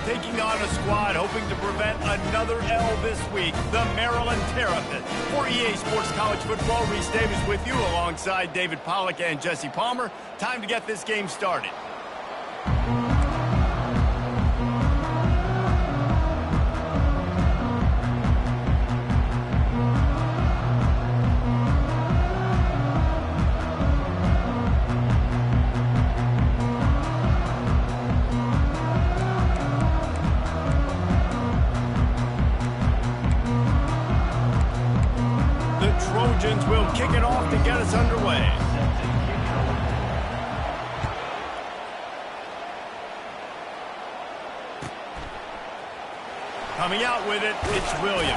taking on a squad hoping to prevent another L this week, the Maryland Terrapins. For EA Sports College Football, Reese Davis with you alongside David Pollack and Jesse Palmer. Time to get this game started. Trojans will kick it off to get us underway. Coming out with it, it's Williams.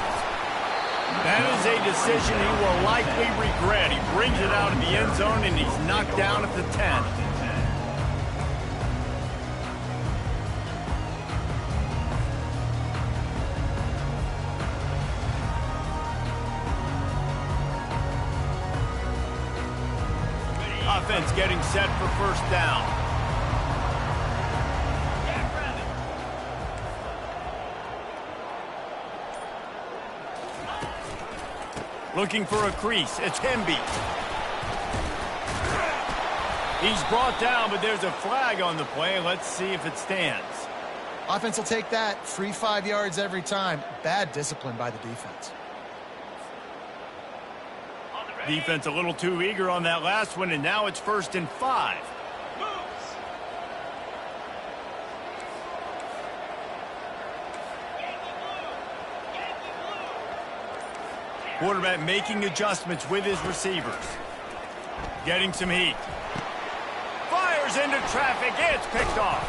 That is a decision he will likely regret. He brings it out of the end zone and he's knocked down at the 10. Offense getting set for first down. Looking for a crease. It's Hemby. He's brought down, but there's a flag on the play. Let's see if it stands. Offense will take that. Free 5 yards every time. Bad discipline by the defense. Defense a little too eager on that last one, and now it's 1st and 5. Quarterback making adjustments with his receivers. Getting some heat. Fires into traffic. It's picked off.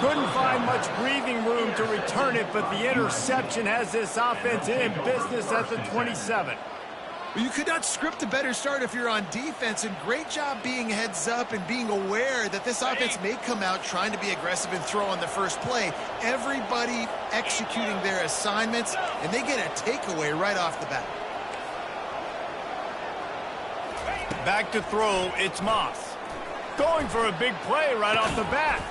Couldn't find much breathing room to return it, but the interception has this offense in business at the 27. Well, you could not script a better start if you're on defense, and great job being heads up and being aware that this offense may come out trying to be aggressive and throw on the first play. Everybody executing their assignments, and they get a takeaway right off the bat. Back to throw, it's Moss. Going for a big play right off the bat.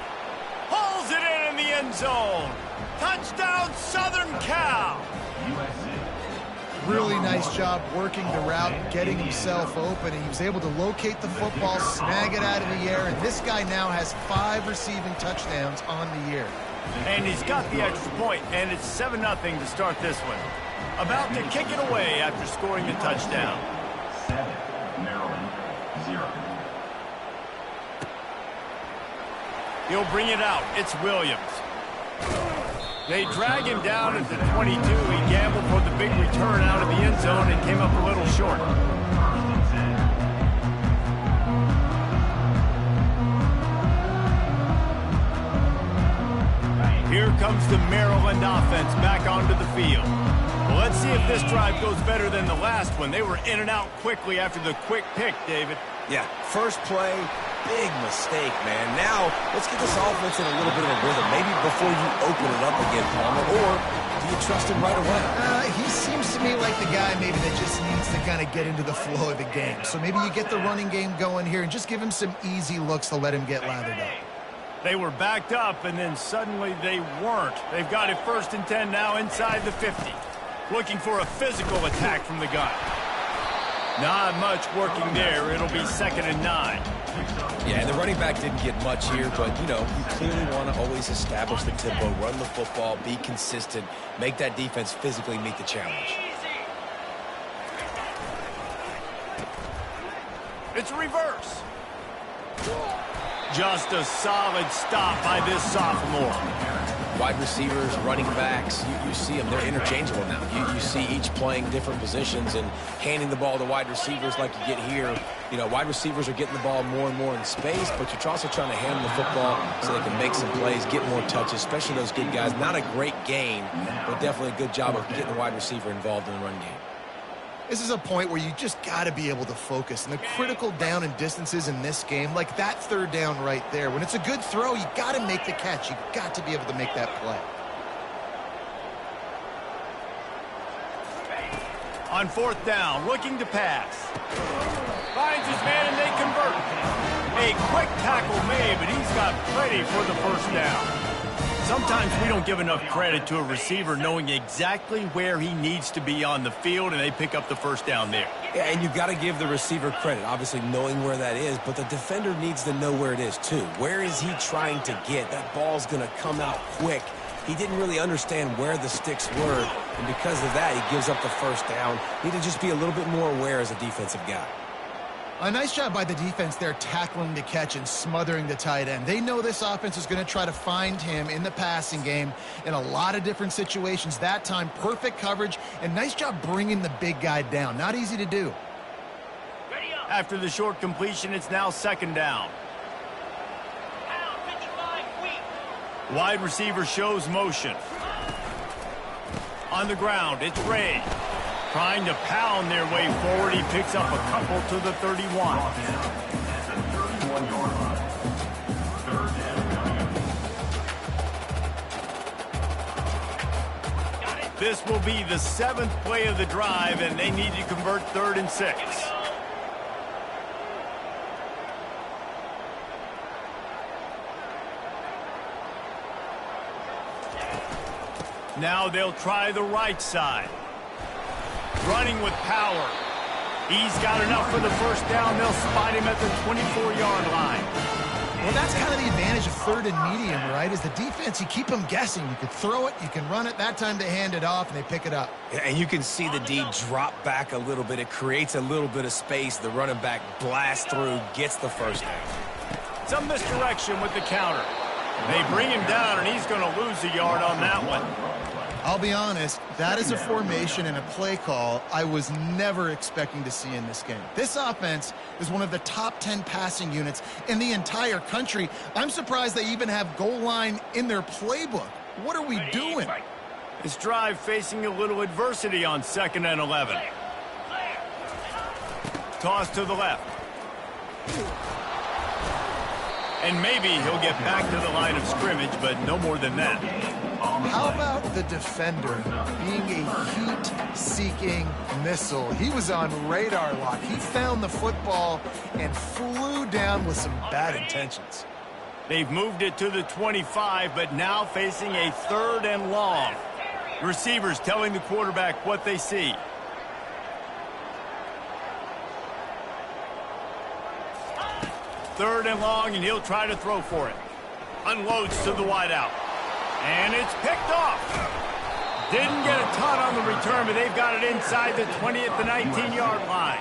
Hauls it in the end zone. Touchdown, Southern Cal. Really nice job working the route, getting himself open, and he was able to locate the football, snag it out of the air, and this guy now has 5 receiving touchdowns on the year. And he's got the extra point, and it's 7-0 to start this one. About to kick it away after scoring the touchdown. 7, Maryland, 0. He'll bring it out. It's Williams. They drag him down at the 22. He gambled for the big return out of the end zone and came up a little short. Here comes the Maryland offense back onto the field. Well, let's see if this drive goes better than the last one. They were in and out quickly after the quick pick, David. Yeah, first play, big mistake, man. Now, let's get this offense in a little bit of a rhythm. Maybe before you open it up again, Palmer, or do you trust him right away? He seems to me like the guy maybe that just needs to kind of get into the flow of the game. So maybe you get the running game going here and just give him some easy looks to let him get lathered up. They were backed up, and then suddenly they weren't. They've got it 1st and 10 now inside the 50. Looking for a physical attack from the gun. Not much working there. It'll be 2nd and 9. Yeah, and the running back didn't get much here, but, you know, you clearly want to always establish the tempo, run the football, be consistent, make that defense physically meet the challenge. It's reverse. Just a solid stop by this sophomore. Wide receivers, running backs, you see them. They're interchangeable now. You see each playing different positions and handing the ball to wide receivers like you get here. You know, wide receivers are getting the ball more and more in space, but you're also trying to hand them the football so they can make some plays, get more touches, especially those good guys. Not a great game, but definitely a good job of getting the wide receiver involved in the run game. This is a point where you just got to be able to focus. And the critical down and distances in this game, like that 3rd down right there, when it's a good throw, you got to make the catch. You got to be able to make that play. On 4th down, looking to pass. Finds his man and they convert. A quick tackle made, but he's got plenty for the 1st down. Sometimes we don't give enough credit to a receiver knowing exactly where he needs to be on the field, and they pick up the first down there. Yeah, and you've got to give the receiver credit, obviously knowing where that is, but the defender needs to know where it is too. Where is he trying to get? That ball's going to come out quick. He didn't really understand where the sticks were, and because of that, he gives up the first down. Need to just be a little bit more aware as a defensive guy. A nice job by the defense there, tackling the catch and smothering the tight end. They know this offense is going to try to find him in the passing game in a lot of different situations. That time, perfect coverage, and nice job bringing the big guy down. Not easy to do. After the short completion, it's now second down. Wide receiver shows motion. On the ground, it's Ray. Trying to pound their way forward, he picks up a couple to the 31. This will be the 7th play of the drive, and they need to convert 3rd and 6. Now they'll try the right side. Running with power. He's got enough for the first down. They'll spot him at the 24-yard line. Well, that's kind of the advantage of 3rd and medium, right? Is the defense, you keep them guessing. You can throw it, you can run it. That time they hand it off and they pick it up. Yeah, and you can see the D drop back a little bit. It creates a little bit of space. The running back blasts through, gets the first down. Some misdirection with the counter. They bring him down, and he's going to lose a yard on that one. I'll be honest, that is a formation and a play call I was never expecting to see in this game. This offense is one of the top 10 passing units in the entire country. I'm surprised they even have goal line in their playbook. What are we doing? This drive facing a little adversity on 2nd and 11. Toss to the left. And maybe he'll get back to the line of scrimmage, but no more than that. How about the defender being a heat-seeking missile? He was on radar lock. He found the football and flew down with some bad intentions. They've moved it to the 25, but now facing a 3rd and long. Receivers telling the quarterback what they see. Third and long, and he'll try to throw for it. Unloads to the wideout. And it's picked off. Didn't get a ton on the return, but they've got it inside the 20 at the 19-yard line.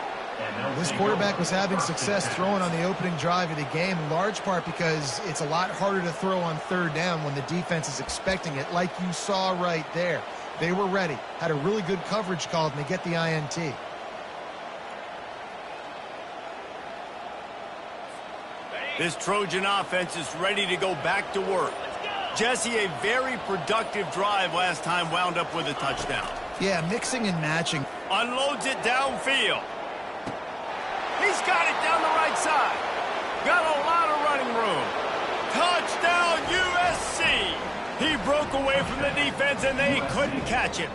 This quarterback was having success throwing on the opening drive of the game, in large part because it's a lot harder to throw on 3rd down when the defense is expecting it, like you saw right there. They were ready, had a really good coverage called, and they get the INT. This Trojan offense is ready to go back to work. Jesse, a very productive drive last time, wound up with a touchdown. Yeah, mixing and matching. Unloads it downfield. He's got it down the right side. Got a lot of running room. Touchdown, USC. He broke away from the defense, and they couldn't catch him.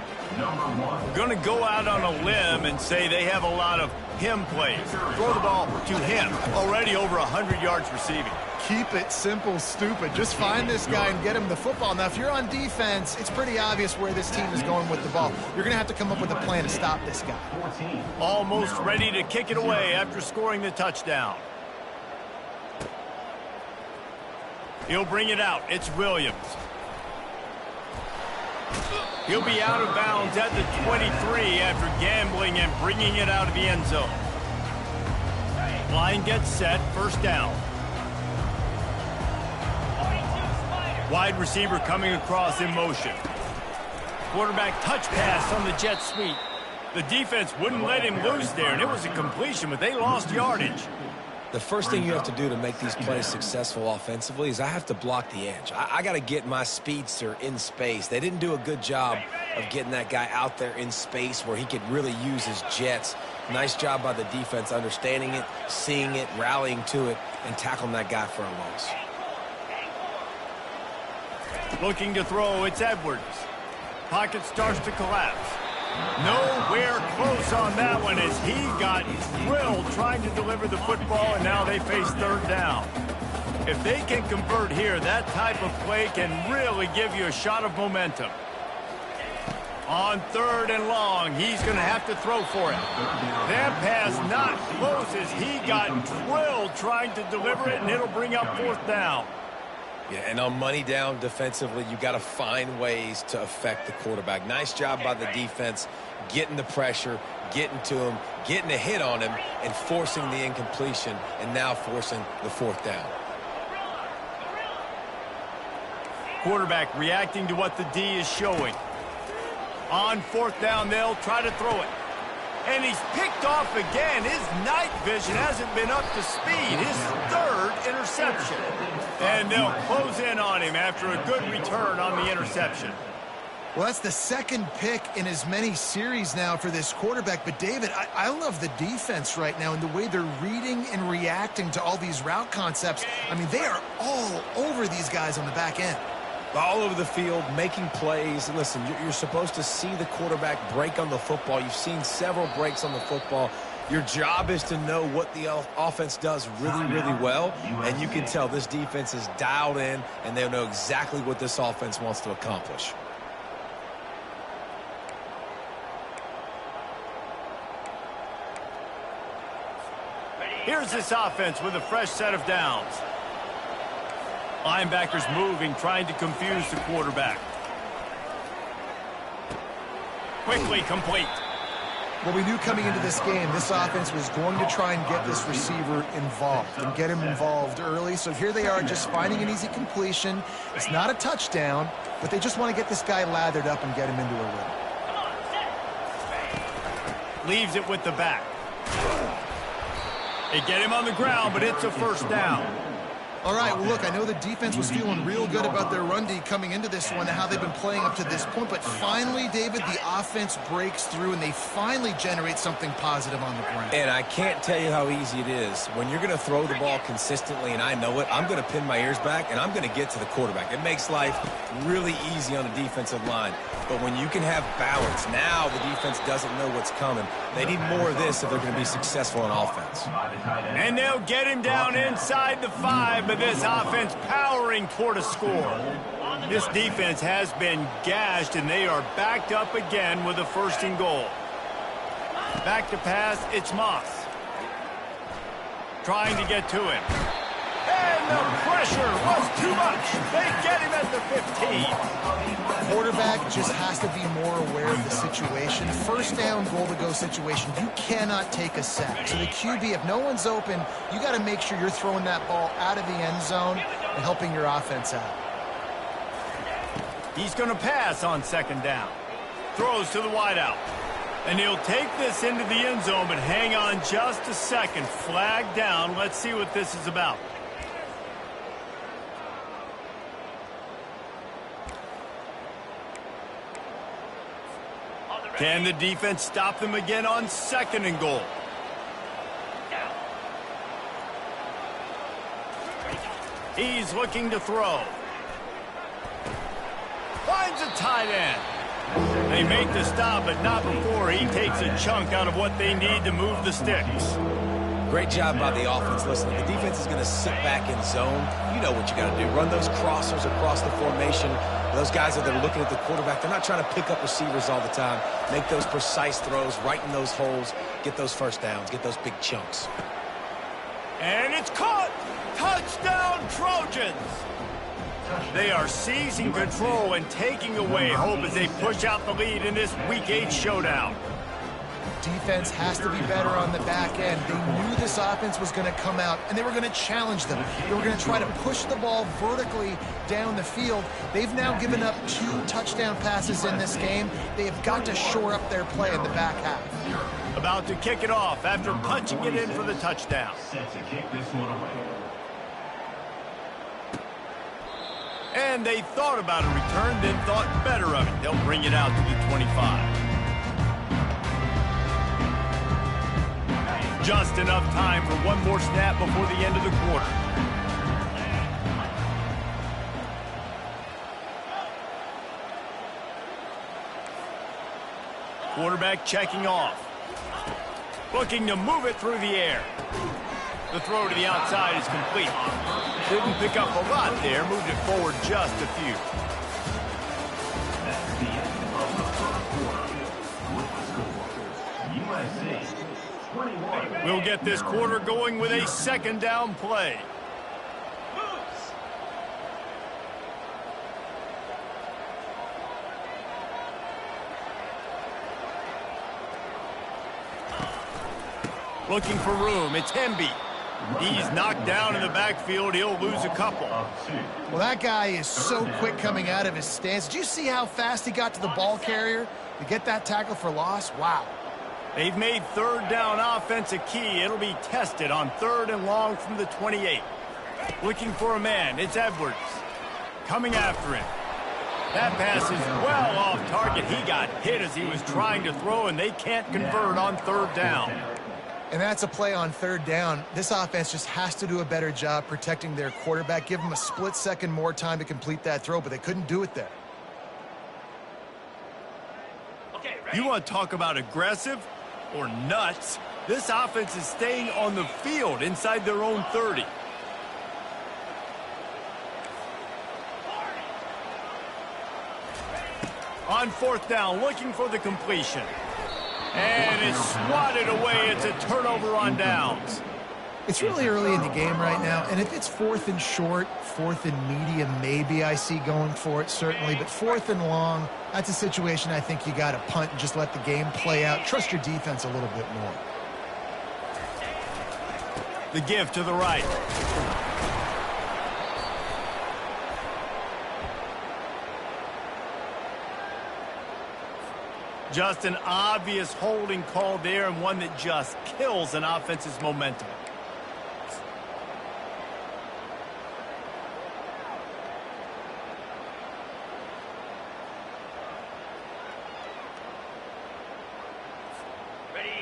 Going to go out on a limb and say they have a lot of him plays. Throw the ball to him. Already over 100 yards receiving. Keep it simple, stupid. Just find this guy and get him the football. Now, if you're on defense, it's pretty obvious where this team is going with the ball. You're going to have to come up with a plan to stop this guy. Almost ready to kick it away after scoring the touchdown. He'll bring it out. It's Williams. He'll be out of bounds at the 23 after gambling and bringing it out of the end zone. Line gets set, first down. Wide receiver coming across in motion. Quarterback touch pass on the jet sweep. The defense wouldn't let him loose there, and it was a completion, but they lost yardage. The first thing you have to do to make these plays successful offensively is I have to block the edge. I got to get my speedster in space. They didn't do a good job of getting that guy out there in space where he could really use his jets. Nice job by the defense understanding it, seeing it, rallying to it, and tackling that guy for a loss. Looking to throw, it's Edwards. Pocket starts to collapse. Nowhere close on that one as he got drilled trying to deliver the football, and now they face third down. If they can convert here, that type of play can really give you a shot of momentum. On 3rd and long, he's going to have to throw for it. That pass not close as he got drilled trying to deliver it, and it'll bring up 4th down. Yeah, and on money down defensively, you got to find ways to affect the quarterback. Nice job by the defense, getting the pressure, getting to him, getting a hit on him, and forcing the incompletion, and now forcing the 4th down. Quarterback reacting to what the D is showing. On 4th down, they'll try to throw it. And he's picked off again. His night vision hasn't been up to speed. His 3rd interception. And they'll close in on him after a good return on the interception. Well, that's the 2nd pick in as many series now for this quarterback. But, David, I love the defense right now and the way they're reading and reacting to all these route concepts. I mean, they are all over these guys on the back end. All over the field, making plays. Listen, you're supposed to see the quarterback break on the football. You've seen several breaks on the football. Your job is to know what the offense does really, really well, and you can tell this defense is dialed in, and they'll know exactly what this offense wants to accomplish. Here's this offense with a fresh set of downs. Linebackers moving, trying to confuse the quarterback. Quickly complete. Well, we knew coming into this game, this offense was going to try and get this receiver involved and get him involved early. So here they are just finding an easy completion. It's not a touchdown, but they just want to get this guy lathered up and get him into a rhythm. Leaves it with the back. They get him on the ground, but it's a 1st down. All right, well, look, I know the defense was feeling real good about their run D coming into this one and how they've been playing up to this point, but finally, David, the offense breaks through and they finally generate something positive on the ground. And I can't tell you how easy it is. When you're going to throw the ball consistently, and I know it, I'm going to pin my ears back, and I'm going to get to the quarterback. It makes life really easy on the defensive line. But when you can have balance, now the defense doesn't know what's coming. They need more of this if they're going to be successful on offense. And they'll get him down inside the 5, but this offense powering toward a score. This defense has been gashed, and they are backed up again with a 1st and goal. Back to pass, it's Moss. Trying to get to him. And the pressure was too much. They get him at the 15. Quarterback just has to be more aware of the situation. 1st down, goal-to-go situation. You cannot take a sack. So the QB, if no one's open, you got to make sure you're throwing that ball out of the end zone and helping your offense out. He's going to pass on 2nd down. Throws to the wideout. And he'll take this into the end zone, but hang on just a second. Flag down. Let's see what this is about. Can the defense stop them again on 2nd and goal? He's looking to throw. Finds a tight end. They make the stop, but not before he takes a chunk out of what they need to move the sticks. Great job by the offense. Listen, if the defense is going to sit back in zone, you know what you got to do. Run those crossers across the formation. Those guys that are looking at the quarterback, they're not trying to pick up receivers all the time. Make those precise throws, right in those holes, get those 1st downs, get those big chunks. And it's caught! Touchdown, Trojans! They are seizing control and taking away hope as they push out the lead in this Week 8 showdown. Defense has to be better on the back end. They knew this offense was going to come out, and they were going to challenge them. They were going to try to push the ball vertically down the field. They've now given up 2 touchdown passes in this game. They have got to shore up their play in the back half. About to kick it off after punching it in for the touchdown. Set to kick this one away. And they thought about a return, then thought better of it. They'll bring it out to the 25. Just enough time for one more snap before the end of the quarter. Quarterback checking off. Looking to move it through the air. The throw to the outside is complete. Didn't pick up a lot there, moved it forward just a few. That's the end of the first quarter. With the score, USC 21. We'll get this quarter going with a second down play. Looking for room. It's Hemby. He's knocked down in the backfield. He'll lose a couple. Well, that guy is so quick coming out of his stance. Did you see how fast he got to the ball carrier to get that tackle for loss? Wow. They've made third down offense a key. It'll be tested on 3rd and long from the 28. Looking for a man. It's Edwards. Coming after him. That pass is well off target. He got hit as he was trying to throw, and they can't convert on 3rd down. And that's a play on 3rd down. This offense just has to do a better job protecting their quarterback. Give him a split second more time to complete that throw, but they couldn't do it there. Okay, you want to talk about aggressive or nuts? This offense is staying on the field inside their own 30. On 4th down, looking for the completion. And it's swatted away. It's a turnover on downs. It's really early in the game right now, and if it's 4th and short, 4th and medium, maybe I see going for it, certainly. But 4th and long, that's a situation I think you got to punt and just let the game play out. Trust your defense a little bit more. The give to the right. Just an obvious holding call there, and one that just kills an offense's momentum.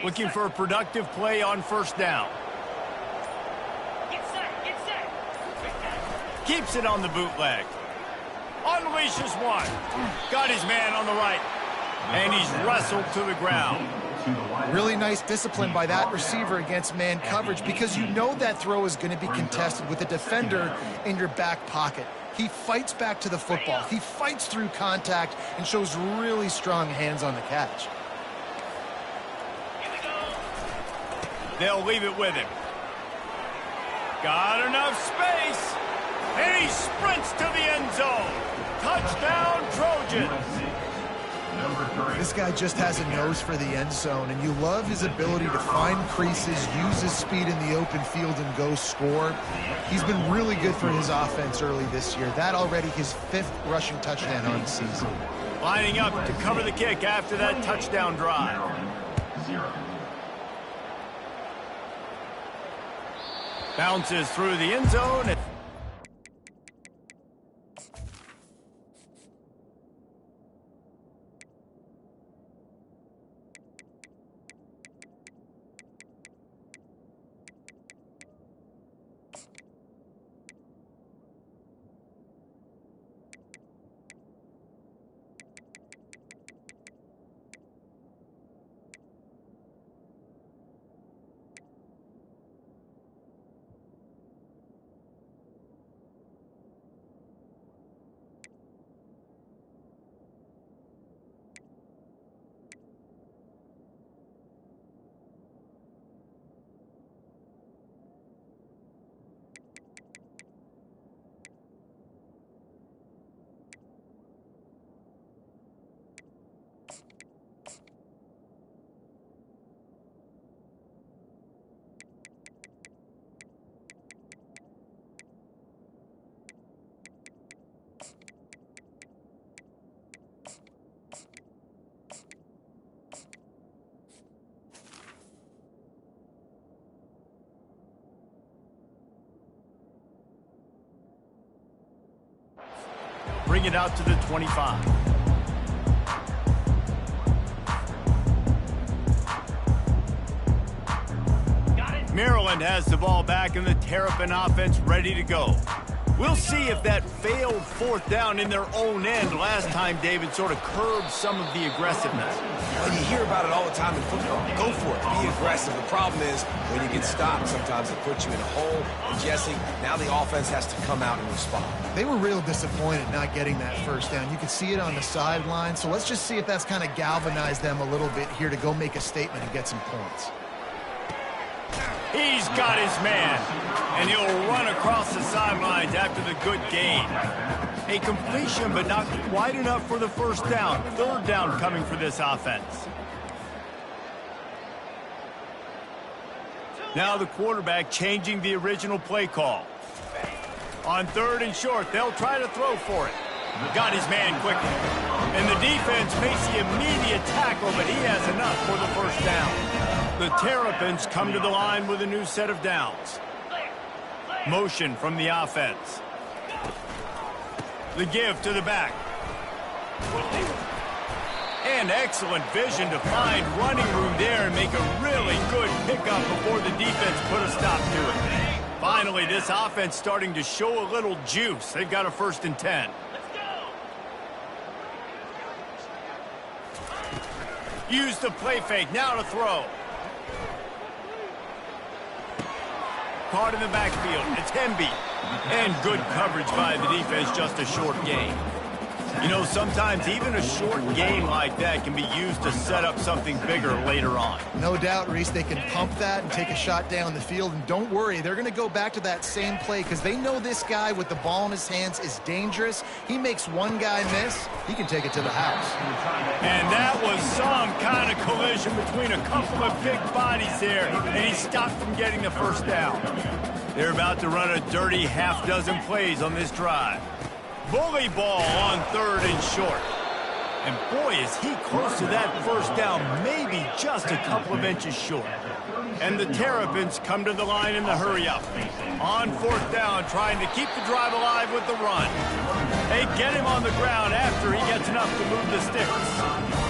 Looking for a productive play on 1st down. Get set. Keeps it on the bootleg. Unleashes one. Got his man on the right. And he's wrestled to the ground. Really nice discipline by that receiver against man coverage, because you know that throw is going to be contested with a defender in your back pocket. He fights back to the football. He fights through contact and shows really strong hands on the catch. They'll leave it with him. Got enough space. And he sprints to the end zone. Touchdown, Trojans. This guy just has a nose for the end zone, and you love his ability to find creases, use his speed in the open field, and go score. He's been really good for his offense early this year. That already his 5th rushing touchdown on the season. Lining up to cover the kick after that touchdown drive. Bounces through the end zone. Bring it out to the 25. Maryland has the ball back, and the Terrapin offense ready to go. We'll see if that failed fourth down in their own end last time, David, sort of curbed some of the aggressiveness. Well, you hear about it all the time in football. Go for it. Be aggressive. The problem is when you get stopped, sometimes it puts you in a hole. And Jesse, now the offense has to come out and respond. They were real disappointed not getting that first down. You could see it on the sideline. So let's just see if that's kind of galvanized them a little bit here to go make a statement and get some points. He's got his man, and he'll run across the sidelines after the good gain. A completion, but not quite enough for the first down. Third down coming for this offense. Now the quarterback changing the original play call. On third and short, they'll try to throw for it. Got his man quickly. And the defense makes the immediate tackle, but he has enough for the first down. The Terrapins come to the line with a new set of downs. Motion from the offense. The give to the back. And excellent vision to find running room there and make a really good pickup before the defense put a stop to it. Finally, this offense starting to show a little juice. They've got a 1st and 10. Use the play fake, now to throw. Caught in the backfield, it's Hemby. And good coverage by the defense, just a short gain. You know, sometimes even a short gain like that can be used to set up something bigger later on. No doubt, Reese, they can pump that and take a shot down the field. And don't worry, they're going to go back to that same play because they know this guy with the ball in his hands is dangerous. He makes one guy miss, he can take it to the house. And that was some kind of collision between a couple of big bodies there, and he stopped from getting the first down. They're about to run a dirty half-dozen plays on this drive. Bully ball on third and short. And boy, is he close to that first down, maybe just a couple of inches short. And the Terrapins come to the line in the hurry-up. On fourth down, trying to keep the drive alive with the run. They get him on the ground after he gets enough to move the sticks.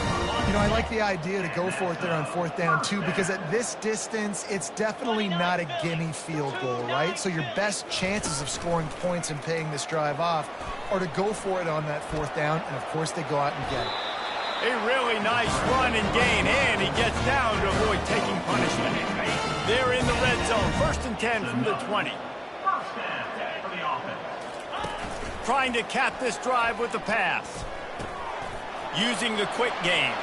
You know, I like the idea to go for it there on fourth down, too, because at this distance, it's definitely not a gimme field goal, right? So your best chances of scoring points and paying this drive off are to go for it on that fourth down, and, of course, they go out and get it. A really nice run and gain, and he gets down to avoid taking punishment. They're in the red zone, 1st and 10 from the 20. Trying to cap this drive with the pass. Using the quick game.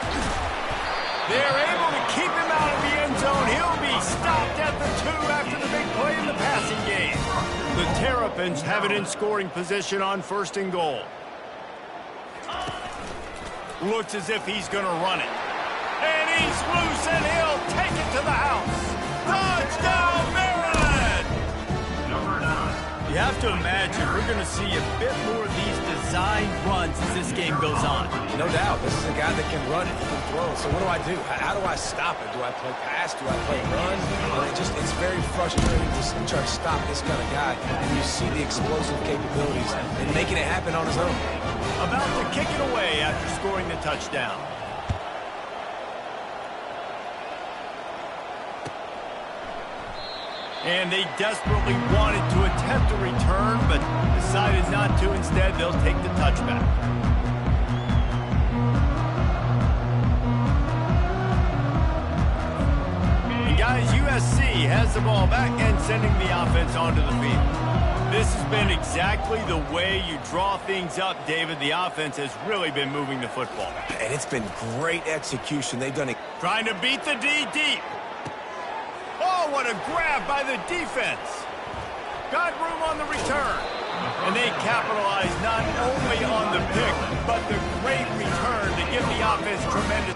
They're able to keep him out of the end zone. He'll be stopped at the 2 after the big play in the passing game. The Terrapins have it in scoring position on 1st and goal. Looks as if he's going to run it. And he's loose, and he'll take it to the house. Touchdown, Maryland! Number 9. You have to imagine we're going to see a bit more of these designed runs as this game goes on. No doubt. This is a guy that can run it, he can throw. So what do? How do I stop it? Do I play pass? Do I play run? It's very frustrating to try to stop this kind of guy. And you see the explosive capabilities and making it happen on his own. About to kick it away after scoring the touchdown. And they desperately wanted to attempt a return, but decided not to. Instead, they'll take the touchback. And guys, USC has the ball back and sending the offense onto the field. This has been exactly the way you draw things up, David. The offense has really been moving the football. And it's been great execution. They've done it. Trying to beat the D deep. Oh, what a grab by the defense. Got room on the return. And they capitalize not only on the pick, but the great return to give the offense tremendous.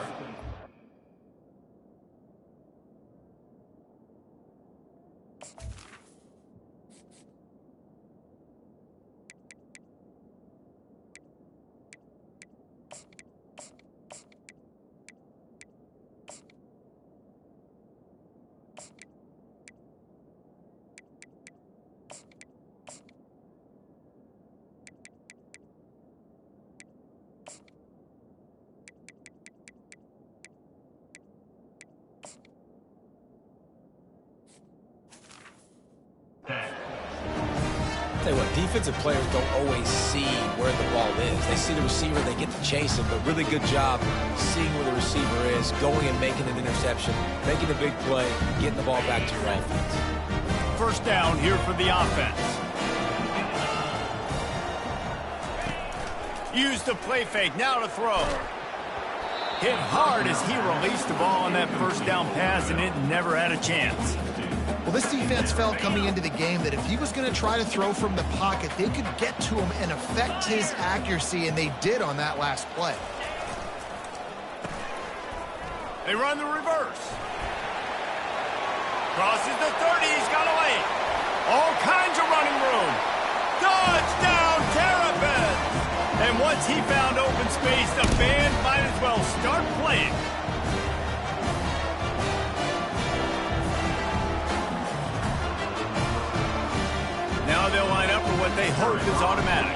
Tell you what, defensive players don't always see where the ball is. They see the receiver, they get to chase him, but really good job seeing where the receiver is, going and making an interception, making a big play, getting the ball back to your offense. First down here for the offense. Use the play fake, now to throw. Hit hard as he released the ball on that first down pass, and it never had a chance. Well, this defense felt coming into the game that if he was going to try to throw from the pocket, they could get to him and affect his accuracy, and they did on that last play. They run the reverse. Crosses the 30, he's got away. All kinds of running room. Touchdown, Terrapins! And once he found open space, the band might as well start playing. Now they'll line up for what they hope is automatic.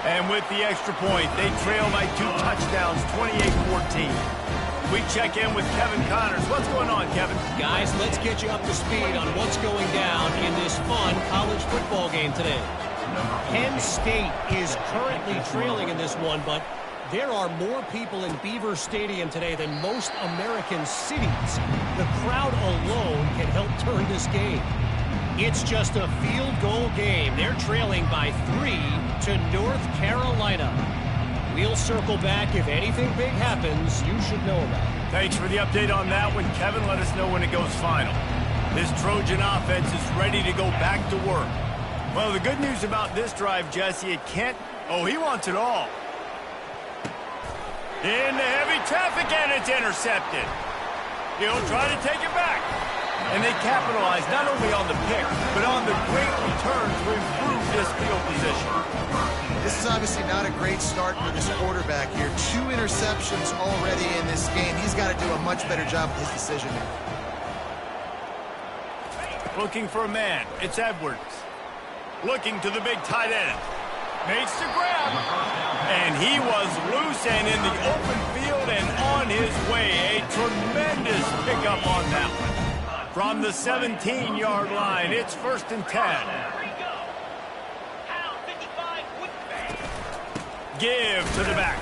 And with the extra point, they trail by 2 touchdowns, 28-14. We check in with Kevin Connors. What's going on, Kevin? Guys, let's get you up to speed on what's going down in this fun college football game today. Penn State is currently trailing in this one, but there are more people in Beaver Stadium today than most American cities. The crowd alone can help turn this game. It's just a field goal game. They're trailing by 3 to North Carolina. We'll circle back. If anything big happens, you should know about it. Thanks for the update on that one, Kevin. Let us know when it goes final. This Trojan offense is ready to go back to work. Well, the good news about this drive, Jesse, it can't... Oh, he wants it all. Into heavy traffic, and it's intercepted. He'll try to take it back. And they capitalize not only on the pick, but on the great return to improve this field position. This is obviously not a great start for this quarterback here. 2 interceptions already in this game. He's got to do a much better job with his decision. Looking for a man. It's Edwards. Looking to the big tight end. Makes the grab. And he was loose and in the open field and on his way. A tremendous pickup on that one. From the 17-yard line, it's 1st and 10. Give to the back.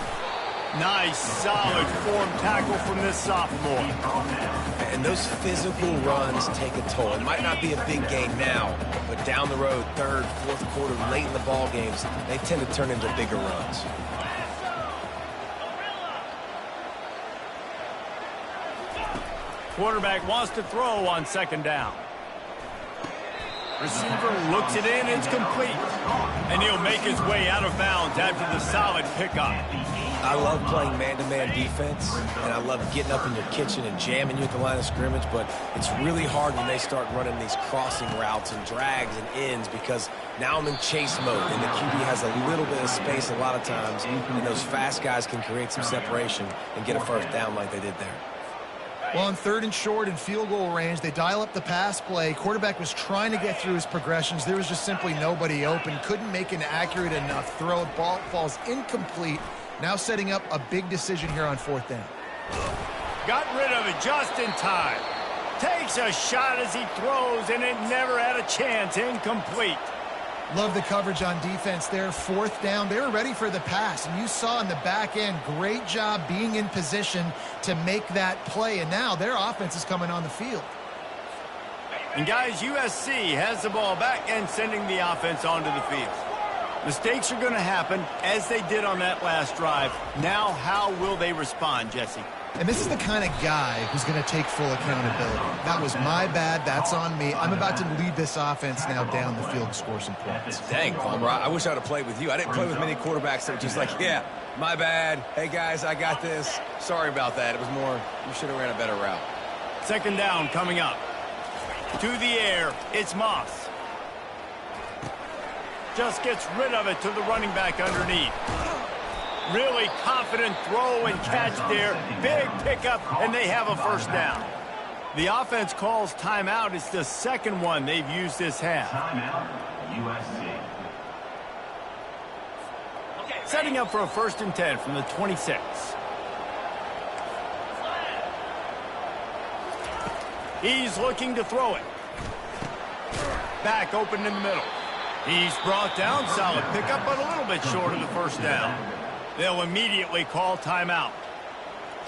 Nice, solid form tackle from this sophomore. And those physical runs take a toll. It might not be a big game now, but down the road, 3rd, 4th quarter, late in the ball games, they tend to turn into bigger runs. Quarterback wants to throw on 2nd down. Receiver looks it in, it's complete. And he'll make his way out of bounds after the solid pickup. I love playing man-to-man defense, and I love getting up in your kitchen and jamming you at the line of scrimmage, but it's really hard when they start running these crossing routes and drags and ends because now I'm in chase mode, and the QB has a little bit of space a lot of times, and those fast guys can create some separation and get a 1st down like they did there. Well, on 3rd and short and field goal range, they dial up the pass play. Quarterback was trying to get through his progressions. There was just simply nobody open. Couldn't make an accurate enough throw. Ball falls incomplete. Now setting up a big decision here on 4th down. Got rid of it just in time. Takes a shot as he throws, and it never had a chance. Incomplete. Love the coverage on defense there. 4th down. They were ready for the pass, and you saw in the back end, great job being in position to make that play, and now their offense is coming on the field. And guys, USC has the ball back and sending the offense onto the field. Mistakes are going to happen, as they did on that last drive. Now, how will they respond, Jesse? And this is the kind of guy who's going to take full accountability. That was my bad. That's on me. I'm about to lead this offense now down the field to score some points. Dang, Palmer, I wish I would have played with you. I didn't play with many quarterbacks that were just like, yeah, my bad. Hey, guys, I got this. Sorry about that. It was more, you should have ran a better route. 2nd down coming up. To the air, it's Moss. Just gets rid of it to the running back underneath. Really confident throw and catch there. Big pickup, and they have a 1st down. The offense calls timeout. It's the 2nd one they've used this half. Timeout, USC. Setting up for a 1st and 10 from the 26. He's looking to throw it. back open in the middle. He's brought down, solid pickup, but a little bit short of the first down. They'll immediately call timeout.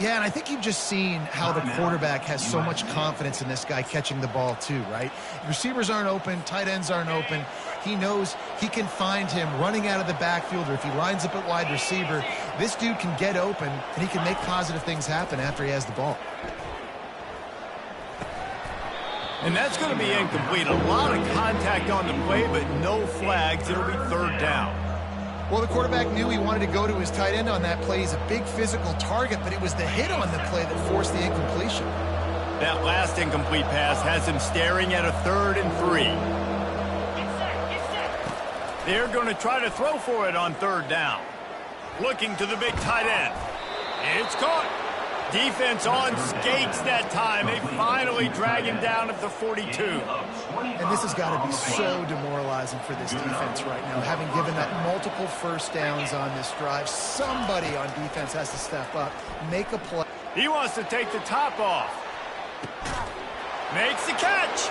Yeah, and I think you've just seen how the quarterback has so much confidence in this guy catching the ball too, right? Receivers aren't open, tight ends aren't open. He knows he can find him running out of the backfield, or if he lines up at wide receiver, this dude can get open, and he can make positive things happen after he has the ball. And that's going to be incomplete. A lot of contact on the play, but no flags. It'll be third down. Well, the quarterback knew he wanted to go to his tight end on that play. He's a big physical target, but it was the hit on the play that forced the incompletion. That last incomplete pass has him staring at a 3rd and 3. They're going to try to throw for it on 3rd down. Looking to the big tight end. It's caught. Defense on skates that time. They finally drag him down at the 42. And this has got to be so demoralizing for this defense right now. Having given up multiple first downs on this drive, somebody on defense has to step up, make a play. He wants to take the top off. Makes the catch.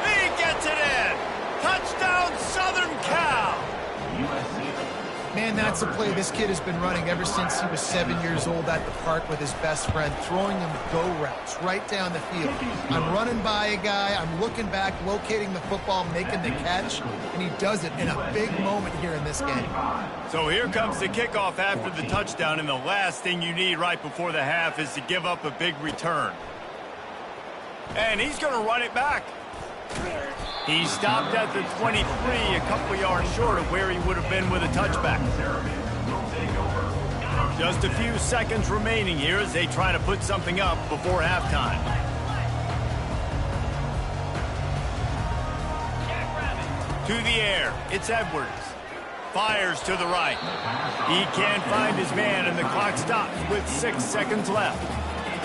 He gets it in. Touchdown, Southern Cal. Man, that's a play this kid has been running ever since he was 7 years old at the park with his best friend, throwing him go routes right down the field. I'm running by a guy, I'm looking back, locating the football, making the catch, and he does it in a big moment here in this game. So here comes the kickoff after the touchdown, and the last thing you need right before the half is to give up a big return. And he's going to run it back. He stopped at the 23, a couple yards short of where he would have been with a touchback. Just a few seconds remaining here as they try to put something up before halftime. To the air, it's Edwards. Fires to the right. He can't find his man, and the clock stops with 6 seconds left.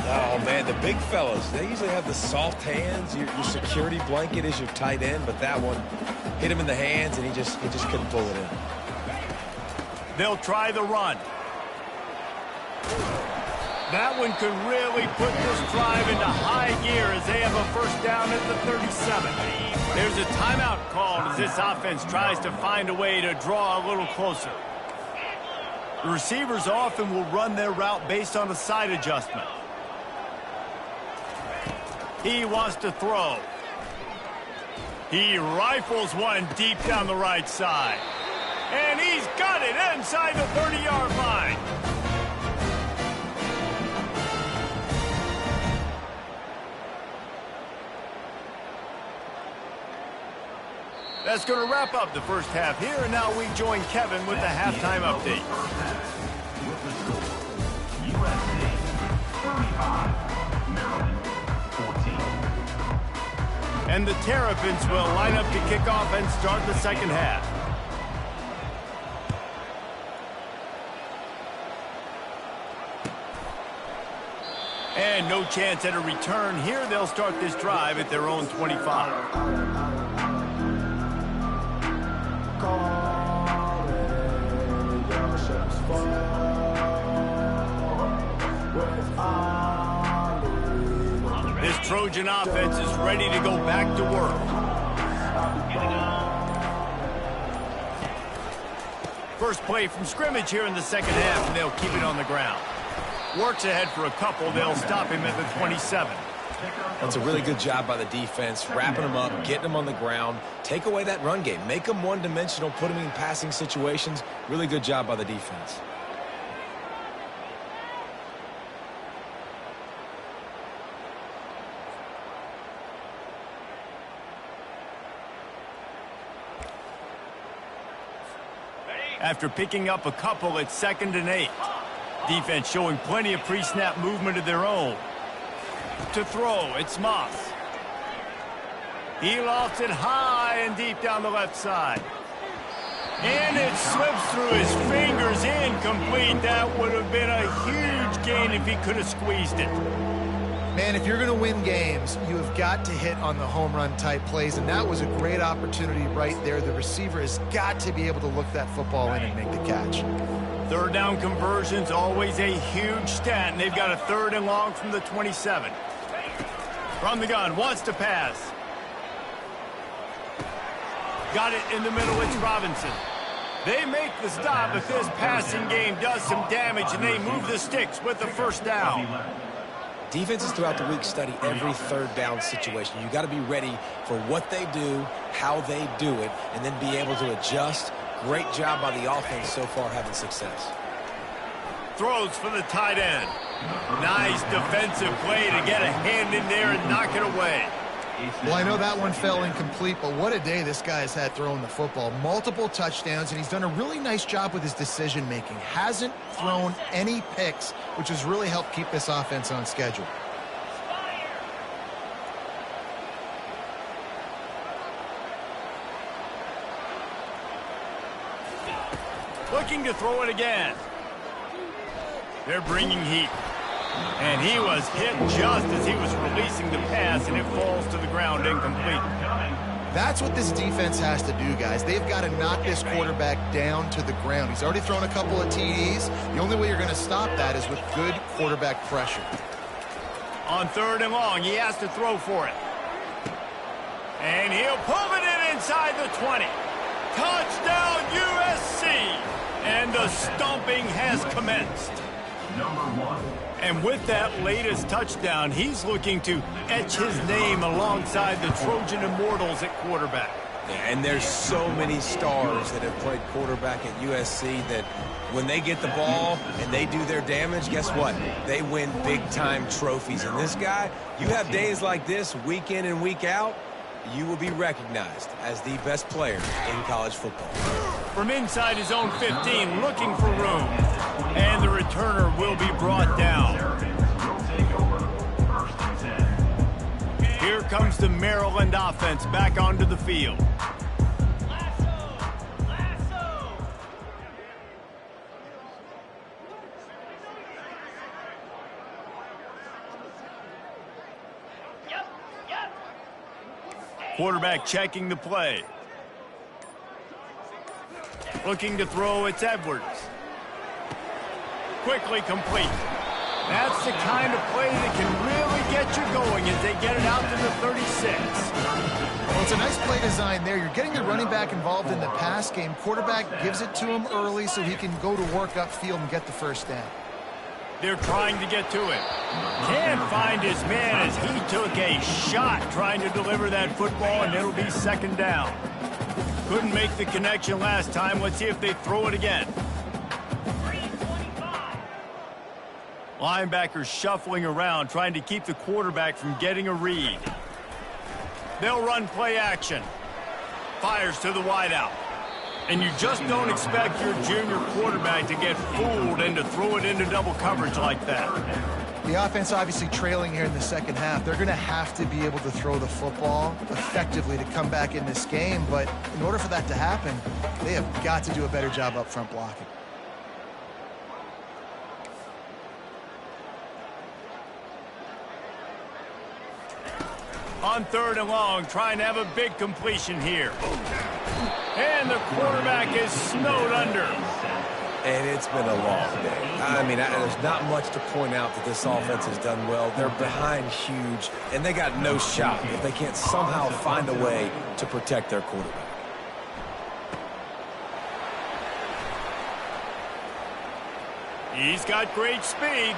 Oh, man, the big fellas, they usually have the soft hands. Your security blanket is your tight end, but that one hit him in the hands, and he just couldn't pull it in. They'll try the run. That one could really put this drive into high gear as they have a first down at the 37. There's a timeout called as this offense tries to find a way to draw a little closer. The receivers often will run their route based on a side adjustment. He wants to throw. He rifles one deep down the right side. And he's got it inside the 30-yard line. That's going to wrap up the first half here, and now we join Kevin with the halftime update. USC 35, Maryland 14. And the Terrapins will line up to kick off and start the second half. And no chance at a return here. They'll start this drive at their own 25. This Trojan offense is ready to go back to work. First play from scrimmage here in the second half, and they'll keep it on the ground. Works ahead for a couple. They'll stop him at the 27. That's a really good job by the defense, wrapping them up, getting them on the ground. Take away that run game. Make them one-dimensional, put them in passing situations. Really good job by the defense. After picking up a couple, it's 2nd and 8. Defense showing plenty of pre-snap movement of their own. To throw, it's Moss. He lofts it high and deep down the left side. And it slips through his fingers, incomplete. That would have been a huge gain if he could have squeezed it. Man, if you're going to win games, you have got to hit on the home run type plays, and that was a great opportunity right there. The receiver has got to be able to look that football in and make the catch. Third down conversions, always a huge stat, and they've got a 3rd and long from the 27. From the gun, wants to pass. Got it in the middle, it's Robinson. They make the stop, but this passing game does some damage, and they move the sticks with the first down. Defenses throughout the week study every third down situation. You got to be ready for what they do, how they do it, and then be able to adjust. Great job by the offense so far having success. Throws for the tight end. Nice defensive play to get a hand in there and knock it away. Well, I know that one fell incomplete, but what a day this guy has had throwing the football. Multiple touchdowns, and he's done a really nice job with his decision-making. Hasn't thrown any picks, which has really helped keep this offense on schedule. Looking to throw it again. They're bringing heat. And he was hit just as he was releasing the pass, and it falls to the ground incomplete. That's what this defense has to do, guys. They've got to knock this quarterback down to the ground. He's already thrown a couple of TDs. The only way you're going to stop that is with good quarterback pressure. On 3rd and long, he has to throw for it. And he'll pull it in inside the 20. Touchdown, USC! And the stomping has commenced. And with that latest touchdown, he's looking to etch his name alongside the Trojan Immortals at quarterback. Yeah, and there's so many stars that have played quarterback at USC that when they get the ball and they do their damage, guess what? They win big-time trophies. And this guy, you have days like this, week in and week out, you will be recognized as the best player in college football. From inside his own 15, looking for room. And the returner will be brought down. Here comes the Maryland offense back onto the field. Quarterback checking the play. Looking to throw, it's Edwards. Quickly complete. That's the kind of play that can really get you going as they get it out to the 36. Well, it's a nice play design there. You're getting the running back involved in the pass game. Quarterback gives it to him early so he can go to work upfield and get the first down. They're trying to get to it. Can't find his man as he took a shot trying to deliver that football, and it'll be 2nd down. Couldn't make the connection last time. Let's see if they throw it again. Linebackers shuffling around, trying to keep the quarterback from getting a read. They'll run play action. Fires to the wideout. And you just don't expect your junior quarterback to get fooled and to throw it into double coverage like that. The offense obviously trailing here in the second half. They're going to have to be able to throw the football effectively to come back in this game. But in order for that to happen, they have got to do a better job up front blocking. On 3rd and long, trying to have a big completion here. And the quarterback is snowed under. And it's been a long day. I mean, there's not much to point out that this offense has done well. They're behind huge, and they got no shot if they can't somehow find a way to protect their quarterback. He's got great speed.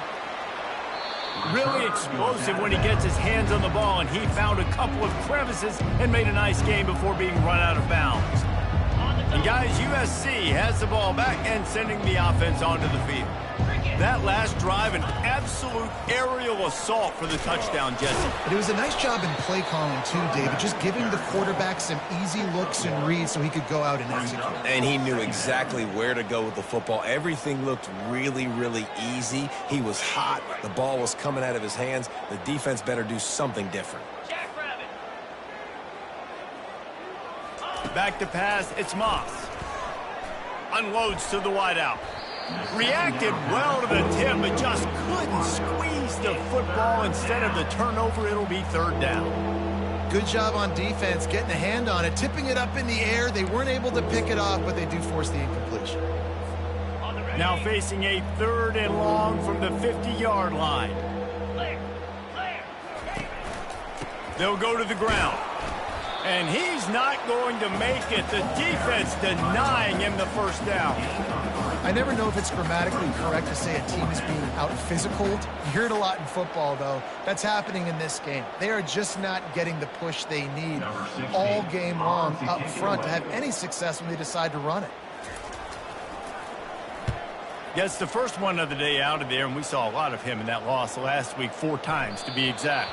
Really explosive when he gets his hands on the ball, and he found a couple of crevices and made a nice game before being run out of bounds. And guys, USC has the ball back and sending the offense onto the field. That last drive, an absolute aerial assault for the touchdown, Jesse. But it was a nice job in play calling too, David, just giving the quarterback some easy looks and reads so he could go out and execute. And he knew exactly where to go with the football. Everything looked really, really easy. He was hot. The ball was coming out of his hands. The defense better do something different. Back to pass, it's Moss. Unloads to the wideout. Reacted well to the tip, but just couldn't squeeze the football. Instead of the turnover, it'll be 3rd down. Good job on defense, getting a hand on it, tipping it up in the air. They weren't able to pick it off, but they do force the incompletion. Now facing a 3rd and long from the 50-yard line. They'll go to the ground. And he's not going to make it. The defense denying him the first down. I never know if it's grammatically correct to say a team is being out-physicaled. You hear it a lot in football, though. That's happening in this game. They are just not getting the push they need all game long up front to have any success when they decide to run it. Gets the first one of the day out of there, and we saw a lot of him in that loss last week, 4 times to be exact.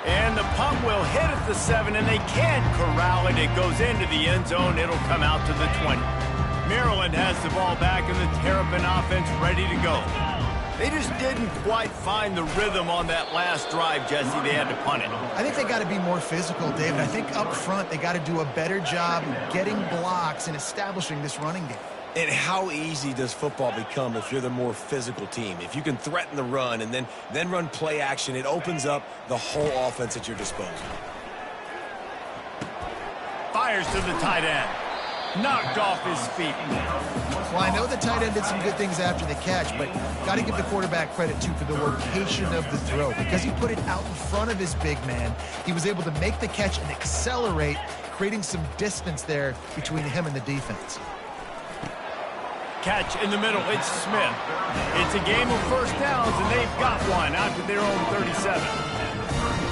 And the punt will hit at the 7, and they can't corral it. It goes into the end zone. It'll come out to the 20. Maryland has the ball back, and the Terrapin offense ready to go. They just didn't quite find the rhythm on that last drive, Jesse. They had to punt it. I think they got to be more physical, David. I think up front they got to do a better job getting blocks and establishing this running game. And how easy does football become if you're the more physical team? If you can threaten the run and then run play action, it opens up the whole offense at your disposal. Fires to the tight end. Knocked off his feet. Well, I know the tight end did some good things after the catch, but got to give the quarterback credit, too, for the location of the throw. Because he put it out in front of his big man, he was able to make the catch and accelerate, creating some distance there between him and the defense. Catch in the middle. It's Smith. It's a game of first downs, and they've got one out to their own 37.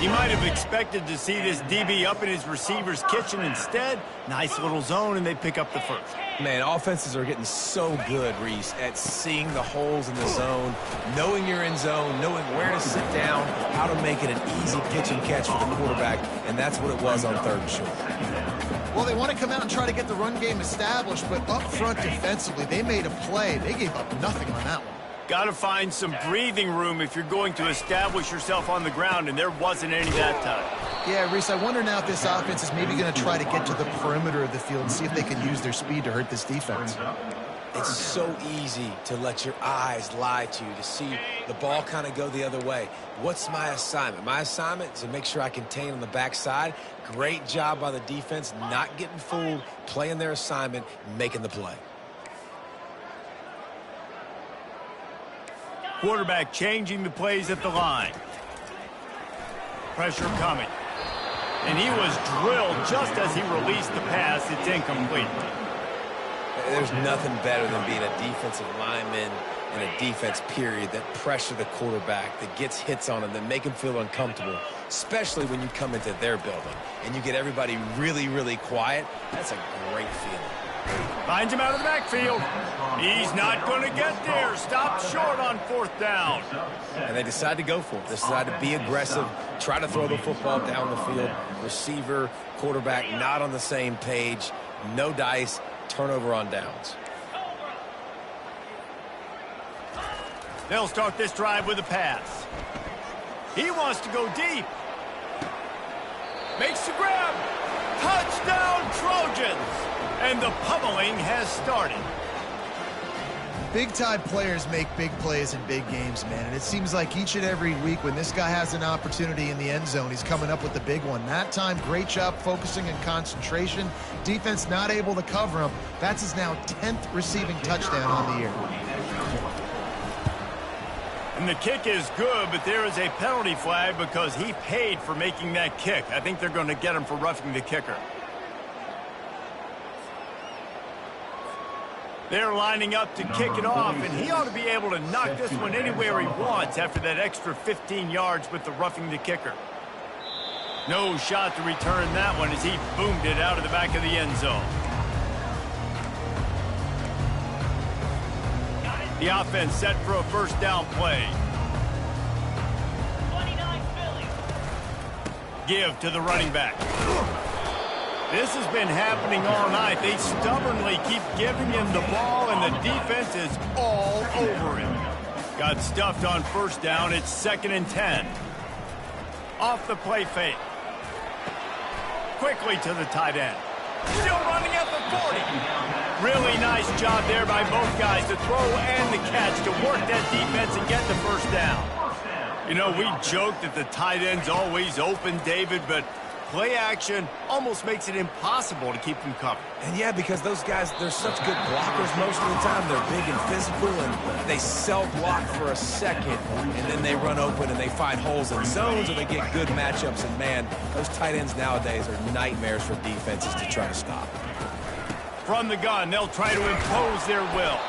He might have expected to see this DB up in his receiver's kitchen. Instead, nice little zone, and they pick up the first. Man, offenses are getting so good, Reese, at seeing the holes in the zone, knowing you're in zone, knowing where to sit down, how to make it an easy pitch and catch for the quarterback, and that's what it was on 3rd and short. Well, they want to come out and try to get the run game established, but up front defensively, they made a play. They gave up nothing on that one. Got to find some breathing room if you're going to establish yourself on the ground, and there wasn't any that time. Yeah, Reese, I wonder now if this offense is maybe going to try to get to the perimeter of the field and see if they can use their speed to hurt this defense. It's so easy to let your eyes lie to you, to see the ball kind of go the other way. What's my assignment? My assignment is to make sure I contain on the backside. Great job by the defense, not getting fooled, playing their assignment, making the play. Quarterback changing the plays at the line. Pressure coming. And he was drilled just as he released the pass. It's incomplete. There's nothing better than being a defensive lineman in a defense period that pressure the quarterback, that gets hits on him, that make him feel uncomfortable, especially when you come into their building and you get everybody really, really quiet. That's a great feeling. Finds him out of the backfield. He's not going to get there. Stopped short on 4th down. And they decide to go for it. They decide to be aggressive, try to throw the football down the field. Receiver, quarterback not on the same page. No dice. Turnover on downs. They'll start this drive with a pass. He wants to go deep. Makes the grab. Touchdown, Trojans. And the pummeling has started. Big-time players make big plays in big games, man. And it seems like each and every week when this guy has an opportunity in the end zone, he's coming up with the big one. That time, great job focusing and concentration. Defense not able to cover him. That's his now 10th receiving touchdown on the year. And the kick is good, but there is a penalty flag because he paid for making that kick. I think they're going to get him for roughing the kicker. They're lining up to kick it off, and he ought to be able to knock this one anywhere he wants after that extra 15 yards with the roughing the kicker. No shot to return that one as he boomed it out of the back of the end zone. The offense set for a first down play. 29 Philly. Give to the running back. This has been happening all night. They stubbornly keep giving him the ball, and the defense is all over him. Got stuffed on first down. It's 2nd and 10. Off the play fake. Quickly to the tight end. Still running at the 40. Really nice job there by both guys to throw and the catch to work that defense and get the first down. You know, we joked that the tight end's always open, David, but Play action almost makes it impossible to keep them covered. And yeah, because those guys, they're such good blockers most of the time. They're big and physical, and they self-block for a second, and then they run open and they find holes in zones, or they get good matchups. And man, those tight ends nowadays are nightmares for defenses to try to stop. From the gun, they'll try to impose their will.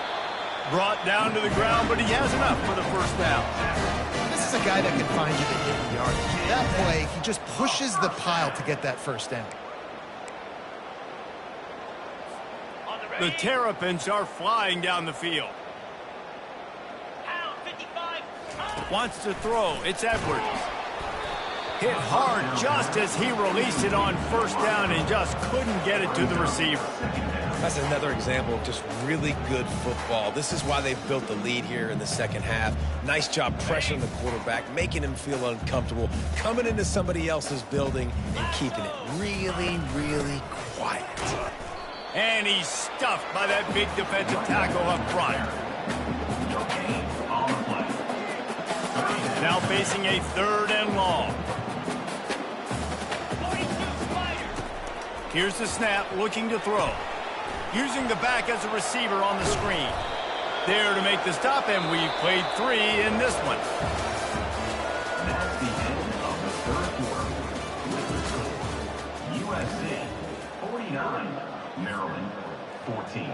Brought down to the ground, but he has enough for the first down. This is a guy that can find you the 80-yard. That play, he just pushes the pile to get that first down. The Terrapins are flying down the field. Wants to throw. It's Edwards. Hit hard just as he released it on first down and just couldn't get it to the receiver. That's another example of just really good football. This is why they've built the lead here in the second half. Nice job pressuring the quarterback, making him feel uncomfortable, coming into somebody else's building and keeping it really, really quiet. And he's stuffed by that big defensive tackle up front. Now facing a 3rd and long. Here's the snap, looking to throw. Using the back as a receiver on the screen. There to make the stop, and we've played 3 in this one. That's the end of the third quarter. With the score, USC 49, Maryland 14.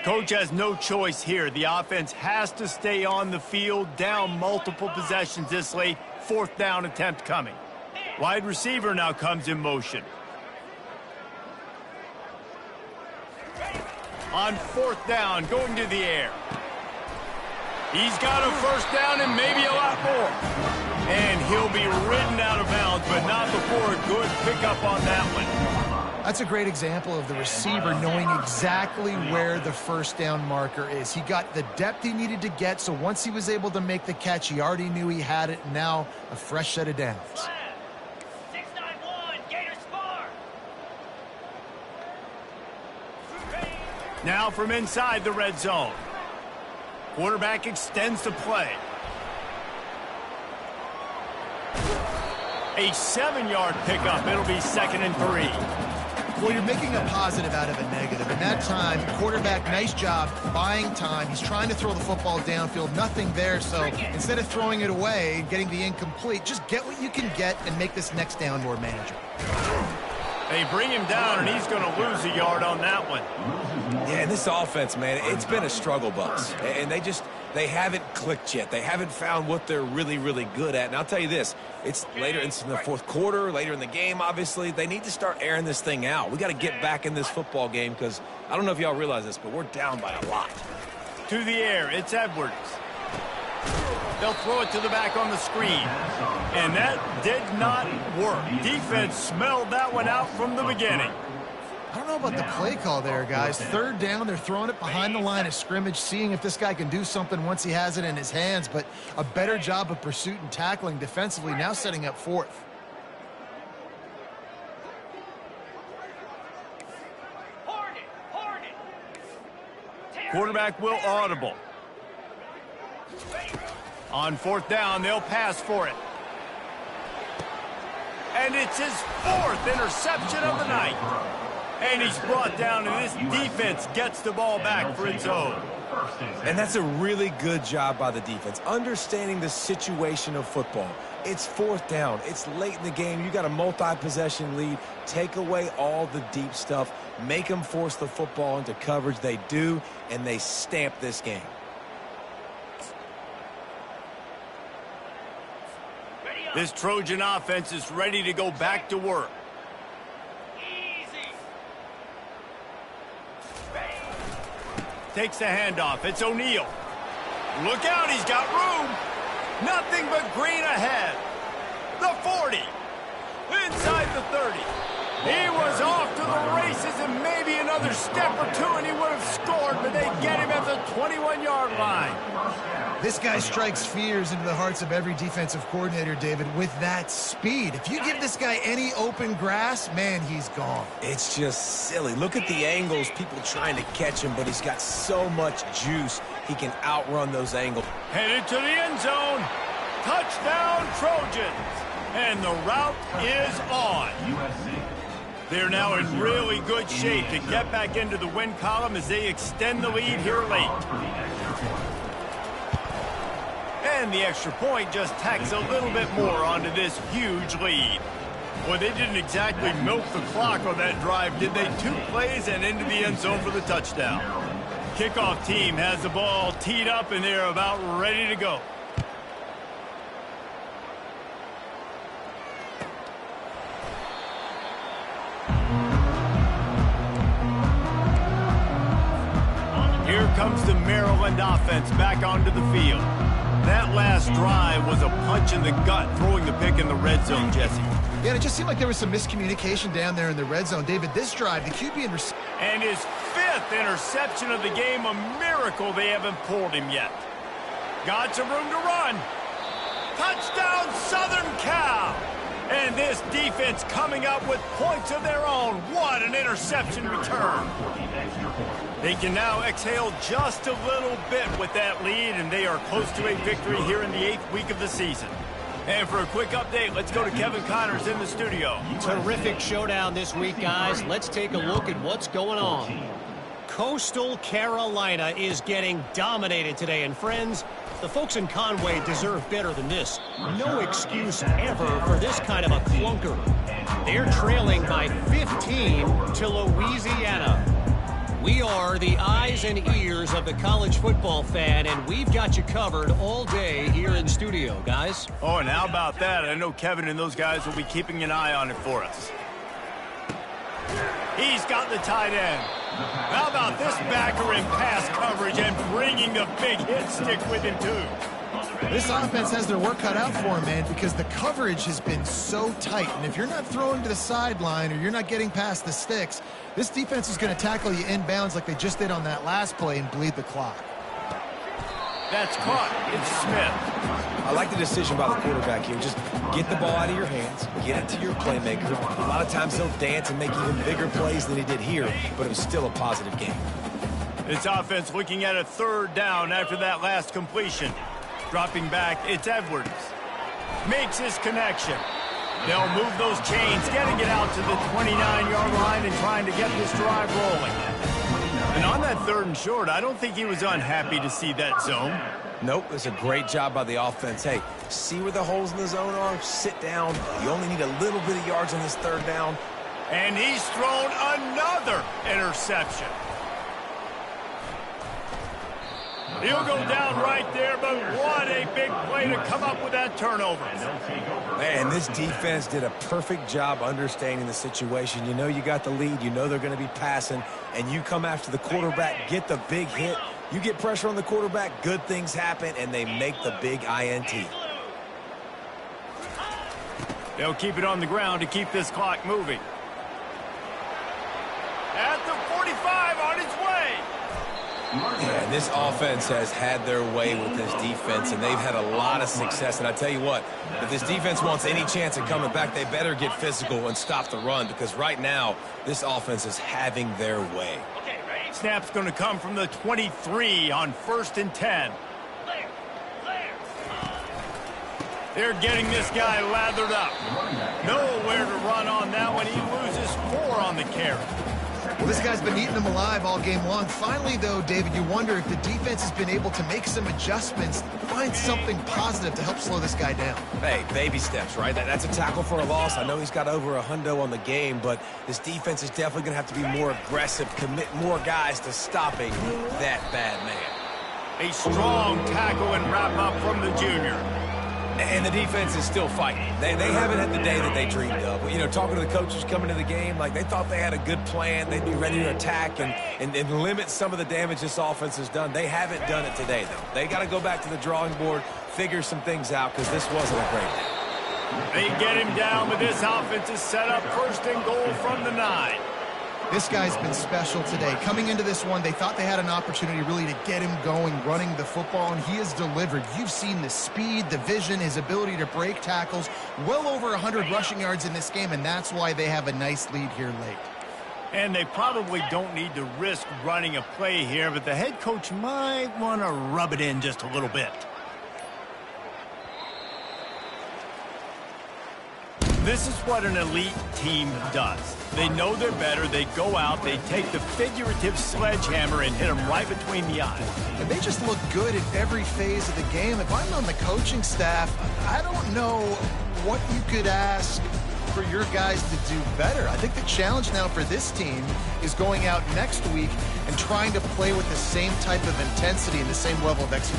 Coach has no choice here. The offense has to stay on the field, down multiple possessions this late. 4th down attempt coming. Wide receiver now comes in motion. On 4th down, going to the air. He's got a first down and maybe a lot more. And he'll be ridden out of bounds, but not before a good pickup on that one. That's a great example of the receiver knowing exactly where the first down marker is. He got the depth he needed to get, so once he was able to make the catch, he already knew he had it. Now a fresh set of downs. Now from inside the red zone. Quarterback extends the play. A 7-yard pickup. It'll be 2nd and 3. Well, you're making a positive out of a negative. In that time, quarterback, nice job buying time. He's trying to throw the football downfield. Nothing there, so instead of throwing it away and getting the incomplete, just get what you can get and make this next down more manageable. They bring him down, and he's going to lose a yard on that one. Yeah, and this offense, man, it's been a struggle bus. And they haven't clicked yet. They haven't found what they're really, really good at. And I'll tell you this, it's later in the 4th quarter, later in the game, obviously. They need to start airing this thing out. We got to get back in this football game because I don't know if y'all realize this, but we're down by a lot. To the air, it's Edwards. They'll throw it to the back on the screen. And that did not work. Defense smelled that one out from the beginning. I don't know about the play call there, guys. 3rd down, they're throwing it behind the line of scrimmage, seeing if this guy can do something once he has it in his hands, but a better job of pursuit and tackling defensively, now setting up 4th. Quarterback will audible. On 4th down, they'll pass for it. And it's his 4th interception of the night. And he's brought down, and this defense gets the ball back for its own. And that's a really good job by the defense, understanding the situation of football. It's 4th down. It's late in the game. You got a multi-possession lead. Take away all the deep stuff. Make them force the football into coverage. They do, and they stamp this game. This Trojan offense is ready to go back to work. Takes the handoff. It's O'Neal. Look out, he's got room. Nothing but green ahead. The 40. Inside the 30. He was off to the races, and maybe another step or two and he would have scored, but they get him at the 21-yard line. This guy strikes fears into the hearts of every defensive coordinator, David, with that speed. If you give this guy any open grass, man, he's gone. It's just silly. Look at the angles, people trying to catch him, but he's got so much juice, he can outrun those angles. Headed to the end zone. Touchdown, Trojans. And the route is on. USC. They're now in really good shape to get back into the win column as they extend the lead here late. For the extra point. And the extra point just tacks a little bit more onto this huge lead. Well, they didn't exactly milk the clock on that drive, did they? 2 plays and into the end zone for the touchdown. Kickoff team has the ball teed up, and they're about ready to go. Here comes the Maryland offense back onto the field. That last drive was a punch in the gut, throwing the pick in the red zone, Jesse. Yeah, and it just seemed like there was some miscommunication down there in the red zone. David, this drive, the QB and his 5th interception of the game, a miracle they haven't pulled him yet. Got some room to run. Touchdown, Southern Cal. And this defense coming up with points of their own. What an interception return. They can now exhale just a little bit with that lead, and they are close to a victory here in the 8th week of the season. And for a quick update, let's go to Kevin Connors in the studio. Terrific showdown this week, guys. Let's take a look at what's going on. Coastal Carolina is getting dominated today, and friends, the folks in Conway deserve better than this. No excuse ever for this kind of a clunker. They're trailing by 15 to Louisiana. We are the eyes and ears of the college football fan, and we've got you covered all day here in studio, guys. Oh, and how about that? I know Kevin and those guys will be keeping an eye on it for us. He's got the tight end. How about this backer in pass coverage and bringing the big hit stick with him, too? This offense has their work cut out for them, man, because the coverage has been so tight. And if you're not throwing to the sideline or you're not getting past the sticks, this defense is going to tackle you inbounds like they just did on that last play and bleed the clock. That's caught. It's Smith. I like the decision by the quarterback here. Just get the ball out of your hands, get it to your playmaker. A lot of times he'll dance and make even bigger plays than he did here, but it was still a positive game. This offense looking at a 3rd down after that last completion. Dropping back, it's Edwards. Makes his connection. They'll move those chains, getting it out to the 29-yard line and trying to get this drive rolling. And on that 3rd and short, I don't think he was unhappy to see that zone. Nope, it's a great job by the offense. Hey, see where the holes in the zone are? Sit down. You only need a little bit of yards on this 3rd down. And he's thrown another interception. He'll go down right there, but what a big play to come up with that turnover. Man, this defense did a perfect job understanding the situation. You know you got the lead. You know they're going to be passing, and you come after the quarterback, get the big hit. You get pressure on the quarterback, good things happen, and they make the big INT. They'll keep it on the ground to keep this clock moving. At the 45, on its way. Yeah, this offense has had their way with this defense, and they've had a lot of success. And I tell you what, if this defense wants any chance of coming back, they better get physical and stop the run, because right now, this offense is having their way. Snap's going to come from the 23 on 1st and 10. They're getting this guy lathered up. Nowhere to run on that one. He loses 4 on the carry. Well, this guy's been eating them alive all game long. Finally, though, David, you wonder if the defense has been able to make some adjustments, find something positive to help slow this guy down. Hey, baby steps, right? That's a tackle for a loss. I know he's got over $100 on the game, but this defense is definitely going to have to be more aggressive, commit more guys to stopping that bad man. A strong tackle and wrap up from the junior. And the defense is still fighting. They haven't had the day that they dreamed of. You know, talking to the coaches coming to the game, like they thought they had a good plan. They'd be ready to attack and limit some of the damage this offense has done. They haven't done it today, though. They got to go back to the drawing board, figure some things out, because this wasn't a great day. They get him down, but this offense is set up 1st and goal from the 9. This guy's been special today. Coming into this one, they thought they had an opportunity really to get him going, running the football, and he has delivered. You've seen the speed, the vision, his ability to break tackles. Well over 100 rushing yards in this game, and that's why they have a nice lead here late. And they probably don't need to risk running a play here, but the head coach might want to rub it in just a little bit. This is what an elite team does. They know they're better. They go out. They take the figurative sledgehammer and hit them right between the eyes. And they just look good at every phase of the game. If I'm on the coaching staff, I don't know what you could ask for your guys to do better. I think the challenge now for this team is going out next week and trying to play with the same type of intensity and the same level of execution.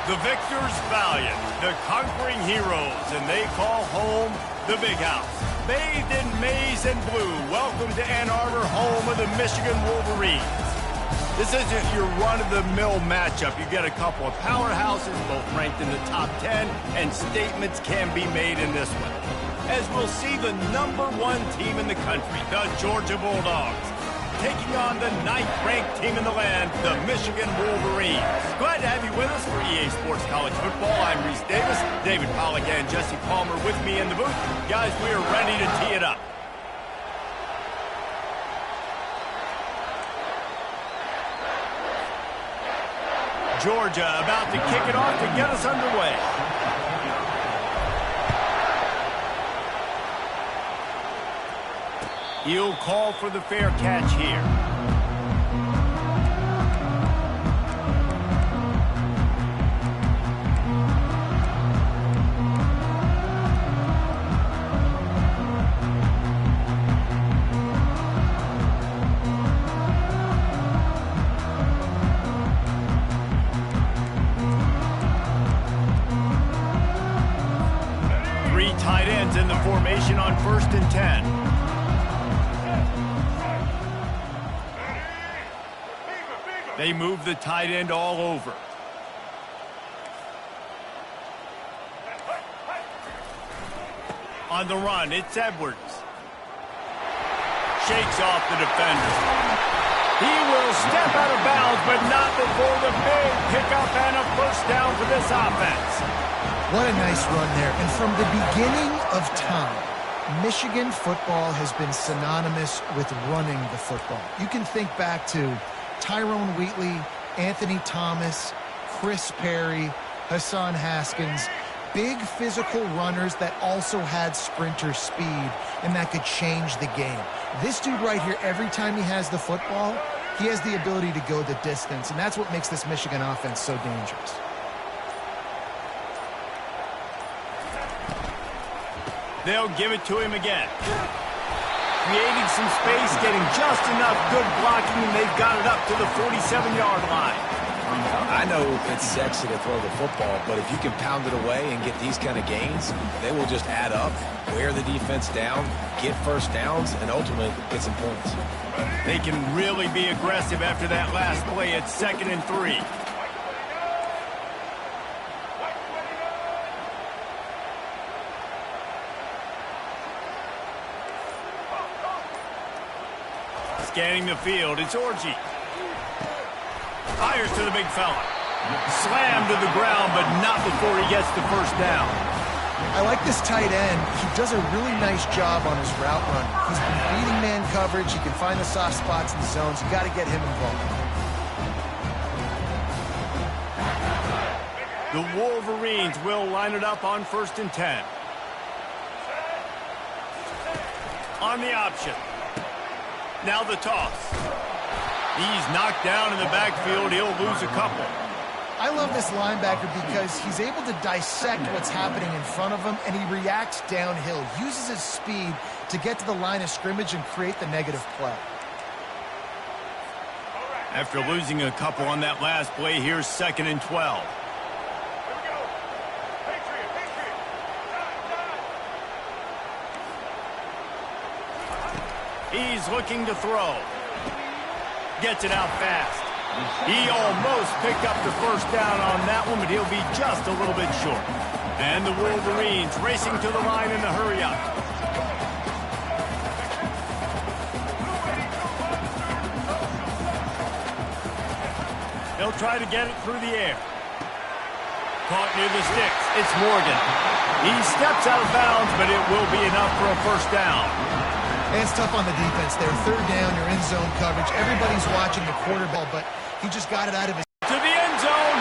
The victors valiant, the conquering heroes, and they call home the Big House. Bathed in maize and blue, welcome to Ann Arbor, home of the Michigan Wolverines. This isn't your run-of-the-mill matchup. You get a couple of powerhouses, both ranked in the top 10, and statements can be made in this one. As we'll see the #1 team in the country, the Georgia Bulldogs, taking on the 9th-ranked team in the land, the Michigan Wolverines. Glad to have you with us for EA Sports College Football. I'm Reese Davis, David Pollack and Jesse Palmer with me in the booth. Guys, we are ready to tee it up. Georgia about to kick it off to get us underway. He'll call for the fair catch here. Three tight ends in the formation on 1st and 10. They move the tight end all over. On the run, it's Edwards. Shakes off the defender. He will step out of bounds, but not before the big pickup and a first down for this offense. What a nice run there. And from the beginning of time, Michigan football has been synonymous with running the football. You can think back to Tyrone Wheatley, Anthony Thomas, Chris Perry, Hassan Haskins, big physical runners that also had sprinter speed and that could change the game. This dude right here, every time he has the football, he has the ability to go the distance, and that's what makes this Michigan offense so dangerous. They'll give it to him again. Creating some space, getting just enough good blocking, and they've got it up to the 47-yard line. I know it's sexy to throw the football, but if you can pound it away and get these kind of gains, they will just add up, wear the defense down, get first downs, and ultimately get some points. They can really be aggressive after that last play at 2nd and 3. Scanning the field, it's Orji. Fires to the big fella. Slammed to the ground, but not before he gets the first down. I like this tight end. He does a really nice job on his route run. He's been beating man coverage. He can find the soft spots in the zones. You got to get him involved. The Wolverines will line it up on 1st and 10. On the option. Now the toss. He's knocked down in the backfield. He'll lose a couple. I love this linebacker because he's able to dissect what's happening in front of him, and he reacts downhill, uses his speed to get to the line of scrimmage and create the negative play. After losing a couple on that last play, here's 2nd and 12. He's looking to throw. Gets it out fast. He almost picked up the first down on that one, but he'll be just a little bit short. And the Wolverines racing to the line in a hurry up. They'll try to get it through the air. Caught near the sticks. It's Morgan. He steps out of bounds, but it will be enough for a first down. And it's tough on the defense there. 3rd down, you're in zone coverage. Everybody's watching the quarterback, but he just got it out of his... To the end zone,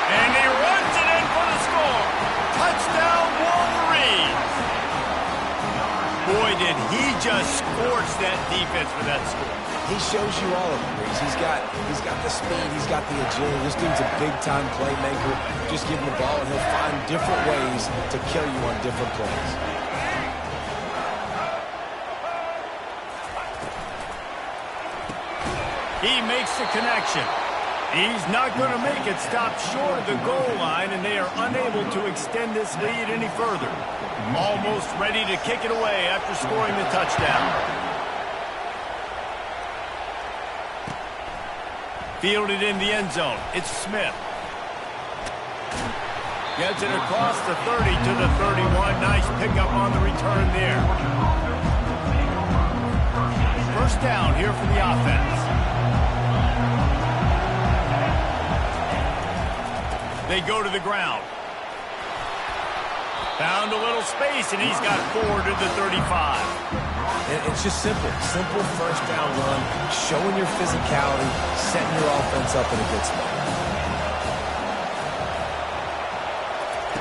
and he runs it in for the score. Touchdown, Wolverines. Boy, did he just scorch that defense for that score. He shows you all of it, Reese. He's got the speed, he's got the agility. This dude's a big-time playmaker. Just give him the ball, and he'll find different ways to kill you on different plays. He makes the connection. He's not going to make it stop short of the goal line, and they are unable to extend this lead any further. Almost ready to kick it away after scoring the touchdown. Fielded in the end zone. It's Smith. Gets it across the 30 to the 31. Nice pickup on the return there. First down here for the offense. They go to the ground. Found a little space, and he's got 4 to the 35. And it's just simple. Simple first down run, showing your physicality, setting your offense up in a good spot.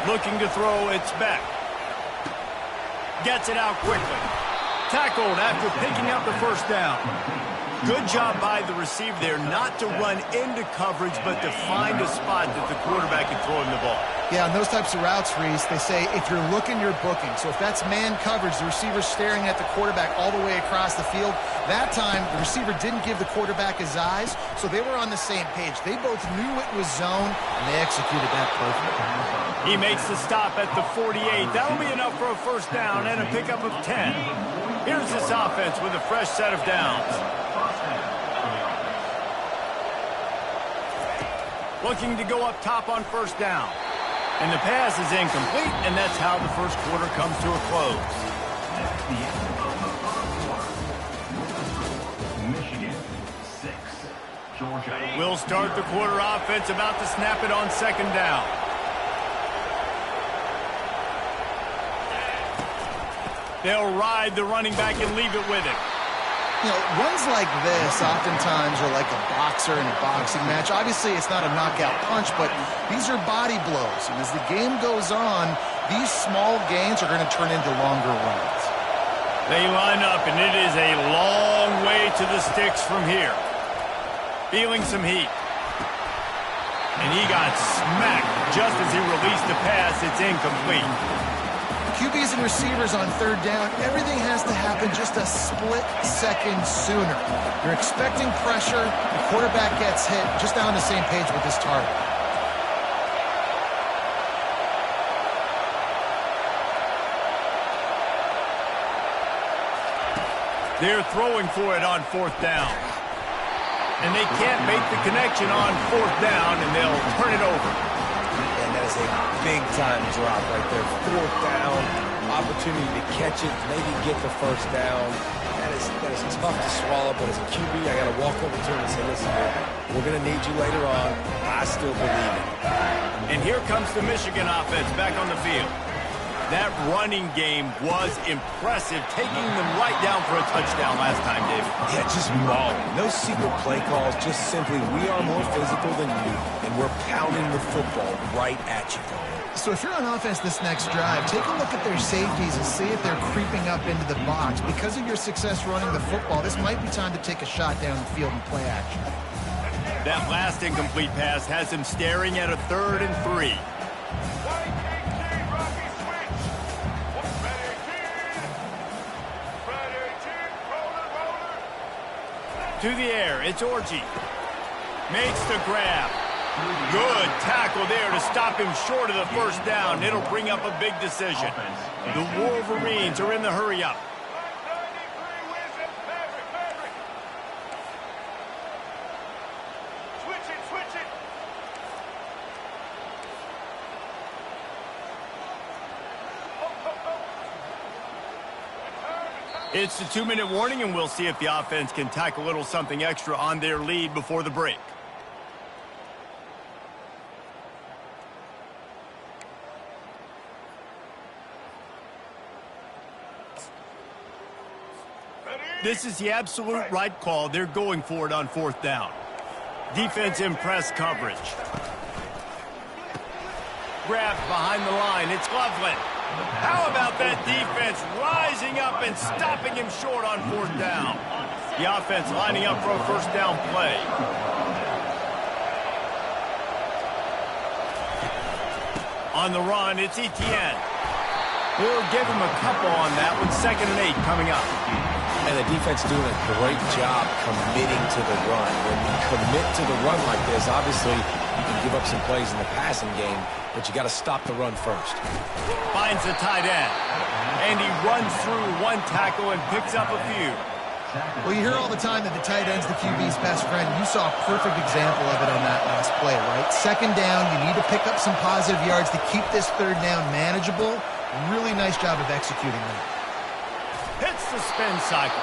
Looking to throw, it's Beck. Gets it out quickly. Tackled after picking up the first down. Good job by the receiver there not to run into coverage, but to find a spot that the quarterback can throw him the ball. Yeah, on those types of routes, Reese, they say if you're looking, you're booking. So if that's man coverage, the receiver's staring at the quarterback all the way across the field. That time, the receiver didn't give the quarterback his eyes, so they were on the same page. They both knew it was zone, and they executed that perfectly. He makes the stop at the 48. That'll be enough for a first down and a pickup of 10. Here's this offense with a fresh set of downs. Looking to go up top on first down. And the pass is incomplete, and that's how the first quarter comes to a close. That's the end of the first quarter. Michigan 6, Georgia 8. We'll start the quarter offense, about to snap it on second down. They'll ride the running back and leave it with him. You know, runs like this oftentimes are like a boxer in a boxing match. Obviously, it's not a knockout punch, but these are body blows. And as the game goes on, these small gains are going to turn into longer runs. They line up, and it is a long way to the sticks from here. Feeling some heat. And he got smacked just as he released the pass. It's incomplete. QBs and receivers on third down, everything has to happen just a split second sooner. You're expecting pressure, the quarterback gets hit, just not on the same page with his target. They're throwing for it on fourth down. And they can't make the connection on fourth down, and they'll turn it over. And that is a big-time drop right there. Fourth down, opportunity to catch it, maybe get the first down. That is tough to swallow, but as a QB, I got to walk over to him and say, listen, we're going to need you later on. I still believe it. And here comes the Michigan offense back on the field. That running game was impressive, taking them right down for a touchdown last time, David. Yeah, just mauling. No secret play calls, just simply we are more physical than you, and we're pounding the football right at you. So if you're on offense this next drive, take a look at their safeties and see if they're creeping up into the box. Because of your success running the football, this might be time to take a shot down the field and play action. That last incomplete pass has him staring at a 3rd and 3. To the air, it's Orji. Makes the grab. Good tackle there to stop him short of the first down. It'll bring up a big decision. The Wolverines are in the hurry-up. It's the 2-minute warning, and we'll see if the offense can tack a little something extra on their lead before the break. This is the absolute right call. They're going for it on 4th down. Defense in press coverage. Grabbed behind the line. It's Loveland. How about that defense rising up and stopping him short on 4th down? The offense lining up for a 1st down play. On the run, it's Etienne. We'll give him a couple on that one. 2nd and 8 coming up. And the defense doing a great job committing to the run. When you commit to the run like this, obviously you can give up some plays in the passing game, but you got to stop the run first. Finds the tight end. And he runs through one tackle and picks up a few. Well, you hear all the time that the tight end's the QB's best friend. You saw a perfect example of it on that last play, right? 2nd down, you need to pick up some positive yards to keep this 3rd down manageable. Really nice job of executing that. Hits the spin cycle.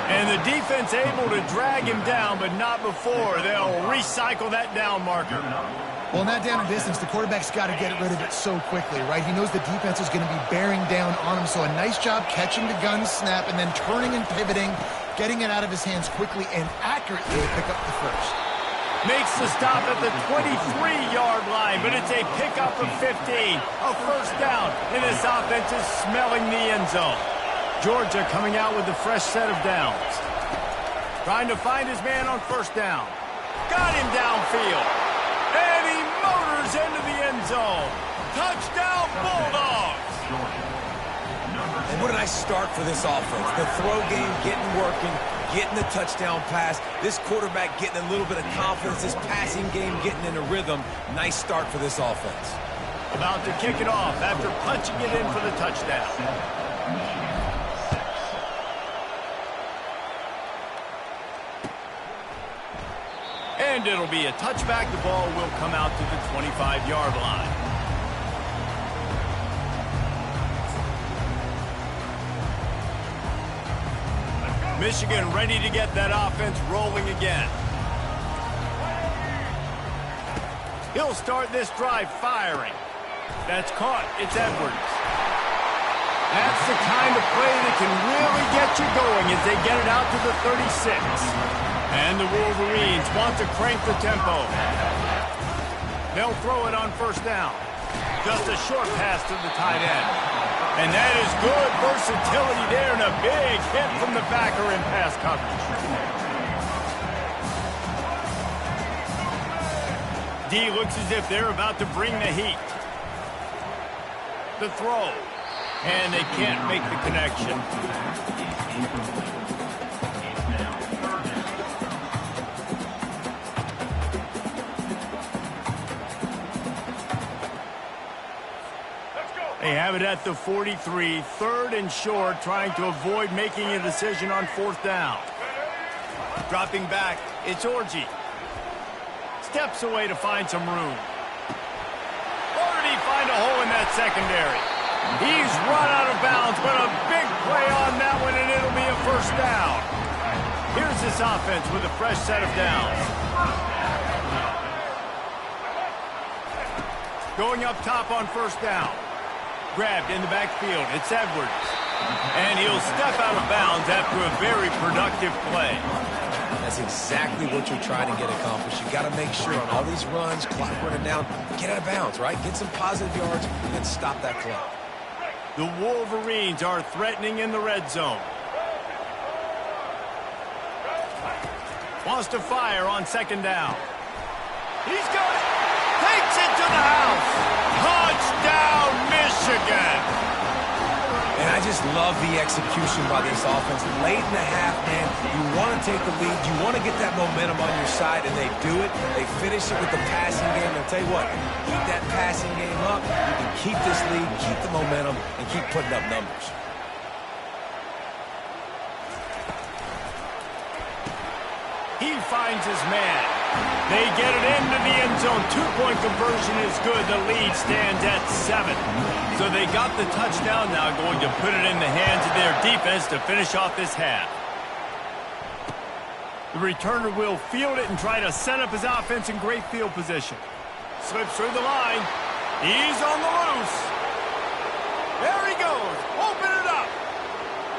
And the defense able to drag him down, but not before. They'll recycle that down marker. Well, in that down and distance, the quarterback's got to get rid of it so quickly, right? He knows the defense is going to be bearing down on him, so a nice job catching the gun snap and then turning and pivoting, getting it out of his hands quickly and accurately to pick up the 1st. Makes the stop at the 23-yard line, but it's a pickup of 15. A 1st down, and this offense is smelling the end zone. Georgia coming out with a fresh set of downs. Trying to find his man on 1st down. Got him downfield. And he motors into the end zone. Touchdown, Bulldogs! And what a nice start for this offense. The throw game getting working, getting the touchdown pass. This quarterback getting a little bit of confidence. This passing game getting in a rhythm. Nice start for this offense. About to kick it off after punching it in for the touchdown. And it'll be a touchback. The ball will come out to the 25-yard line. Michigan ready to get that offense rolling again. He'll start this drive firing. That's caught. It's Edwards. That's the kind of play that can really get you going as they get it out to the 36. And the Wolverines want to crank the tempo. They'll throw it on 1st down. Just a short pass to the tight end. And that is good versatility there and a big hit from the backer in pass coverage. D looks as if they're about to bring the heat. The throw. And they can't make the connection. They have it at the 43, 3rd and short, trying to avoid making a decision on 4th down. Dropping back, it's Orji. Steps away to find some room. Or did he find a hole in that secondary? He's run out of bounds, but a big play on that one, and it'll be a 1st down. Here's this offense with a fresh set of downs. Going up top on 1st down. Grabbed in the backfield. It's Edwards. And he'll step out of bounds after a very productive play. That's exactly what you're trying to get accomplished. You got to make sure on all these runs, clock running down, get out of bounds, right? Get some positive yards and then stop that clock. The Wolverines are threatening in the red zone. Wants to fire on 2nd down. He's got it. Takes it to the house. Touchdown, Michigan. And I just love the execution by this offense. Late in the half, man, you want to take the lead. You want to get that momentum on your side, and they do it. They finish it with the passing game. And I'll tell you what, keep that passing game up. You can keep this lead, keep the momentum, and keep putting up numbers. He finds his man. They get it into the end zone. Two-point conversion is good. The lead stands at 7. So they got the touchdown now, going to put it in the hands of their defense to finish off this half. The returner will field it and try to set up his offense in great field position. Slips through the line. He's on the loose. There he goes. Open it up.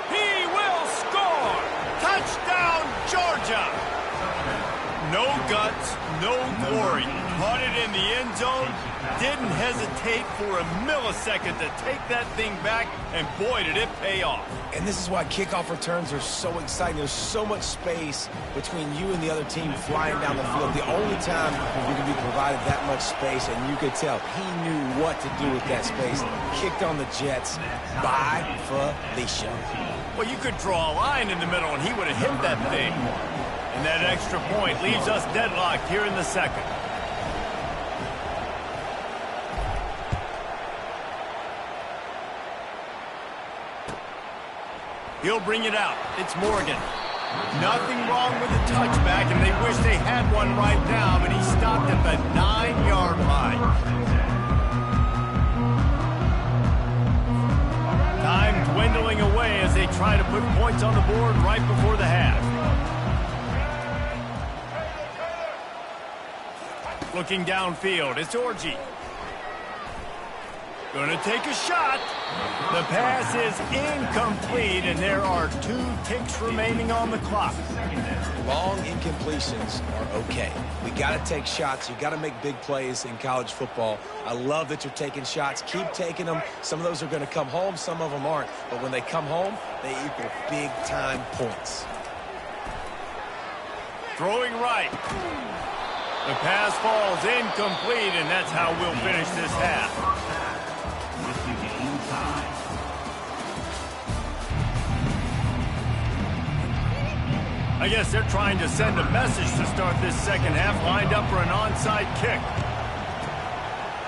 He will score. Touchdown, Georgia. No guts, no glory. Caught it in the end zone. Didn't hesitate for a millisecond to take that thing back, and boy, did it pay off. And this is why kickoff returns are so exciting. There's so much space between you and the other team flying down the field. The only time you can be provided that much space, and you could tell he knew what to do with that space. Kicked on the Jets by Felicia. Well, you could draw a line in the middle, and he would have hit that thing. And that extra point leaves us deadlocked here in the second. He'll bring it out. It's Morgan. Nothing wrong with the touchback, and they wish they had one right now, but he stopped at the 9-yard line. Time dwindling away as they try to put points on the board right before the half. Looking downfield, it's Orji. Gonna take a shot. The pass is incomplete, and there are 2 ticks remaining on the clock. Long incompletions are okay. We got to take shots. You got to make big plays in college football. I love that you're taking shots. Keep taking them. Some of those are going to come home. Some of them aren't. But when they come home, they equal big-time points. Throwing right. The pass falls incomplete, and that's how we'll finish this half. I guess they're trying to send a message to start this second half, lined up for an onside kick.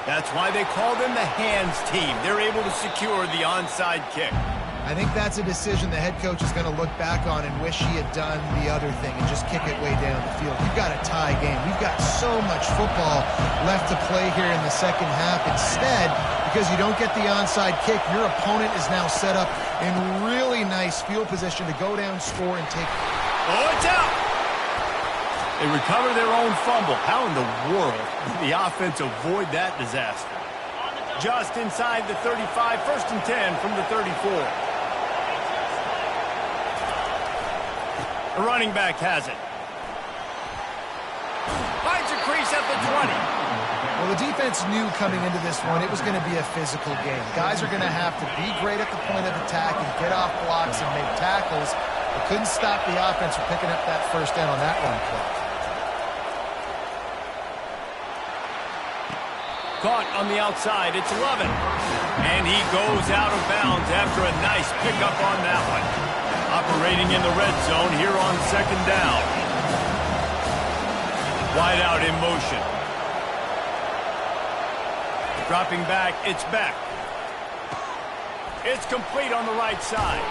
That's why they call them the hands team. They're able to secure the onside kick. I think that's a decision the head coach is going to look back on and wish he had done the other thing and just kick it way down the field. You've got a tie game. We've got so much football left to play here in the second half. Instead, because you don't get the onside kick, your opponent is now set up in really nice field position to go down, score, and take. Oh, it's out! They recover their own fumble. How in the world did the offense avoid that disaster? Just inside the 35, 1st and 10 from the 34. The running back has it. Finds a crease at the 20. Well, the defense knew coming into this one it was going to be a physical game. Guys are going to have to be great at the point of attack and get off blocks and make tackles. They couldn't stop the offense from picking up that first down on that run play. Caught on the outside, it's Lovin. And he goes out of bounds after a nice pickup on that one. Operating in the red zone here on second down. Wide out in motion. Dropping back, it's Beck. It's complete on the right side.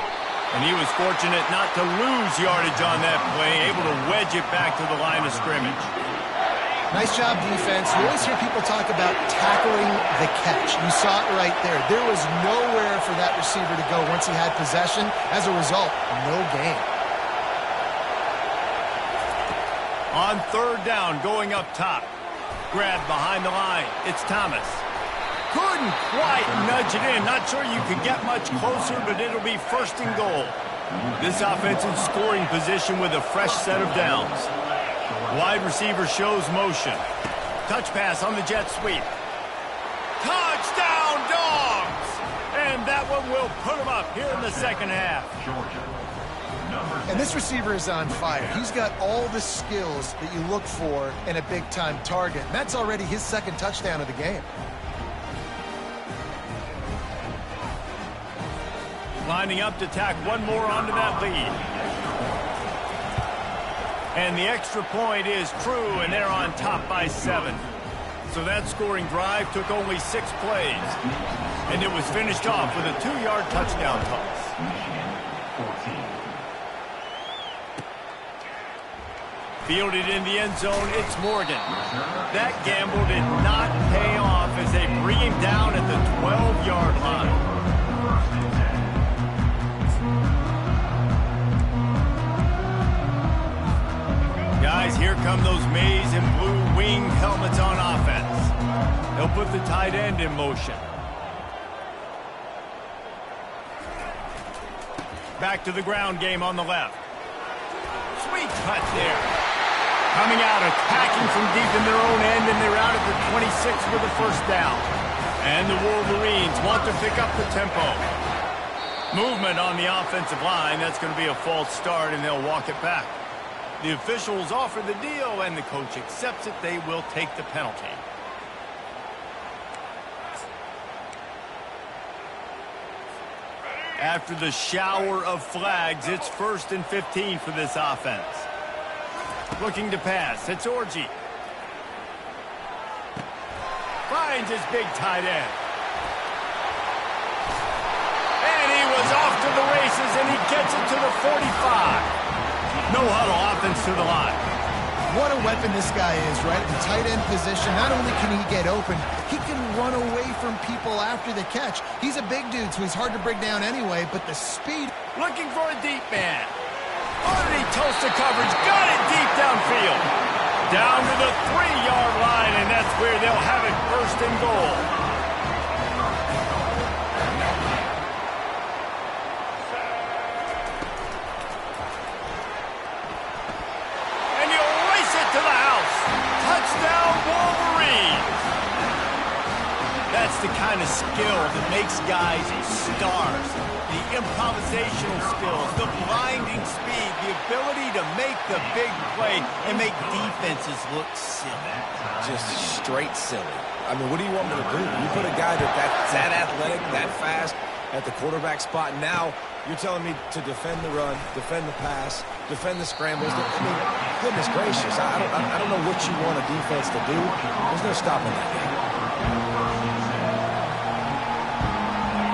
And he was fortunate not to lose yardage on that play, able to wedge it back to the line of scrimmage. Nice job, defense. You always hear people talk about tackling the catch. You saw it right there. There was nowhere for that receiver to go once he had possession. As a result, no gain. On third down, going up top. Grab behind the line. It's Thomas. Couldn't quite nudge it in. Not sure you could get much closer, but it'll be 1st and goal. This offense in scoring position with a fresh set of downs. Wide receiver shows motion. Touch pass on the jet sweep. Touchdown, Dogs! And that one will put them up here in the second half. Georgia, number And this receiver is on fire. He's got all the skills that you look for in a big-time target. And that's already his second touchdown of the game. Lining up to tack one more onto that lead. And the extra point is true, and they're on top by 7. So that scoring drive took only 6 plays. And it was finished off with a 2-yard touchdown toss. Fielded in the end zone, it's Morgan. That gamble did not pay off as they bring him down at the 12-yard line. Guys, here come those maize and blue winged helmets on offense. They'll put the tight end in motion. Back to the ground game on the left. Sweet cut there. Coming out, attacking from deep in their own end, and they're out at the 26 with a first down. And the Wolverines want to pick up the tempo. Movement on the offensive line. That's going to be a false start, and they'll walk it back. The officials offer the deal, and the coach accepts it. They will take the penalty. After the shower of flags, it's 1st and 15 for this offense. Looking to pass. It's Orji. Finds his big tight end. And he was off to the races, and he gets it to the 45. No huddle, offense to the line. What a weapon this guy is, right? In tight end position, not only can he get open, he can run away from people after the catch. He's a big dude, so he's hard to bring down anyway, but the speed... Looking for a deep man. Underneath toast to coverage, got it deep downfield. Down to the 3-yard line, and that's where they'll have it 1st and goal. That's the kind of skill that makes guys stars. The improvisational skills, the blinding speed, the ability to make the big play and make defenses look silly. Just straight silly. I mean, what do you want me to do? You put a guy that's that athletic, that fast, at the quarterback spot. Now you're telling me to defend the run, defend the pass, defend the scrambles. I mean, goodness gracious, I don't know what you want a defense to do. There's no stopping that game.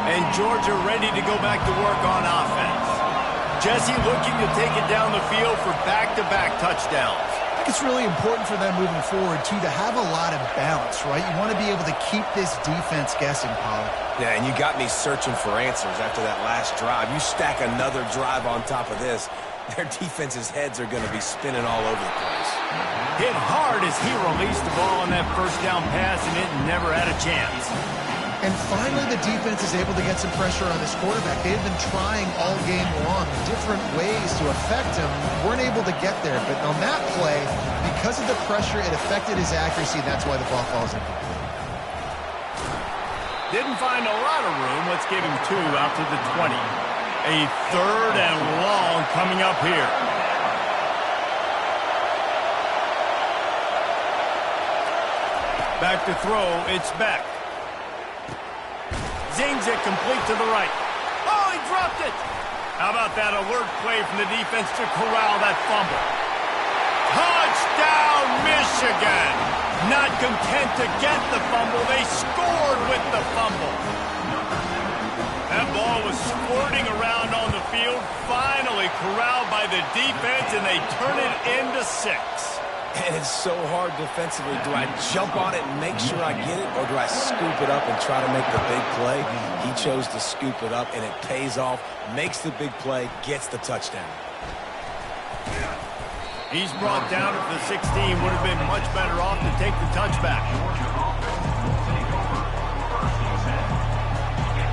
And Georgia ready to go back to work on offense. Jesse looking to take it down the field for back-to-back touchdowns. I think it's really important for them moving forward, too, to have a lot of balance, right? You want to be able to keep this defense guessing, Pollard. Yeah, and you got me searching for answers after that last drive. You stack another drive on top of this, their defense's heads are going to be spinning all over the place. Hit hard as he released the ball on that first down pass, and it never had a chance. And finally, the defense is able to get some pressure on this quarterback. They've been trying all game long different ways to affect him. Weren't able to get there. But on that play, because of the pressure, it affected his accuracy. That's why the ball falls incomplete. Didn't find a lot of room. Let's give him 2 out to the 20. A 3rd and long coming up here. Back to throw. It's Beck. Zings it complete to the right. Oh, he dropped it. How about that alert play from the defense to corral that fumble? Touchdown, Michigan. Not content to get the fumble, they scored with the fumble. That ball was squirting around on the field, finally corralled by the defense, and they turn it into 6. And it's so hard defensively. Do I jump on it and make sure I get it, or do I scoop it up and try to make the big play? He chose to scoop it up, and it pays off, makes the big play, gets the touchdown. He's brought down at the 16. Would have been much better off to take the touchback.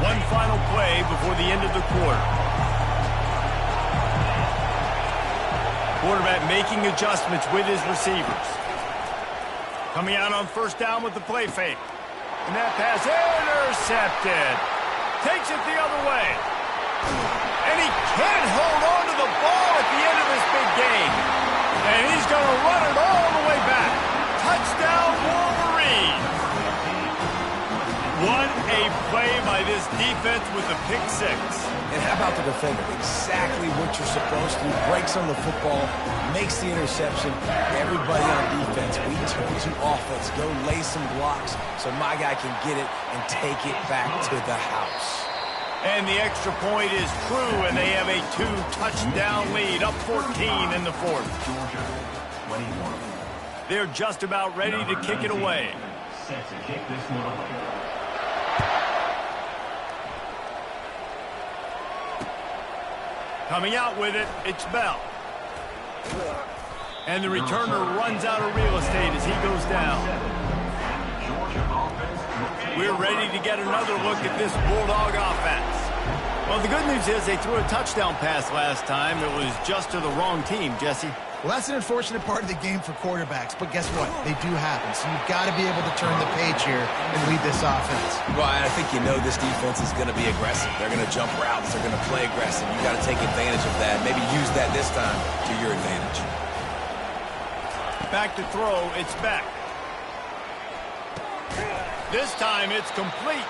One final play before the end of the quarter. Quarterback making adjustments with his receivers. Coming out on first down with the play fake. And that pass intercepted. Takes it the other way. And he can't hold on to the ball at the end of this big game. And he's going to run it all the way back. Touchdown, Wolverines. What a play by this defense with the pick six. And how about the defender? Exactly what you're supposed to do. Breaks on the football, makes the interception. Everybody on defense, we turn to offense. Go lay some blocks so my guy can get it and take it back to the house. And the extra point is true, and they have a 2-touchdown lead, up 14 in the fourth. Georgia, 21. They're just about ready to kick it away. Set to kick this one away. Coming out with it, it's Bell. And the returner runs out of real estate as he goes down. We're ready to get another look at this Bulldog offense. Well, the good news is they threw a touchdown pass last time. It was just to the wrong team, Jesse. Well, that's an unfortunate part of the game for quarterbacks, but guess what? They do happen, so you've got to be able to turn the page here and lead this offense. Well, I think you know this defense is going to be aggressive. They're going to jump routes. They're going to play aggressive. You've got to take advantage of that. Maybe use that this time to your advantage. Back to throw, it's back. This time it's complete.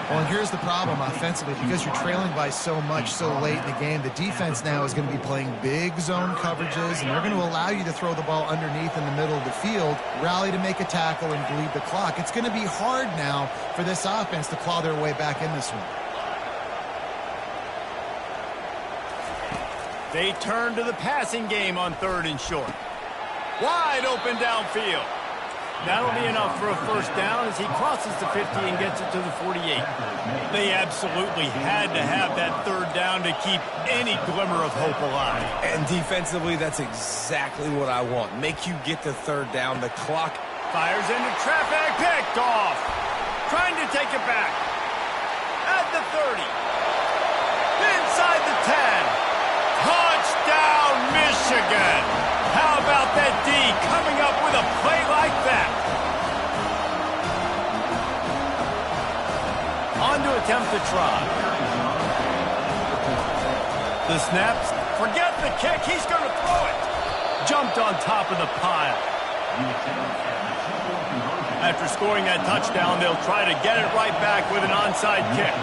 Well, and here's the problem offensively. Because you're trailing by so much so late in the game, the defense now is going to be playing big zone coverages, and they're going to allow you to throw the ball underneath in the middle of the field, rally to make a tackle, and bleed the clock. It's going to be hard now for this offense to claw their way back in this one. They turn to the passing game on 3rd and short. Wide open downfield. That'll be enough for a first down as he crosses the 50 and gets it to the 48. They absolutely had to have that 3rd down to keep any glimmer of hope alive. And defensively, that's exactly what I want. Make you get the 3rd down. The clock fires into traffic, picked off. Trying to take it back. At the 30. Inside the 10. Touchdown, Michigan. How about that D coming up with a play like that? On to attempt the try. The snaps. Forget the kick. He's going to throw it. Jumped on top of the pile. After scoring that touchdown, they'll try to get it right back with an onside kick.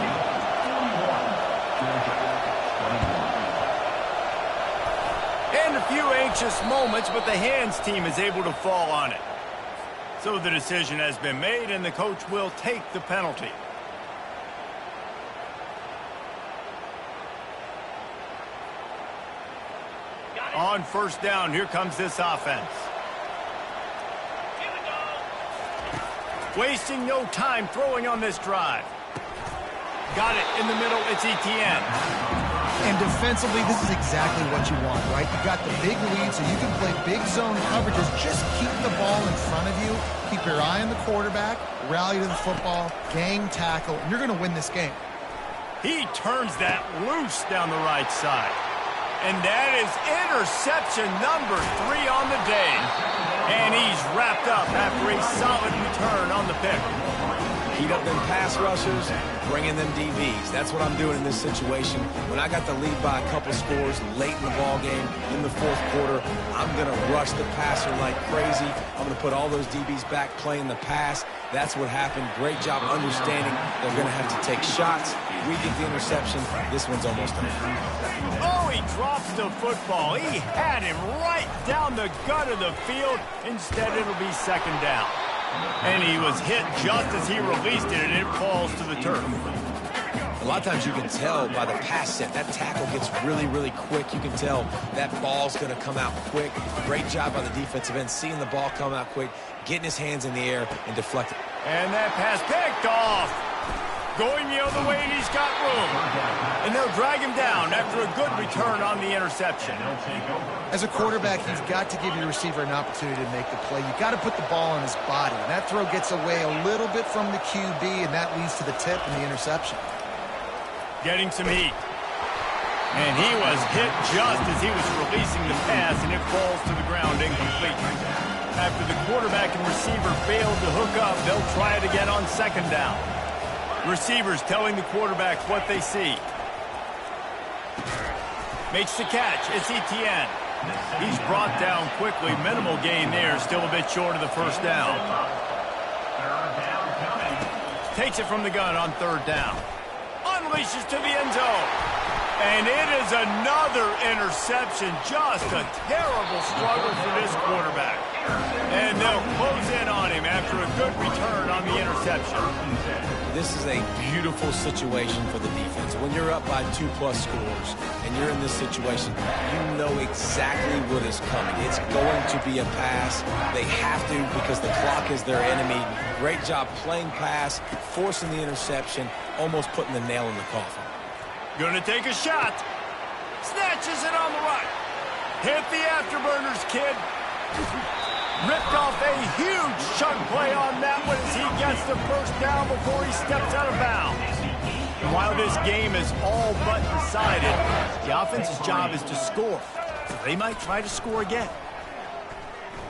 And a few anxious moments, but the hands team is able to fall on it. So the decision has been made, and the coach will take the penalty. On first down, here comes this offense. Wasting no time throwing on this drive. Got it in the middle, it's Etienne. And defensively, this is exactly what you want, right? You got the big lead, so you can play big zone coverages. Just keep the ball in front of you. Keep your eye on the quarterback. Rally to the football. Gang tackle. And you're going to win this game. He turns that loose down the right side. And that is interception number 3 on the day. And he's wrapped up after a solid return on the pick. Heat up them pass rushers, bring in them DBs. That's what I'm doing in this situation. When I got the lead by a couple scores late in the ball game, in the 4th quarter, I'm going to rush the passer like crazy. I'm going to put all those DBs back playing the pass. That's what happened. Great job understanding they're going to have to take shots. We get the interception. This one's almost done. Oh, he drops the football. He had him right down the gut of the field. Instead, it'll be 2nd down. And he was hit just as he released it, and it falls to the turf. A lot of times you can tell by the pass set, that tackle gets really, really quick. You can tell that ball's going to come out quick. Great job by the defensive end, seeing the ball come out quick, getting his hands in the air and deflecting. And that pass picked off. Going the other way, and he's got room. And they'll drag him down after a good return on the interception. As a quarterback, you've got to give your receiver an opportunity to make the play. You've got to put the ball on his body. And that throw gets away a little bit from the QB, and that leads to the tip and the interception. Getting some heat. And he was hit just as he was releasing the pass, and it falls to the ground incomplete. After the quarterback and receiver failed to hook up, they'll try it again on 2nd down. Receivers telling the quarterback what they see. Makes the catch. It's Etienne. He's brought down quickly. Minimal gain there. Still a bit short of the first down. Takes it from the gun on third down. Unleashes to the end zone. And it is another interception. Just a terrible struggle for this quarterback. And they'll close in on him after a good return on the interception. This is a beautiful situation for the defense. When you're up by 2+ scores and you're in this situation, you know exactly what is coming. It's going to be a pass. They have to because the clock is their enemy. Great job playing pass, forcing the interception, almost putting the nail in the coffin. Gonna take a shot. Snatches it on the right. Hit the afterburners, kid. Ripped off a huge chunk play on that one as he gets the first down before he steps out of bounds. And while this game is all but decided, the offense's job is to score. So they might try to score again.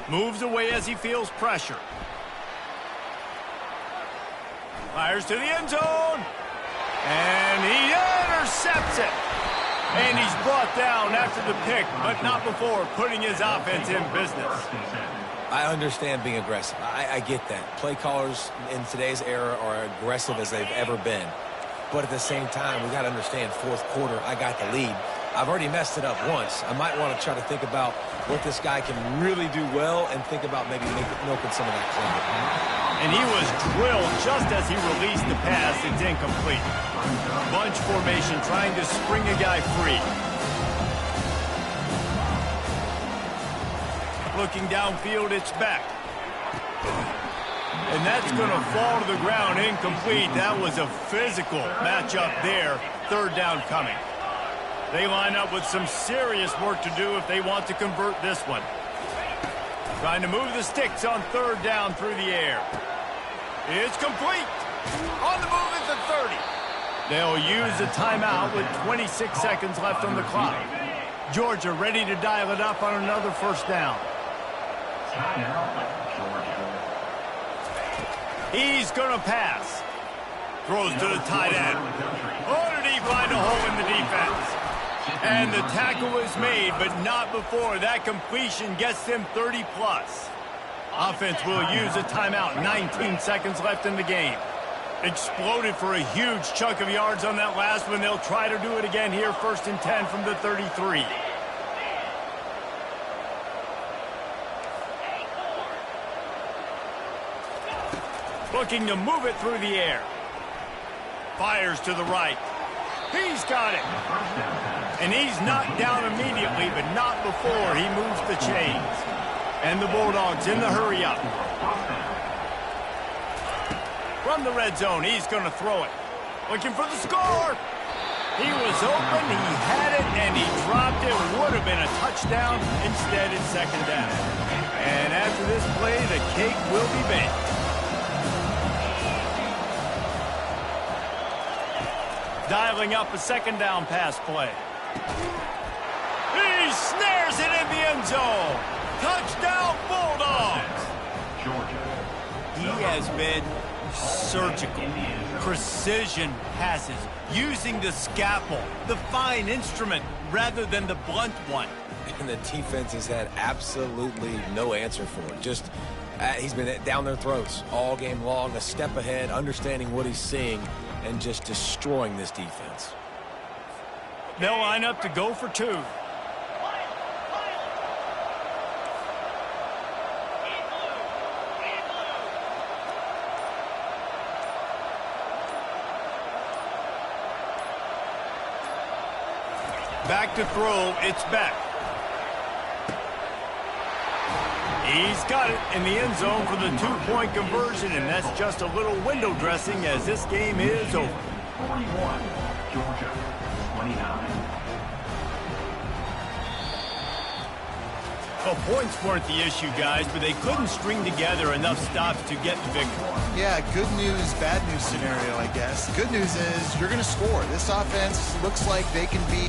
Moves away as he feels pressure. Fires to the end zone. And he intercepts it. And he's brought down after the pick, but not before putting his offense in business. I understand being aggressive. I get that. Play callers in today's era are aggressive as they've ever been. But at the same time, we got to understand fourth quarter, I got the lead. I've already messed it up once. I might want to try to think about what this guy can really do well and think about maybe milking some of that clock. And he was drilled just as he released the pass. It's incomplete. Bunch formation trying to spring a guy free. Looking downfield, it's back. And that's going to fall to the ground incomplete. That was a physical matchup there. Third down coming. They line up with some serious work to do if they want to convert this one. Trying to move the sticks on third down through the air. It's complete. On the move at the 30. They'll use a timeout with 26 seconds left on the clock. Georgia ready to dial it up on another first down. He's going to pass. Throws to the tight end. Oh, did he find a hole in the defense? And the tackle is made, but not before that completion gets them 30+. Offense will use a timeout. 19 seconds left in the game. Exploded for a huge chunk of yards on that last one. They'll try to do it again here. 1st and 10 from the 33. Looking to move it through the air. Fires to the right. He's got it. And he's knocked down immediately, but not before he moves the chains. And the Bulldogs in the hurry-up. From the red zone, he's going to throw it. Looking for the score. He was open, he had it, and he dropped it. Would have been a touchdown. Instead, it's second down. And after this play, the cake will be baked. Dialing up a second down pass play. He snares it in the end zone. Touchdown, Bulldogs. He has been surgical. Precision passes. Using the scalpel, the fine instrument, rather than the blunt one. And the defense has had absolutely no answer for it. Just, he's been down their throats all game long, a step ahead, understanding what he's seeing, and just destroying this defense. They'll line up to go for two. Back to throw, it's back. He's got it in the end zone for the two-point conversion, and that's just a little window dressing as this game is over. 41, Georgia, 29. Well, points weren't the issue, guys, but they couldn't string together enough stops to get the victory. Yeah, good news, bad news scenario, I guess. Good news is you're going to score. This offense looks like they can be...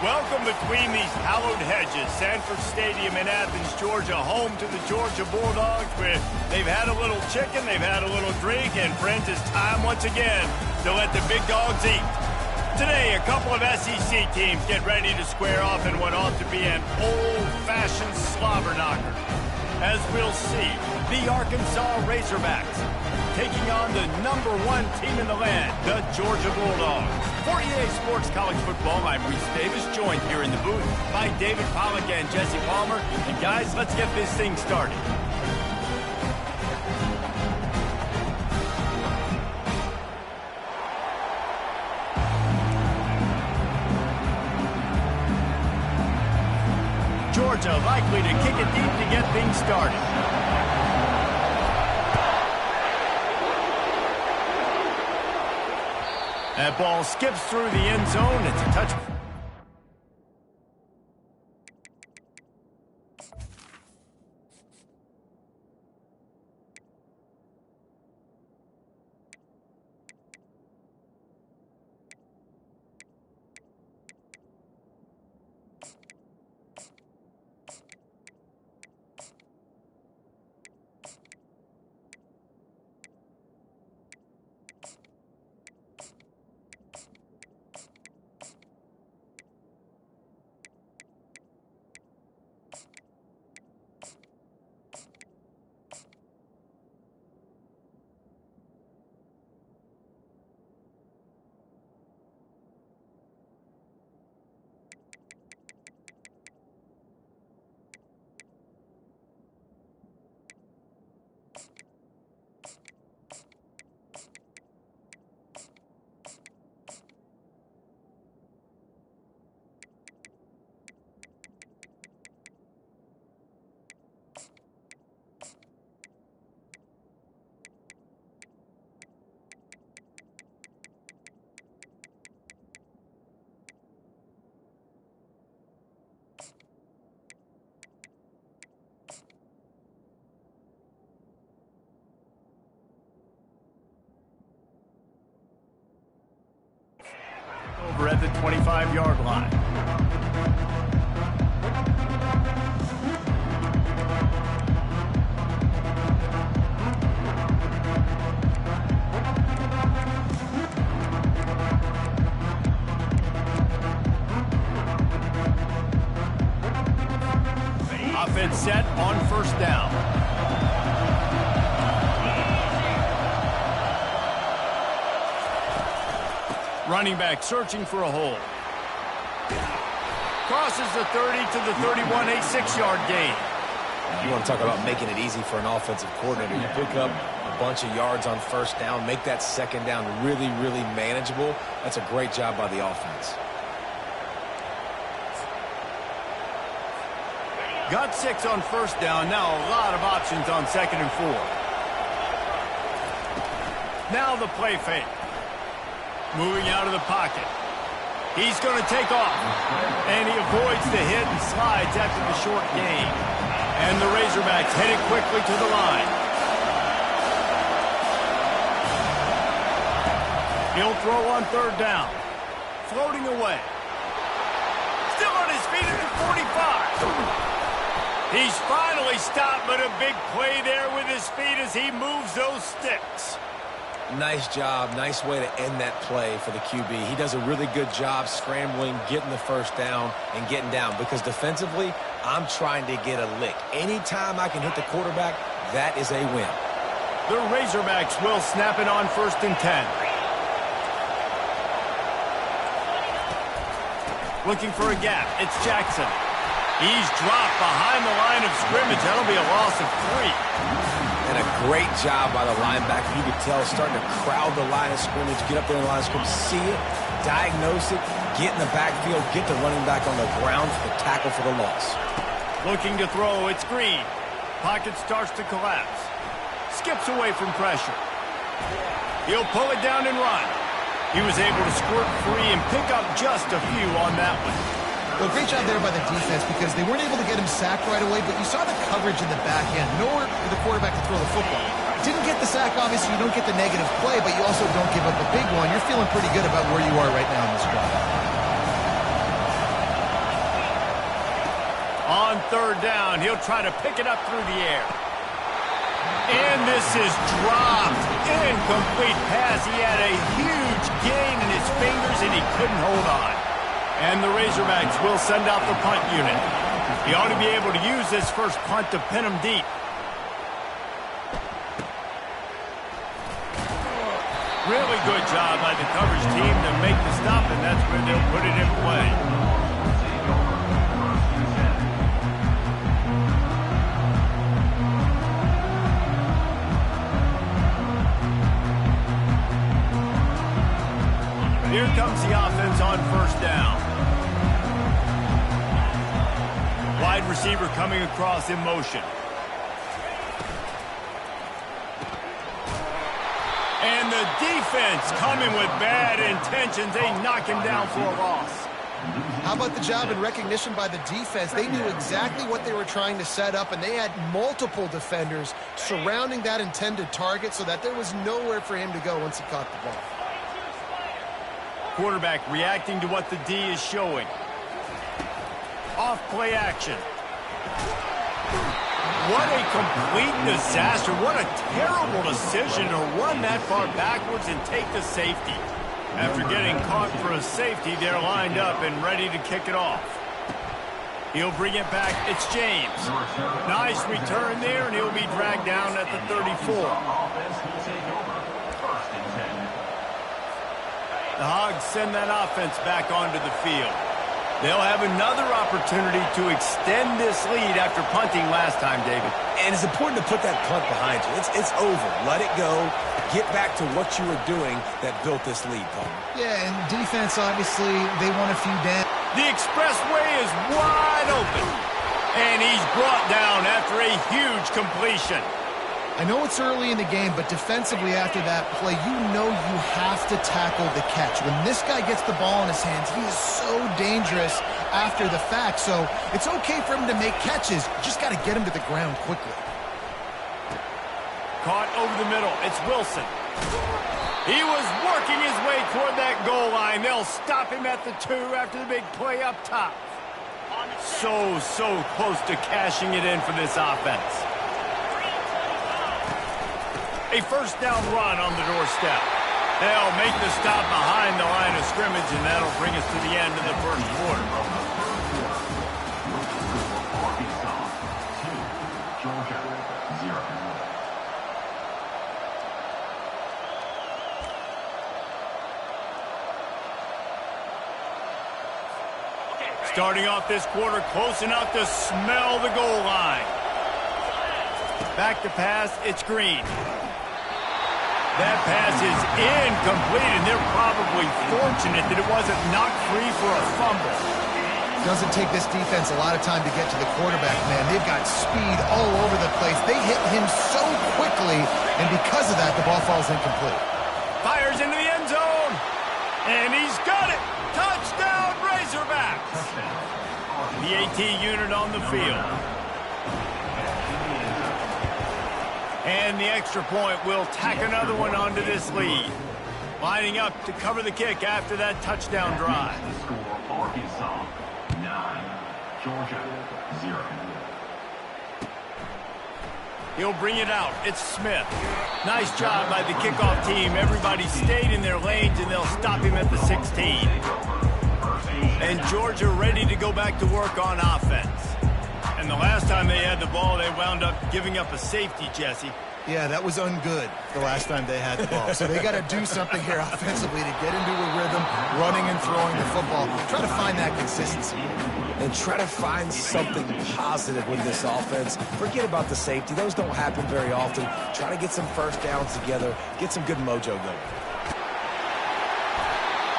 Welcome between these hallowed hedges. Sanford Stadium in Athens, Georgia, home to the Georgia Bulldogs, where they've had a little chicken, they've had a little drink, and friends, it's time once again to let the big dogs eat. Today, a couple of SEC teams get ready to square off in what ought to be an old-fashioned slobber knocker. As we'll see, the Arkansas Razorbacks taking on the #1 team in the land, the Georgia Bulldogs. For EA Sports College Football, I'm Reese Davis, joined here in the booth by David Pollack and Jesse Palmer. And guys, let's get this thing started. Georgia likely to kick it deep to get things started. That ball skips through the end zone. It's a touchdown. Over at the 25-yard line. Offense set on first down. Running back searching for a hole. Crosses the 30 to the 31, a 6-yard gain. You want to talk about making it easy for an offensive coordinator. You pick up a bunch of yards on first down, make that second down really, really manageable. That's a great job by the offense. Got 6 on first down. Now a lot of options on 2nd and 4. Now the play fake. Moving out of the pocket. He's going to take off. And he avoids the hit and slides after the short gain. And the Razorbacks headed quickly to the line. He'll throw on 3rd down. Floating away. Still on his feet at the 45. He's finally stopped, but a big play there with his feet as he moves those sticks. Nice job. Nice way to end that play for the QB. He does a really good job scrambling, getting the first down, and getting down. Because defensively, I'm trying to get a lick. Anytime I can hit the quarterback, that is a win. The Razorbacks will snap it on 1st and 10. Looking for a gap. It's Jackson. He's dropped behind the line of scrimmage. That'll be a loss of 3. And a great job by the linebacker. You could tell starting to crowd the line of scrimmage, get up there in the line of scrimmage, see it, diagnose it, get in the backfield, get the running back on the ground for the tackle for the loss. Looking to throw, it's Green. Pocket starts to collapse. Skips away from pressure. He'll pull it down and run. He was able to squirt free and pick up just a few on that one. Well, great job there by the defense because they weren't able to get him sacked right away, but you saw the coverage in the back end. Nowhere for the quarterback to throw the football. Didn't get the sack, obviously. You don't get the negative play, but you also don't give up a big one. You're feeling pretty good about where you are right now in this drive. On third down, he'll try to pick it up through the air. And this is dropped. Incomplete pass. He had a huge gain in his fingers, and he couldn't hold on. And the Razorbacks will send out the punt unit. He ought to be able to use this first punt to pin him deep. Really good job by the coverage team to make the stop, and that's where they'll put it in play. Here comes the offense on first down. Wide receiver coming across in motion. And the defense coming with bad intentions. They knock him down for a loss. How about the job in recognition by the defense? They knew exactly what they were trying to set up, and they had multiple defenders surrounding that intended target so that there was nowhere for him to go once he caught the ball. Quarterback reacting to what the D is showing. Off play action. What a complete disaster. What a terrible decision to run that far backwards and take the safety. After getting caught for a safety, they're lined up and ready to kick it off. He'll bring it back. It's James. Nice return there, and he'll be dragged down at the 34. The Hogs send that offense back onto the field. They'll have another opportunity to extend this lead after punting last time, David. And it's important to put that punt behind you. It's over. Let it go. Get back to what you were doing that built this lead, Paul. Yeah, and defense, obviously, they want a few downs. The expressway is wide open. And he's brought down after a huge completion. I know it's early in the game, but defensively after that play, you know you have to tackle the catch. When this guy gets the ball in his hands, he is so dangerous after the fact. So it's okay for him to make catches. You just got to get him to the ground quickly. Caught over the middle. It's Wilson. He was working his way toward that goal line. They'll stop him at the 2 after the big play up top. So close to cashing it in for this offense. A first down run on the doorstep. They'll make the stop behind the line of scrimmage, and that'll bring us to the end of the first quarter. Starting off this quarter close enough to smell the goal line. Back to pass, it's Green. That pass is incomplete, and they're probably fortunate that it wasn't knocked free for a fumble. Doesn't take this defense a lot of time to get to the quarterback, man. They've got speed all over the place. They hit him so quickly, and because of that, the ball falls incomplete. Fires into the end zone, and he's got it. Touchdown, Razorbacks. The AT unit on the field. And the extra point will tack another one onto this lead. Lining up to cover the kick after that touchdown drive. Score Arkansas 9, Georgia 0. He'll bring it out. It's Smith. Nice job by the kickoff team. Everybody stayed in their lanes, and they'll stop him at the 16. And Georgia ready to go back to work on offense. And the last time they had the ball, they wound up giving up a safety, Jesse. Yeah, that was ungood the last time they had the ball. So they got to do something here offensively to get into a rhythm, running and throwing the football. Try to find that consistency. And try to find something positive with this offense. Forget about the safety. Those don't happen very often. Try to get some first downs together. Get some good mojo going.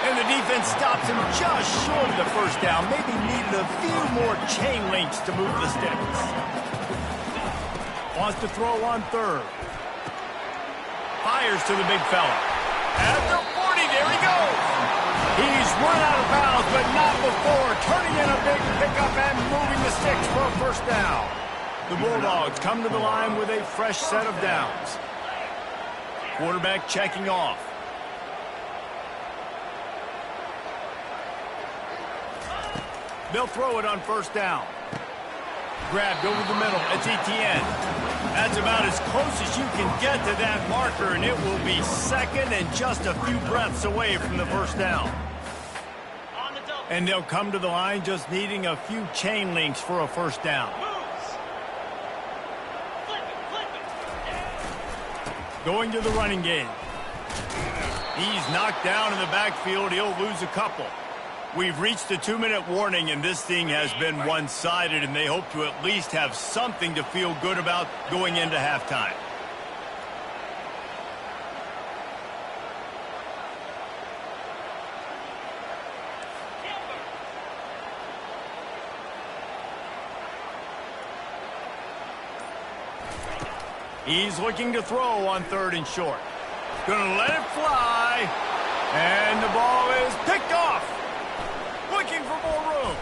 And the defense stops him just short of the first down. Maybe needed a few more chain links to move the sticks. Wants to throw on third. Fires to the big fella. At the 40, there he goes. He's run out of bounds, but not before. Turning in a big pickup and moving the sticks for a first down. The Bulldogs come to the line with a fresh set of downs. Quarterback checking off. They'll throw it on first down. Grabbed over the middle. It's Etienne. That's about as close as you can get to that marker, and it will be second and just a few breaths away from the first down. And they'll come to the line just needing a few chain links for a first down. Going to the running game. He's knocked down in the backfield. He'll lose a couple. We've reached the 2-minute warning, and this thing has been one-sided, and they hope to at least have something to feel good about going into halftime. He's looking to throw on 3rd and short. Gonna let it fly. And the ball is picked off. Looking for more room.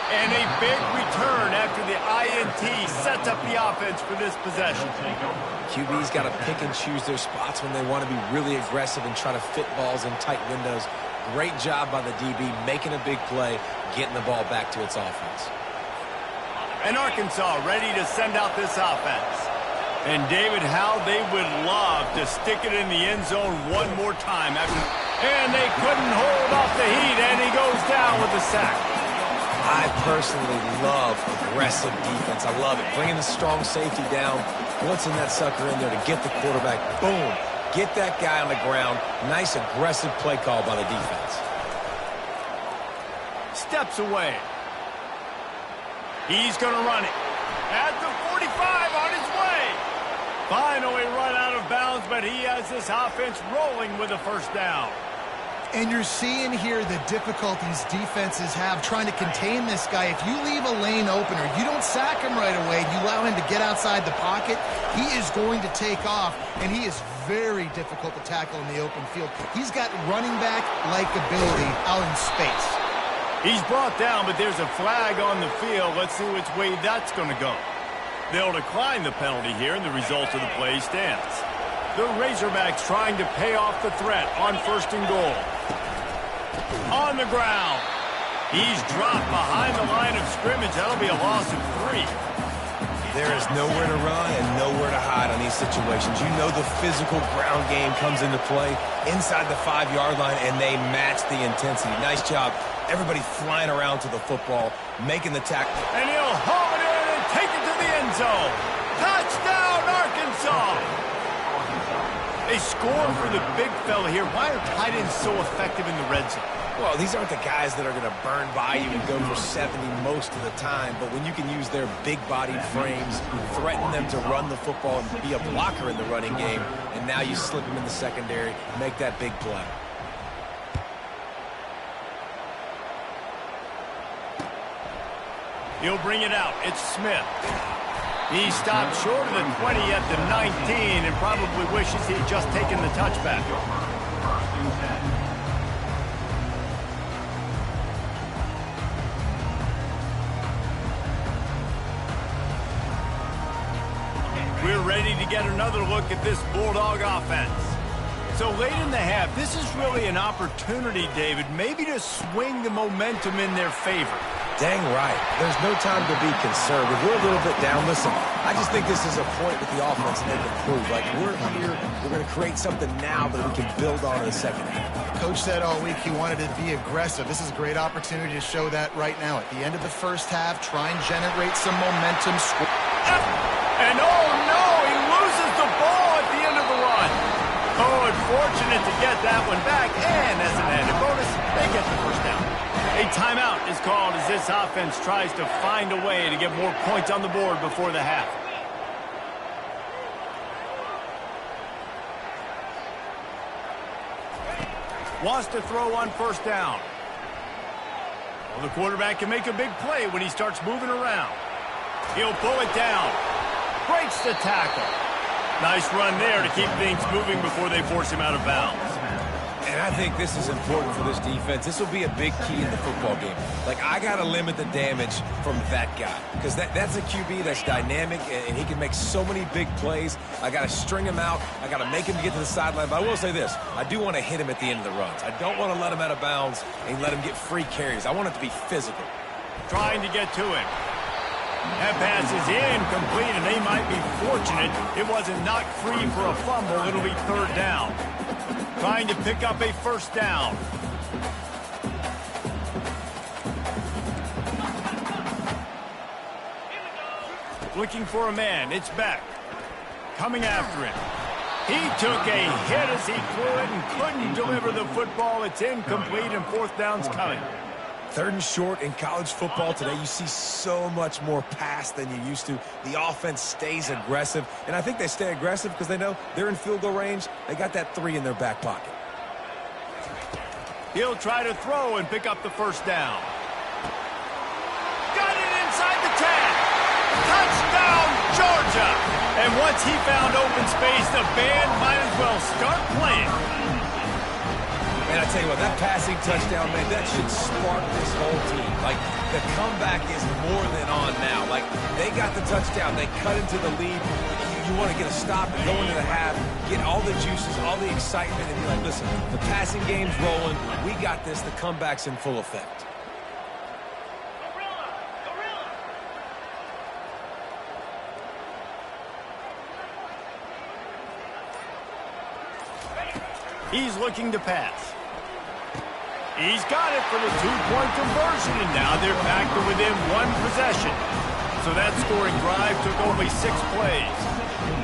And a big return after the INT sets up the offense for this possession. QB's got to pick and choose their spots when they want to be really aggressive and try to fit balls in tight windows. Great job by the DB making a big play, getting the ball back to its offense. And Arkansas ready to send out this offense. And David, how they would love to stick it in the end zone one more time. And they couldn't hold off the heat, and he goes down with the sack. I personally love aggressive defense. I love it. Bringing the strong safety down, blitzing that sucker in there to get the quarterback. Boom. Get that guy on the ground. Nice aggressive play call by the defense. Steps away. He's going to run it. At the 45 on his way. Finally run out of bounds, but he has this offense rolling with a first down. And you're seeing here the difficulties defenses have trying to contain this guy. If you leave a lane open or you don't sack him right away, you allow him to get outside the pocket, he is going to take off, and he is very difficult to tackle in the open field. He's got running back-like ability out in space. He's brought down, but there's a flag on the field. Let's see which way that's going to go. They'll decline the penalty here, and the result of the play stands. The Razorbacks trying to pay off the threat on 1st and goal. On the ground. He's dropped behind the line of scrimmage. That'll be a loss of 3. There is nowhere to run and nowhere to hide on these situations. You know the physical ground game comes into play inside the 5-yard line, and they match the intensity. Nice job. Everybody flying around to the football, making the tackle. And he'll haul it in and take it to the end zone. Touchdown, Arkansas! A score for the big fella here. Why are tight ends so effective in the red zone? Well, these aren't the guys that are going to burn by you and go for 70 most of the time, but when you can use their big-bodied frames, threaten them to run the football and be a blocker in the running game, and now you slip them in the secondary, make that big play. He'll bring it out. It's Smith. He stopped short of the 20 at the 19 and probably wishes he'd just taken the touchback. We're ready to get another look at this Bulldog offense. So late in the half, this is really an opportunity, David, maybe to swing the momentum in their favor. Dang right. There's no time to be conservative. We're a little bit down. Listen, I just think this is a point with the offense that they can prove. Like, we're here, we're going to create something now that we can build on in the second half. Coach said all week he wanted to be aggressive. This is a great opportunity to show that right now. At the end of the first half, try and generate some momentum. And oh no, he loses the ball at the end of the run. Oh, unfortunate to get that one back. And as an added bonus, they get the first down. A timeout is called as this offense tries to find a way to get more points on the board before the half. Wants to throw on first down. Well, the quarterback can make a big play when he starts moving around. He'll pull it down. Breaks the tackle. Nice run there to keep things moving before they force him out of bounds. And I think this is important for this defense. This will be a big key in the football game. Like, I got to limit the damage from that guy. Because that's a QB that's dynamic, and he can make so many big plays. I got to string him out. I got to make him get to the sideline. But I will say this. I do want to hit him at the end of the runs. I don't want to let him out of bounds and let him get free carries. I want it to be physical. Trying to get to him. That pass is incomplete, and they might be fortunate it wasn't knocked free for a fumble. It'll be third down. Trying to pick up a first down. Looking for a man. It's Beck. Coming after him. He took a hit as he threw it and couldn't deliver the football. It's incomplete, and fourth down's coming. Third and short in college football today, you see so much more pass than you used to. The offense stays aggressive, and I think they stay aggressive because they know they're in field goal range. They got that 3 in their back pocket. He'll try to throw and pick up the first down. Got it inside the 10. Touchdown, Georgia! And once he found open space, the band might as well start playing. And I tell you what, that passing touchdown, man, that should spark this whole team. Like, the comeback is more than on now. Like, they got the touchdown. They cut into the lead. You want to get a stop and go into the half, get all the juices, all the excitement, and be like, listen, the passing game's rolling. We got this. The comeback's in full effect. He's looking to pass. He's got it for the 2-point conversion, and now they're back to within 1 possession. So that scoring drive took only 6 plays.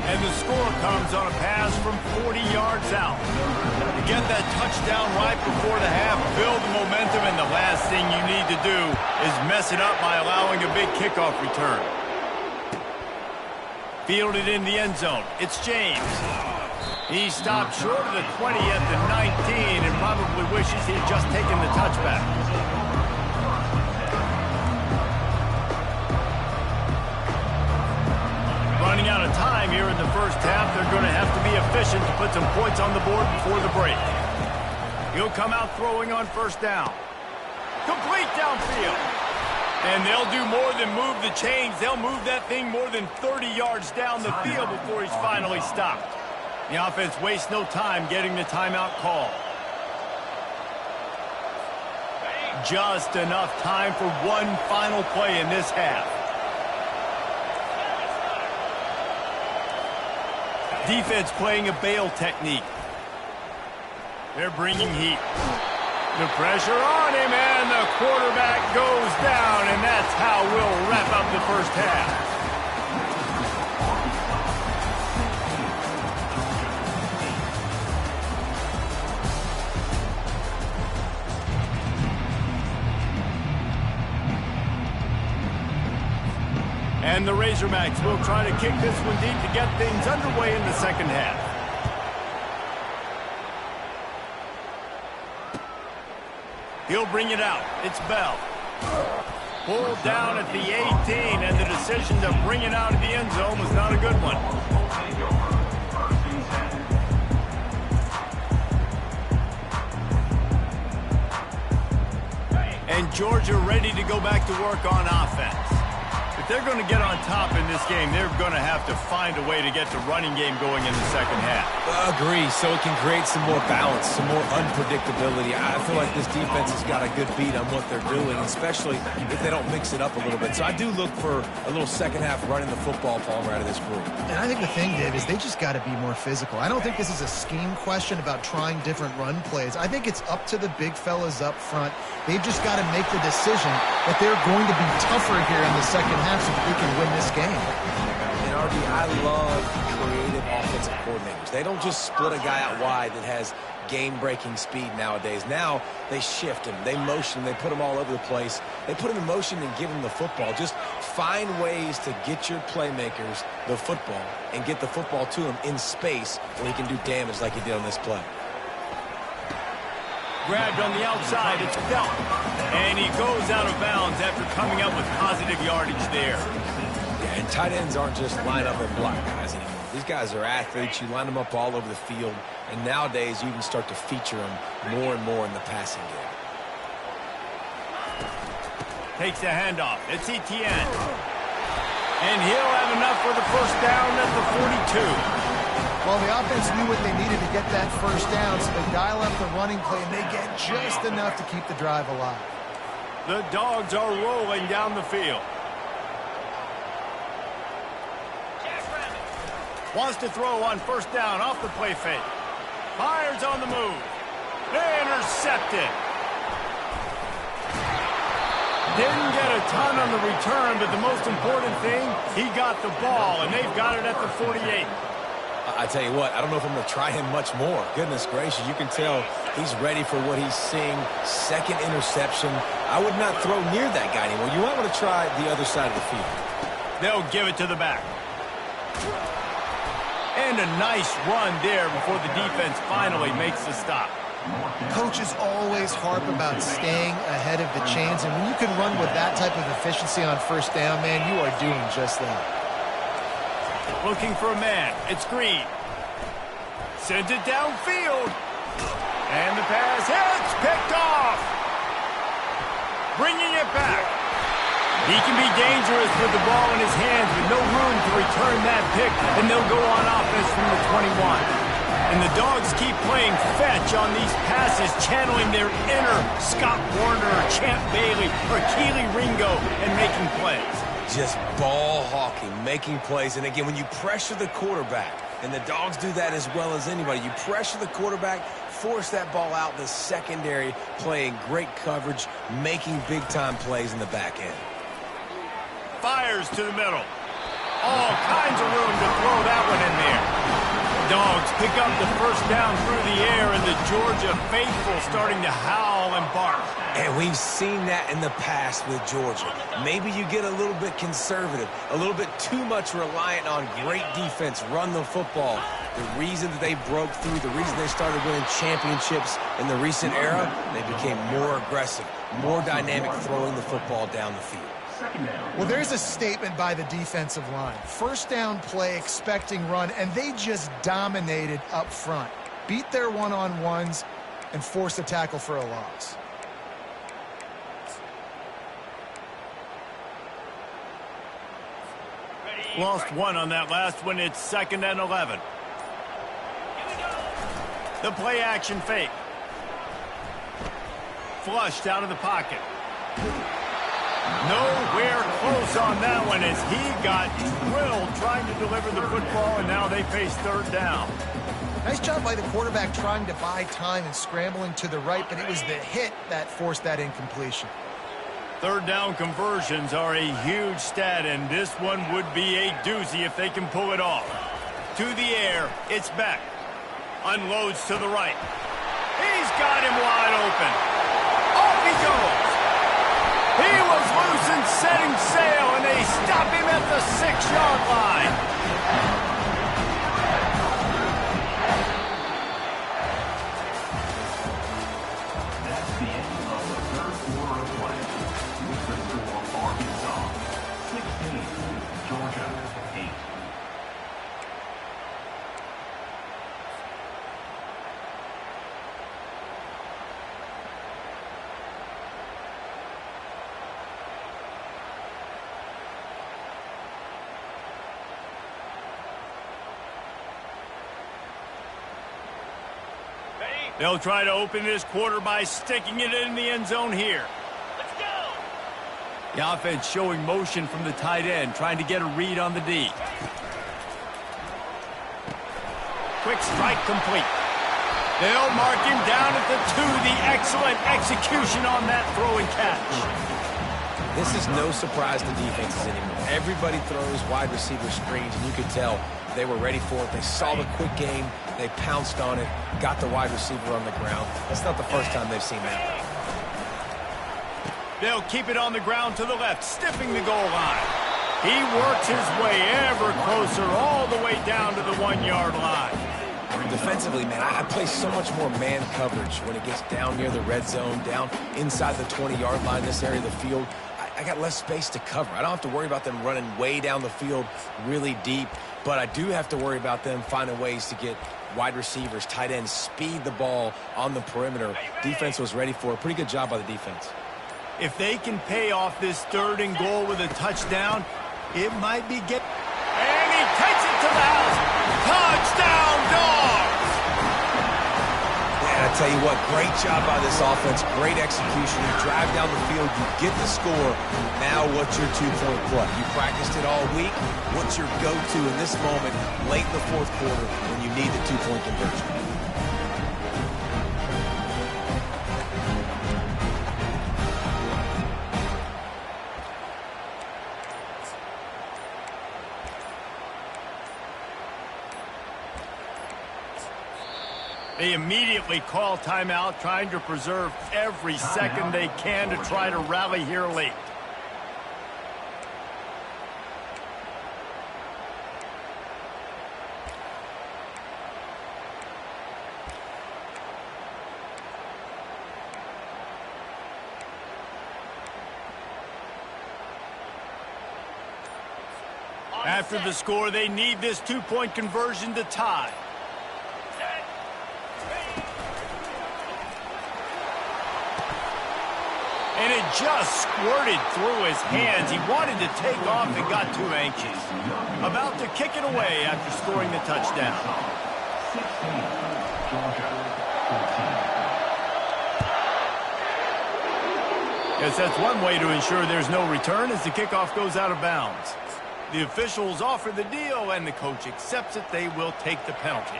And the score comes on a pass from 40 yards out. To get that touchdown right before the half, build the momentum, and the last thing you need to do is mess it up by allowing a big kickoff return. Fielded in the end zone. It's James. He stopped short of the 20 at the 19 and probably wishes he had just taken the touchback. Running out of time here in the first half. They're going to have to be efficient to put some points on the board before the break. He'll come out throwing on first down. Complete downfield. And they'll do more than move the chains. They'll move that thing more than 30 yards down the field before he's finally stopped. The offense wastes no time getting the timeout call. Just enough time for one final play in this half. Defense playing a bail technique. They're bringing heat. The pressure on him, and the quarterback goes down, and that's how we'll wrap up the first half. And the Razorbacks will try to kick this one deep to get things underway in the second half. He'll bring it out. It's Bell. Pulled down at the 18, and the decision to bring it out of the end zone was not a good one. And Georgia ready to go back to work on offense. If they're going to get on top in this game, they're going to have to find a way to get the running game going in the second half. Agree, so it can create some more balance, some more unpredictability. I feel like this defense has got a good beat on what they're doing, especially if they don't mix it up a little bit. So I do look for a little second half running the football, Palmer, out of this group. And I think the thing, Dave, is they just got to be more physical. I don't think this is a scheme question about trying different run plays. I think it's up to the big fellas up front. They've just got to make the decision that they're going to be tougher here in the second half so that they can win this game. And RD, I love creative offensive coordinators. They don't just split a guy out wide that has game-breaking speed nowadays. Now they shift him, they motion him, they put him all over the place. They put him in motion and give him the football. Just find ways to get your playmakers the football and get the football to him in space where he can do damage like he did on this play. Grabbed on the outside, it's Belt. And he goes out of bounds after coming up with positive yardage there. Yeah, and tight ends aren't just line up and block guys anymore. These guys are athletes. You line them up all over the field. And nowadays, you can start to feature them more and more in the passing game. Takes the handoff. It's Etienne. And he'll have enough for the first down at the 42. Well, the offense knew what they needed to get that first down, so they dial up the running play, and they get just enough to keep the drive alive. The Dogs are rolling down the field. Wants to throw on first down off the play fake. Fires on the move. Intercepted. Didn't get a ton on the return, but the most important thing, he got the ball, and they've got it at the 48. I tell you what, I don't know if I'm going to try him much more. Goodness gracious, you can tell he's ready for what he's seeing. Second interception. I would not throw near that guy anymore. You might want to try the other side of the field. They'll give it to the back. And a nice run there before the defense finally makes the stop. Coaches always harp about staying ahead of the chains, and when you can run with that type of efficiency on first down, man, you are doing just that. Looking for a man. It's Green. Sends it downfield. And the pass hits. Picked off. Bringing it back. He can be dangerous with the ball in his hands with no room to return that pick, and they'll go on offense from the 21. And the Dogs keep playing fetch on these passes, channeling their inner Scott Warner, Champ Bailey, or Keely Ringo, and making plays. Just ball hawking, making plays. And again, when you pressure the quarterback, and the Dogs do that as well as anybody, you pressure the quarterback, force that ball out in the secondary, playing great coverage, making big-time plays in the back end. Fires to the middle. All kinds of room to throw that one in there. Dogs pick up the first down through the air, and the Georgia faithful starting to howl and bark. And we've seen that in the past with Georgia. Maybe you get a little bit conservative, a little bit too much reliant on great defense, run the football. The reason that they broke through, the reason they started winning championships in the recent era, they became more aggressive, more dynamic throwing the football down the field. Well, there's a statement by the defensive line. First down play, expecting run, and they just dominated up front. Beat their one-on-ones and forced a tackle for a loss. Lost one on that last one. It's 2nd and 11. The play action fake. Flushed out of the pocket. Nowhere close on that one as he got drilled trying to deliver the football, and now they face third down. Nice job by the quarterback trying to buy time and scrambling to the right, but it was the hit that forced that incompletion. Third down conversions are a huge stat, and this one would be a doozy if they can pull it off. To the air, it's Beck. Unloads to the right. He's got him wide open. Off he goes. He was loose and setting sail, and they stop him at the 6-yard line. That's the end of the third quarter of play. With the score, Arkansas 16, Georgia 8. They'll try to open this quarter by sticking it in the end zone here. Let's go. The offense showing motion from the tight end, trying to get a read on the D. Quick strike complete. They'll mark him down at the 2. The excellent execution on that throw and catch. This is no surprise to defenses anymore. Everybody throws wide receiver screens, and you could tell they were ready for it. They saw the quick game. They pounced on it, got the wide receiver on the ground. That's not the first time they've seen that. They'll keep it on the ground to the left, stiffing the goal line. He works his way ever closer all the way down to the 1-yard line. Defensively, man, I play so much more man coverage when it gets down near the red zone, down inside the 20-yard line, this area of the field. I got less space to cover. I don't have to worry about them running way down the field really deep, but I do have to worry about them finding ways to get wide receivers, tight ends, speed the ball on the perimeter. Defense was ready for it. Pretty good job by the defense. If they can pay off this 3rd and goal with a touchdown, it might be get. And he takes it to the house. Touchdown, Dogs! Yeah, I tell you what, great job by this offense, great execution. You drive down the field, you get the score. Now what's your two-point play? You practiced it all week. What's your go-to in this moment late in the fourth quarter when you need the two-point conversion? They immediately call timeout, trying to preserve every second they can to try to rally here late. After the score, they need this two-point conversion to tie. And it just squirted through his hands. He wanted to take off and got too anxious. About to kick it away after scoring the touchdown. 16, Georgia, 14. Yes, that's one way to ensure there's no return as the kickoff goes out of bounds. The officials offer the deal, and the coach accepts it. They will take the penalty.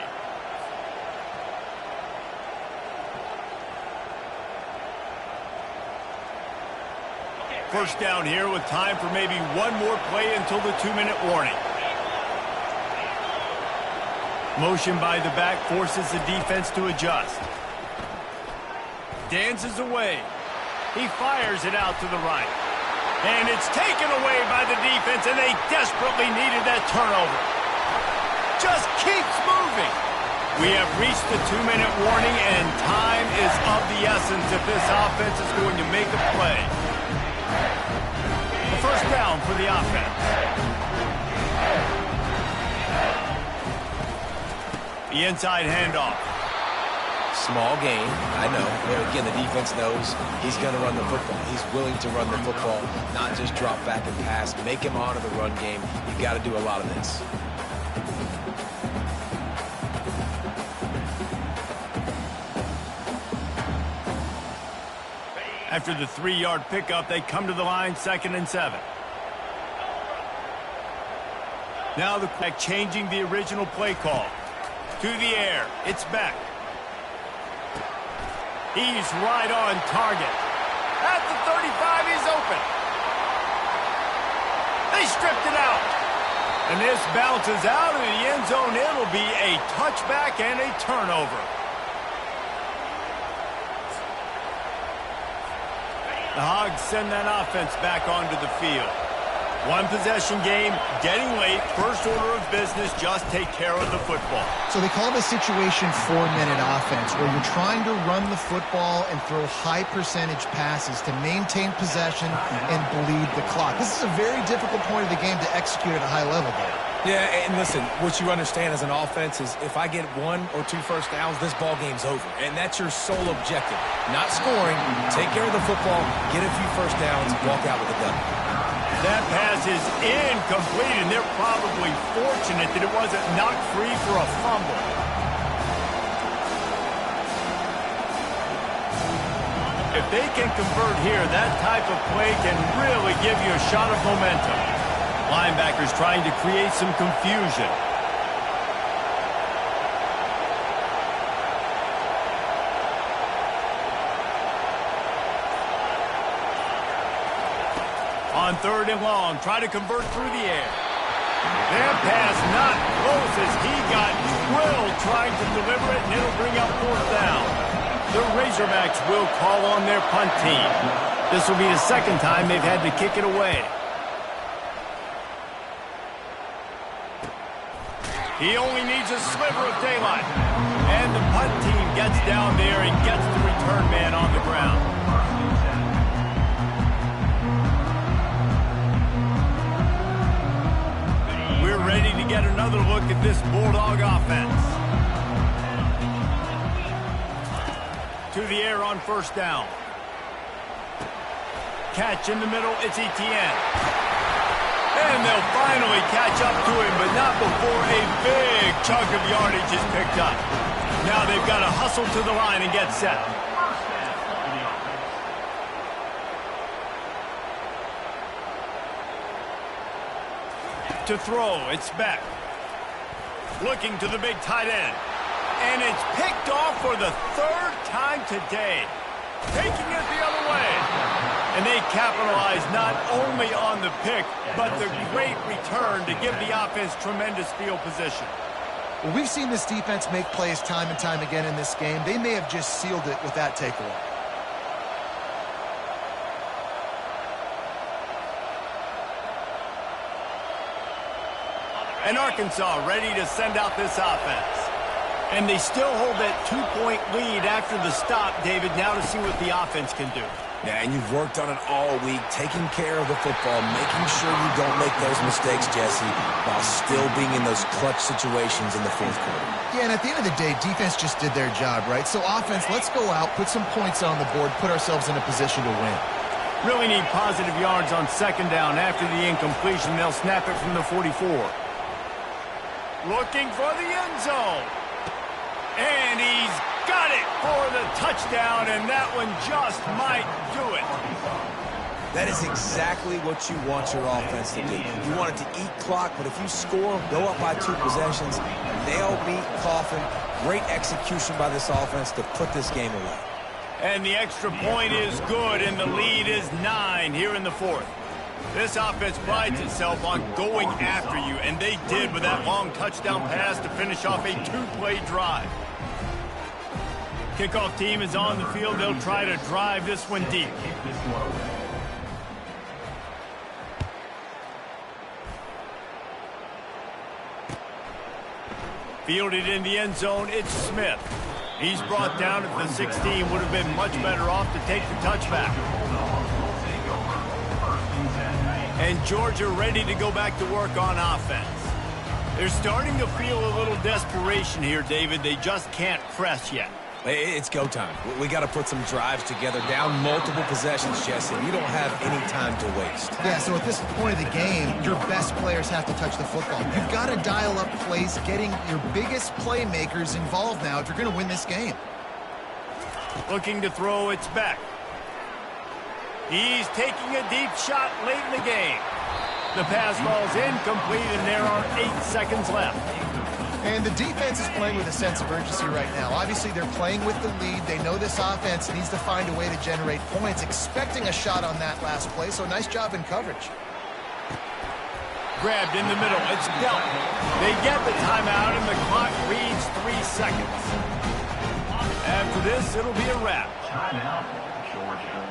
First down here with time for maybe one more play until the 2-minute warning. Motion by the back forces the defense to adjust. Dances away. He fires it out to the right. And it's taken away by the defense, and they desperately needed that turnover. Just keeps moving. We have reached the 2-minute warning, and time is of the essence if this offense is going to make a play. First down for the offense. The inside handoff. Small gain, I know. But again, the defense knows he's going to run the football. He's willing to run the football, not just drop back and pass. Make him honor the run game. You've got to do a lot of this. After the 3-yard pickup, they come to the line, 2nd and 7. Now the quarterback changing the original play call. To the air, it's Beck. He's right on target. At the 35, he's open. They stripped it out. And this bounces out of the end zone. It'll be a touchback and a turnover. The Hogs send that offense back onto the field. One possession game, getting late, first order of business, just take care of the football. So they call this situation 4-minute offense, where you're trying to run the football and throw high percentage passes to maintain possession and bleed the clock. This is a very difficult point of the game to execute at a high level there. Yeah, and listen, what you understand as an offense is if I get 1 or 2 first downs, this ball game's over. And that's your sole objective. Not scoring, take care of the football, get a few first downs, walk out with a dub. That pass is incomplete, and they're probably fortunate that it wasn't knocked free for a fumble. If they can convert here, that type of play can really give you a shot of momentum. Linebackers trying to create some confusion. On 3rd and long, try to convert through the air. That pass not close as he got drilled trying to deliver it, and it'll bring up 4th down. The Razorbacks will call on their punt team. This will be the 2nd time they've had to kick it away. He only needs a sliver of daylight. And the punt team gets down there and gets the return man on the ground. We're ready to get another look at this Bulldog offense. To the air on 1st down. Catch in the middle, it's Etienne. And they'll finally catch up to him, but not before a big chunk of yardage is picked up. Now they've got to hustle to the line and get set. To throw, it's Beck. Looking to the big tight end. And it's picked off for the third time today. Taking it the other way. And they capitalize not only on the pick, but the great return to give the offense tremendous field position. Well, we've seen this defense make plays time and time again in this game. They may have just sealed it with that takeaway. And Arkansas ready to send out this offense. And they still hold that 2-point lead after the stop, David, now to see what the offense can do. Yeah, and you've worked on it all week, taking care of the football, making sure you don't make those mistakes, Jesse, while still being in those clutch situations in the fourth quarter. Yeah, and at the end of the day, defense just did their job, right? So offense, let's go out, put some points on the board, put ourselves in a position to win. Really need positive yards on second down after the incompletion. They'll snap it from the 44. Looking for the end zone. And he's got it for the touchdown, and that one just might do it. That is exactly what you want your offense to do. You want it to eat clock, but if you score, go up by 2 possessions, nail, meet, coffin, great execution by this offense to put this game away. And the extra point is good, and the lead is 9 here in the fourth. This offense prides itself on going after you, and they did with that long touchdown pass to finish off a 2-play drive. Kickoff team is on the field. They'll try to drive this one deep. Fielded in the end zone, it's Smith. He's brought down at the 16. Would have been much better off to take the touchback. And Georgia ready to go back to work on offense. They're starting to feel a little desperation here, David. They just can't press yet. It's go time. We got to put some drives together, down multiple possessions, Jesse. You don't have any time to waste. Yeah, so at this point of the game, your best players have to touch the football. You've got to dial up plays, getting your biggest playmakers involved now if you're going to win this game. Looking to throw, it's Beck. He's taking a deep shot late in the game. The pass falls incomplete, and there are 8 seconds left. And the defense is playing with a sense of urgency right now. Obviously, they're playing with the lead. They know this offense needs to find a way to generate points, expecting a shot on that last play, so nice job in coverage. Grabbed in the middle. It's dealt. They get the timeout, and the clock reads 3 seconds. After this, it'll be a wrap. Timeout, Georgia.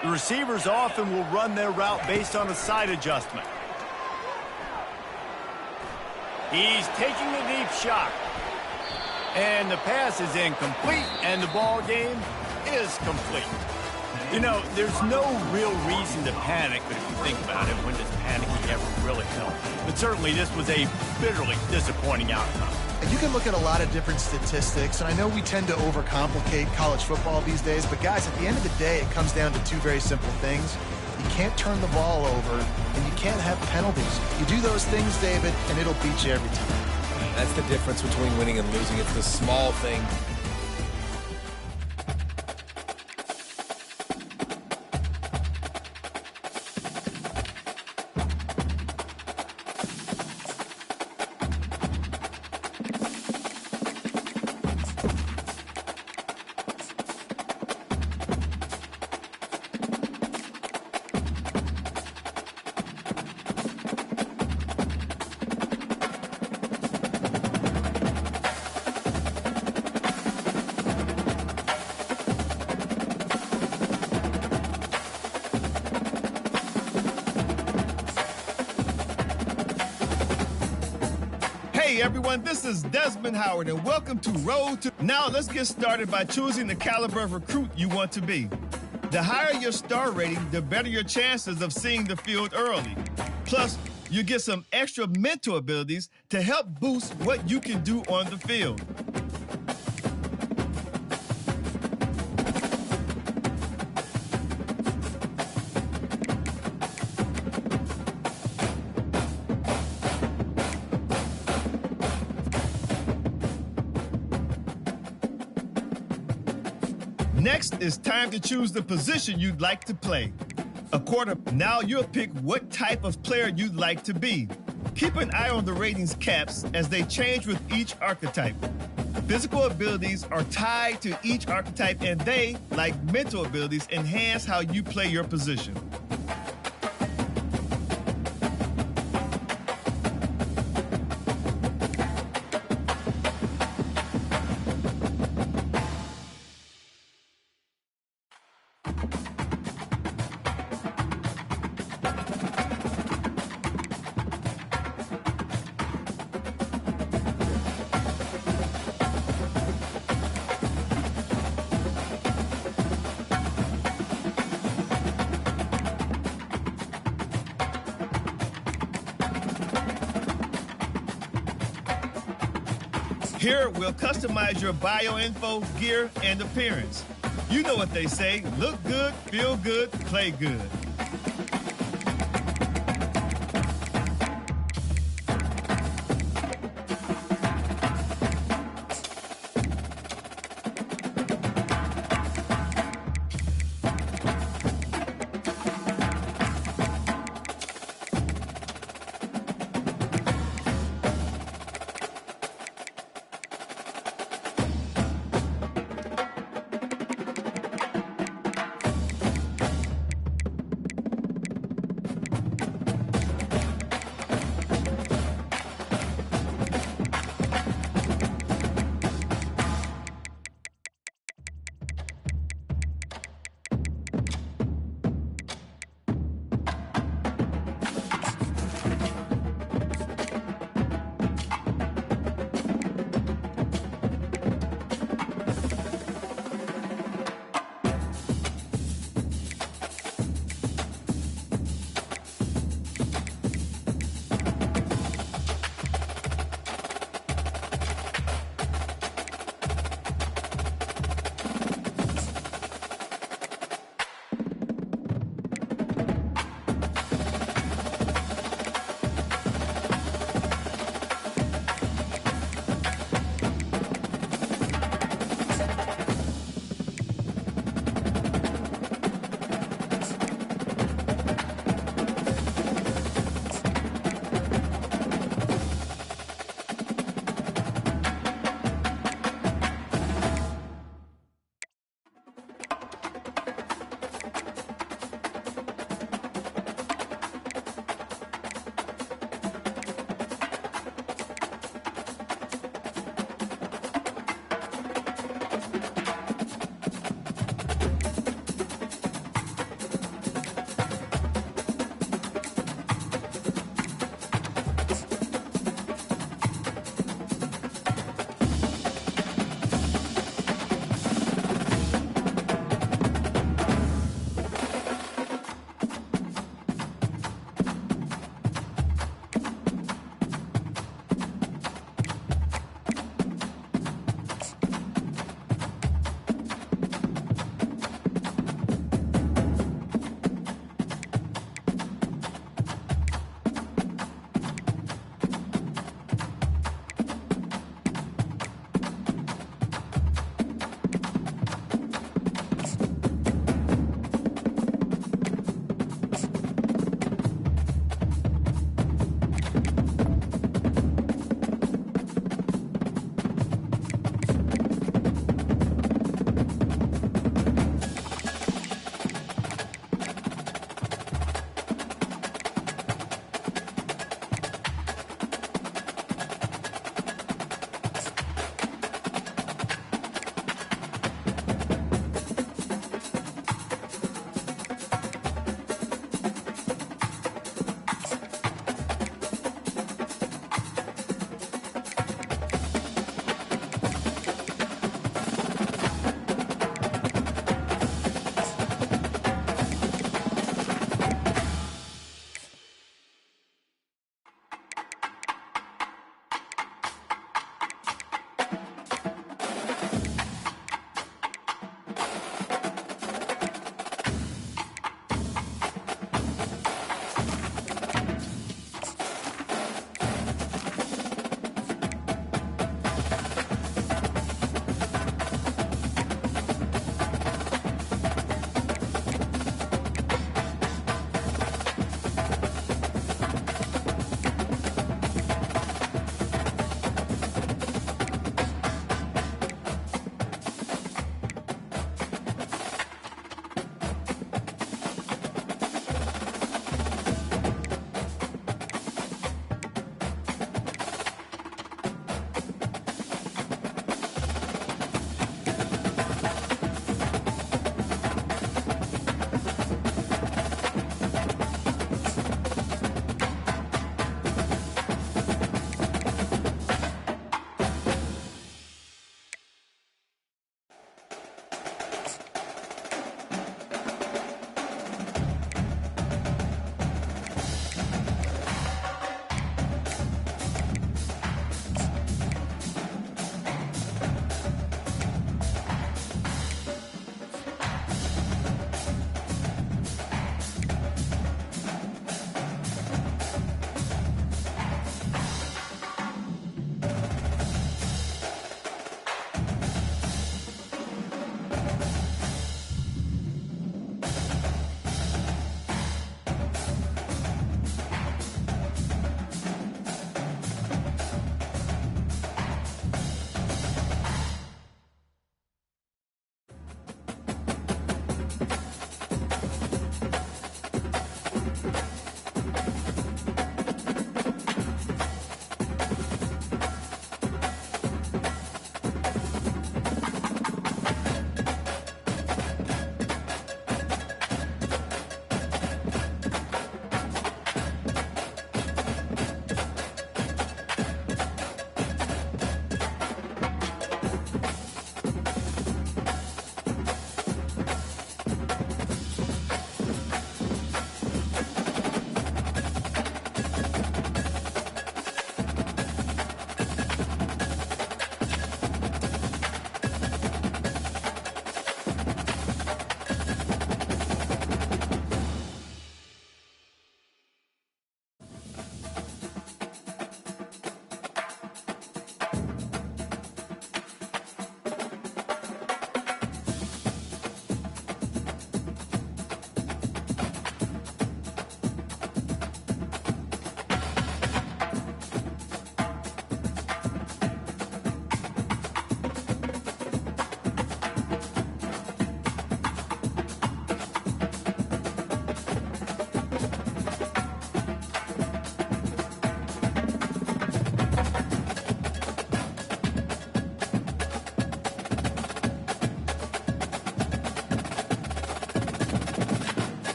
The receivers often will run their route based on a side adjustment. He's taking a deep shot. And the pass is incomplete, and the ball game is complete. You know, there's no real reason to panic, but if you think about it, when does panicking ever really help? But certainly this was a bitterly disappointing outcome. And you can look at a lot of different statistics, and I know we tend to overcomplicate college football these days, but guys, at the end of the day, it comes down to 2 very simple things. You can't turn the ball over, and you can't have penalties. You do those things, David, and it'll beat you every time. That's the difference between winning and losing. It's the small thing. Hey everyone, this is Desmond Howard and welcome to Road to... Now let's get started by choosing the caliber of recruit you want to be. The higher your star rating, the better your chances of seeing the field early. Plus, you get some extra mental abilities to help boost what you can do on the field. Next, it's time to choose the position you'd like to play. Now you'll pick what type of player you'd like to be. Keep an eye on the ratings caps as they change with each archetype. Physical abilities are tied to each archetype, and they, like mental abilities, enhance how you play your position. Here, we'll customize your bio info, gear, and appearance. You know what they say, look good, feel good, play good.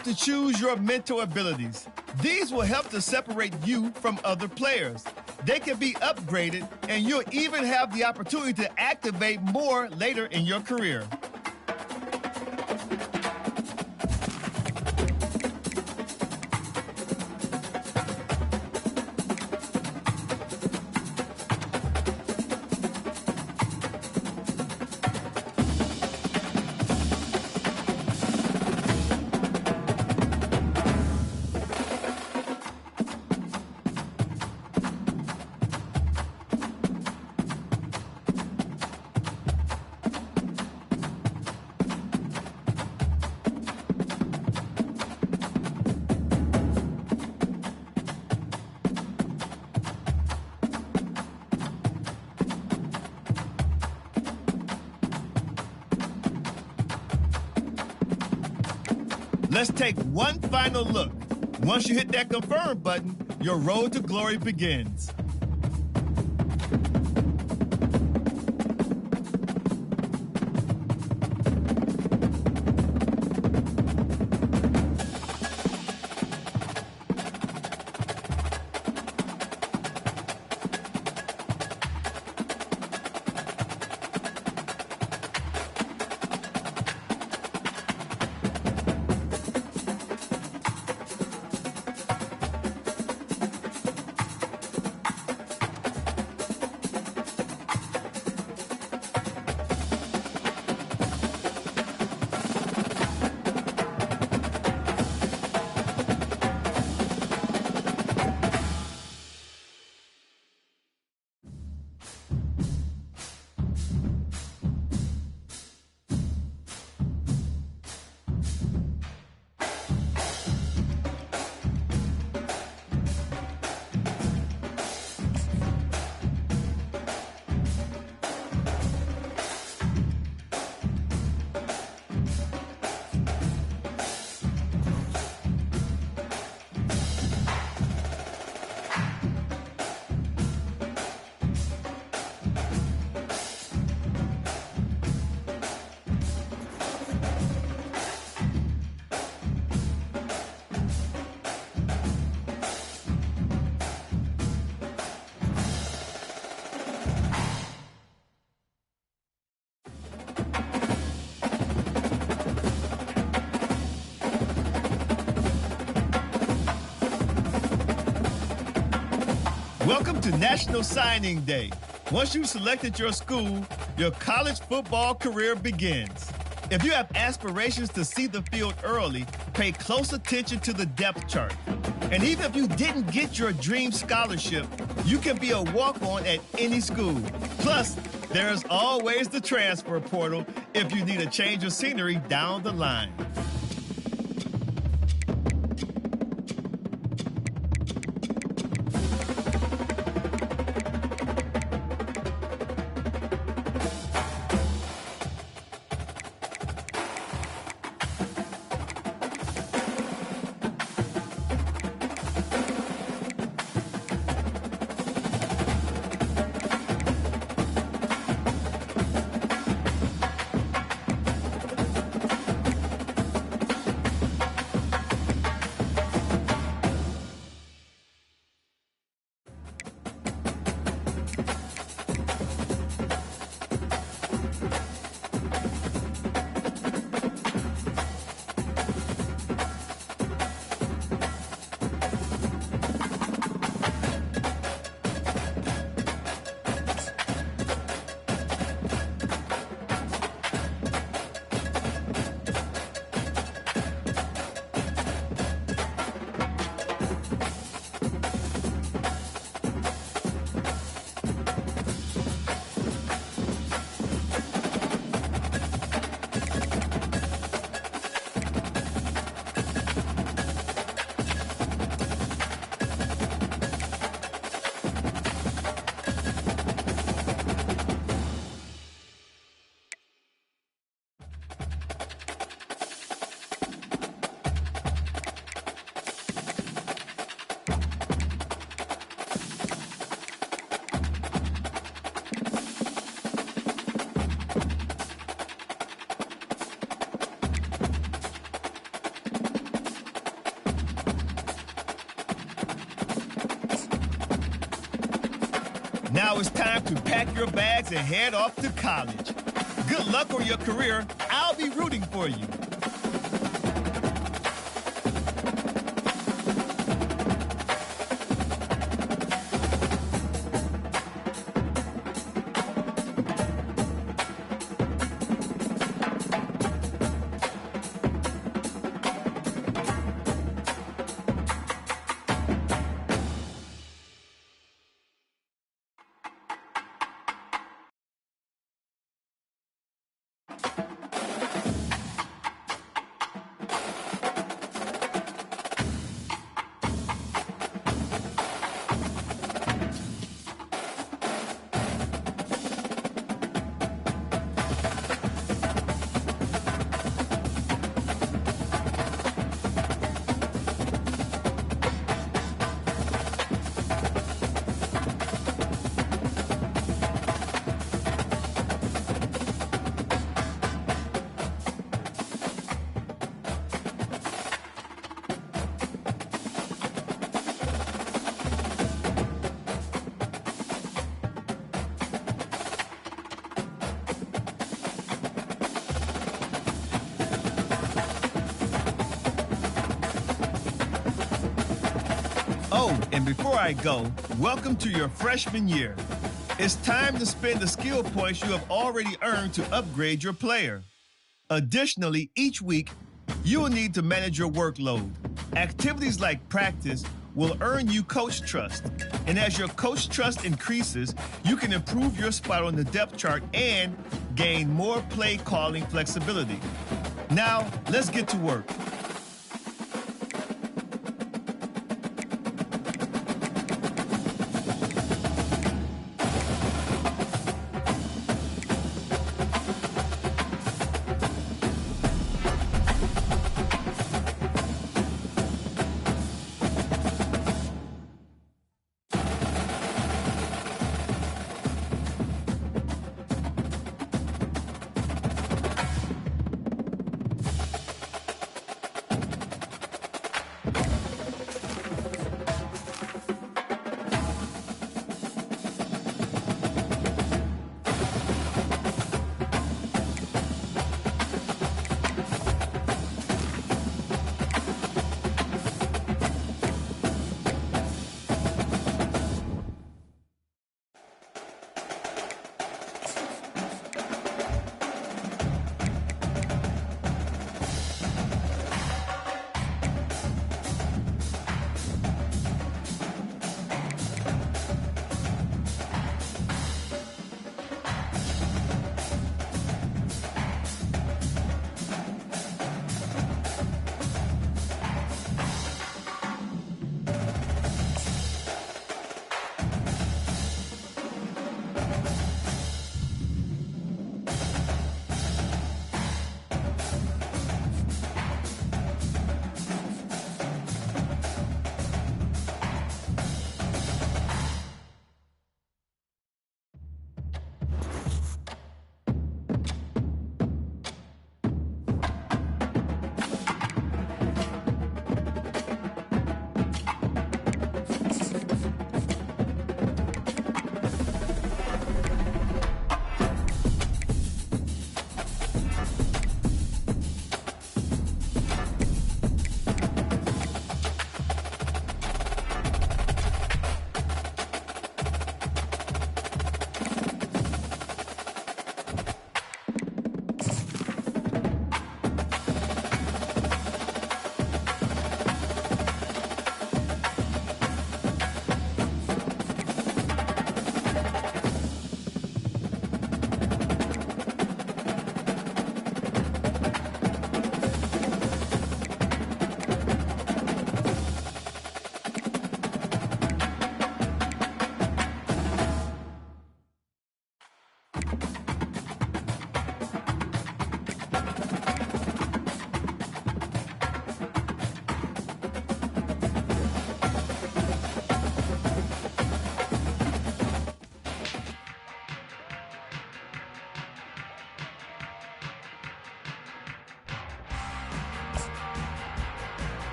time to choose your mental abilities. These will help to separate you from other players. They can be upgraded, and you'll even have the opportunity to activate more later in your career. Let's take one final look. Once you hit that confirm button, your road to glory begins. Welcome to National Signing Day. Once you've selected your school, your college football career begins. If you have aspirations to see the field early, pay close attention to the depth chart. And even if you didn't get your dream scholarship, you can be a walk-on at any school. Plus, there's always the transfer portal if you need a change of scenery down the line. Now it's time to pack your bags and head off to college. Good luck on your career. I'll be rooting for you. Oh, and before I go, welcome to your freshman year. It's time to spend the skill points you have already earned to upgrade your player. Additionally, each week, you will need to manage your workload. Activities like practice will earn you coach trust. And as your coach trust increases, you can improve your spot on the depth chart and gain more play calling flexibility. Now, let's get to work.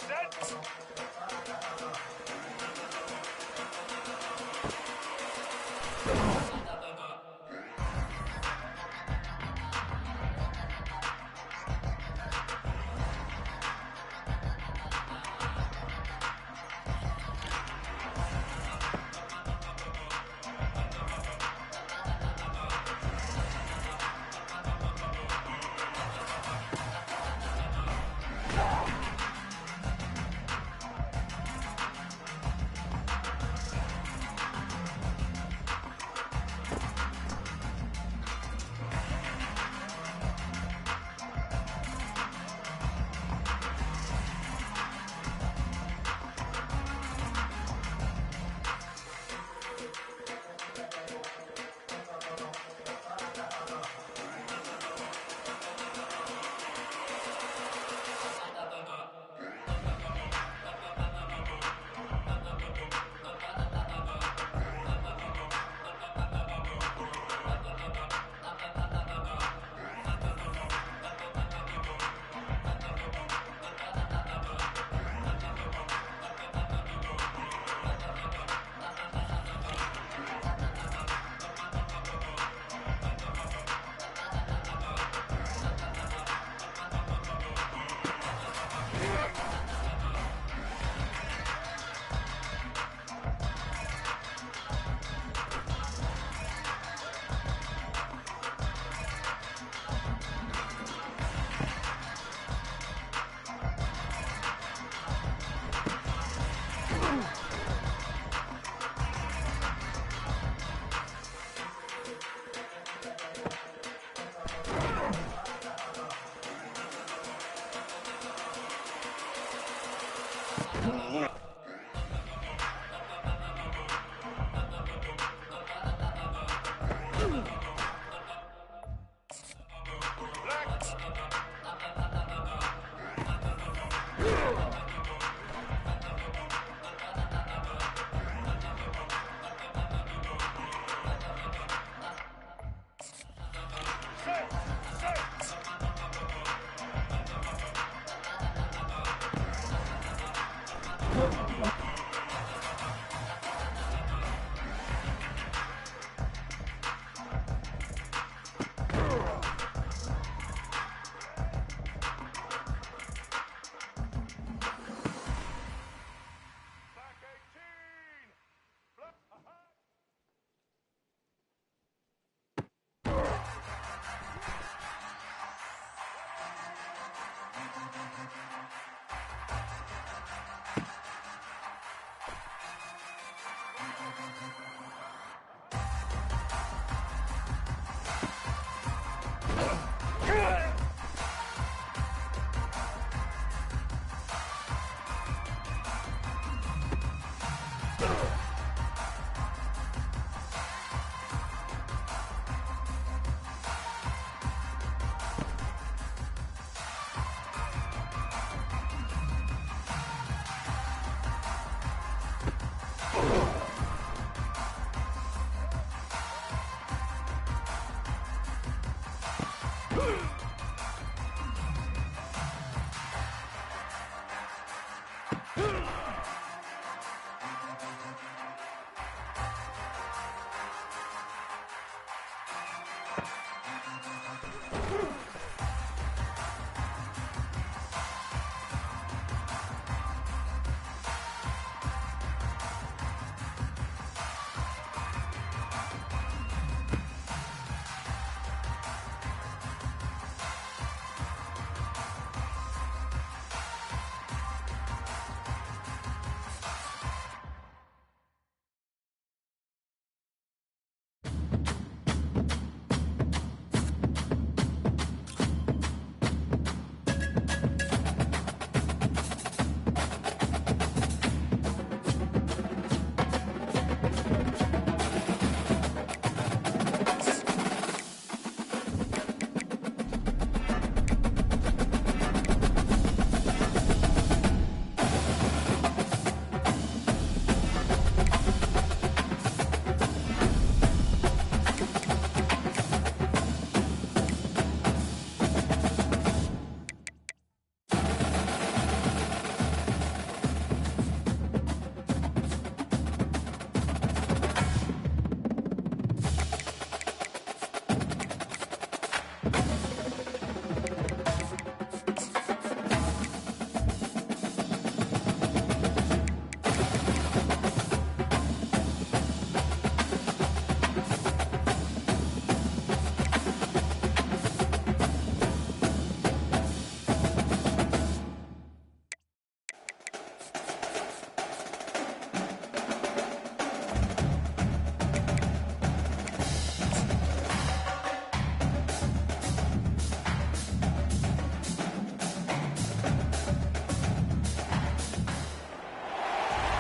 Set.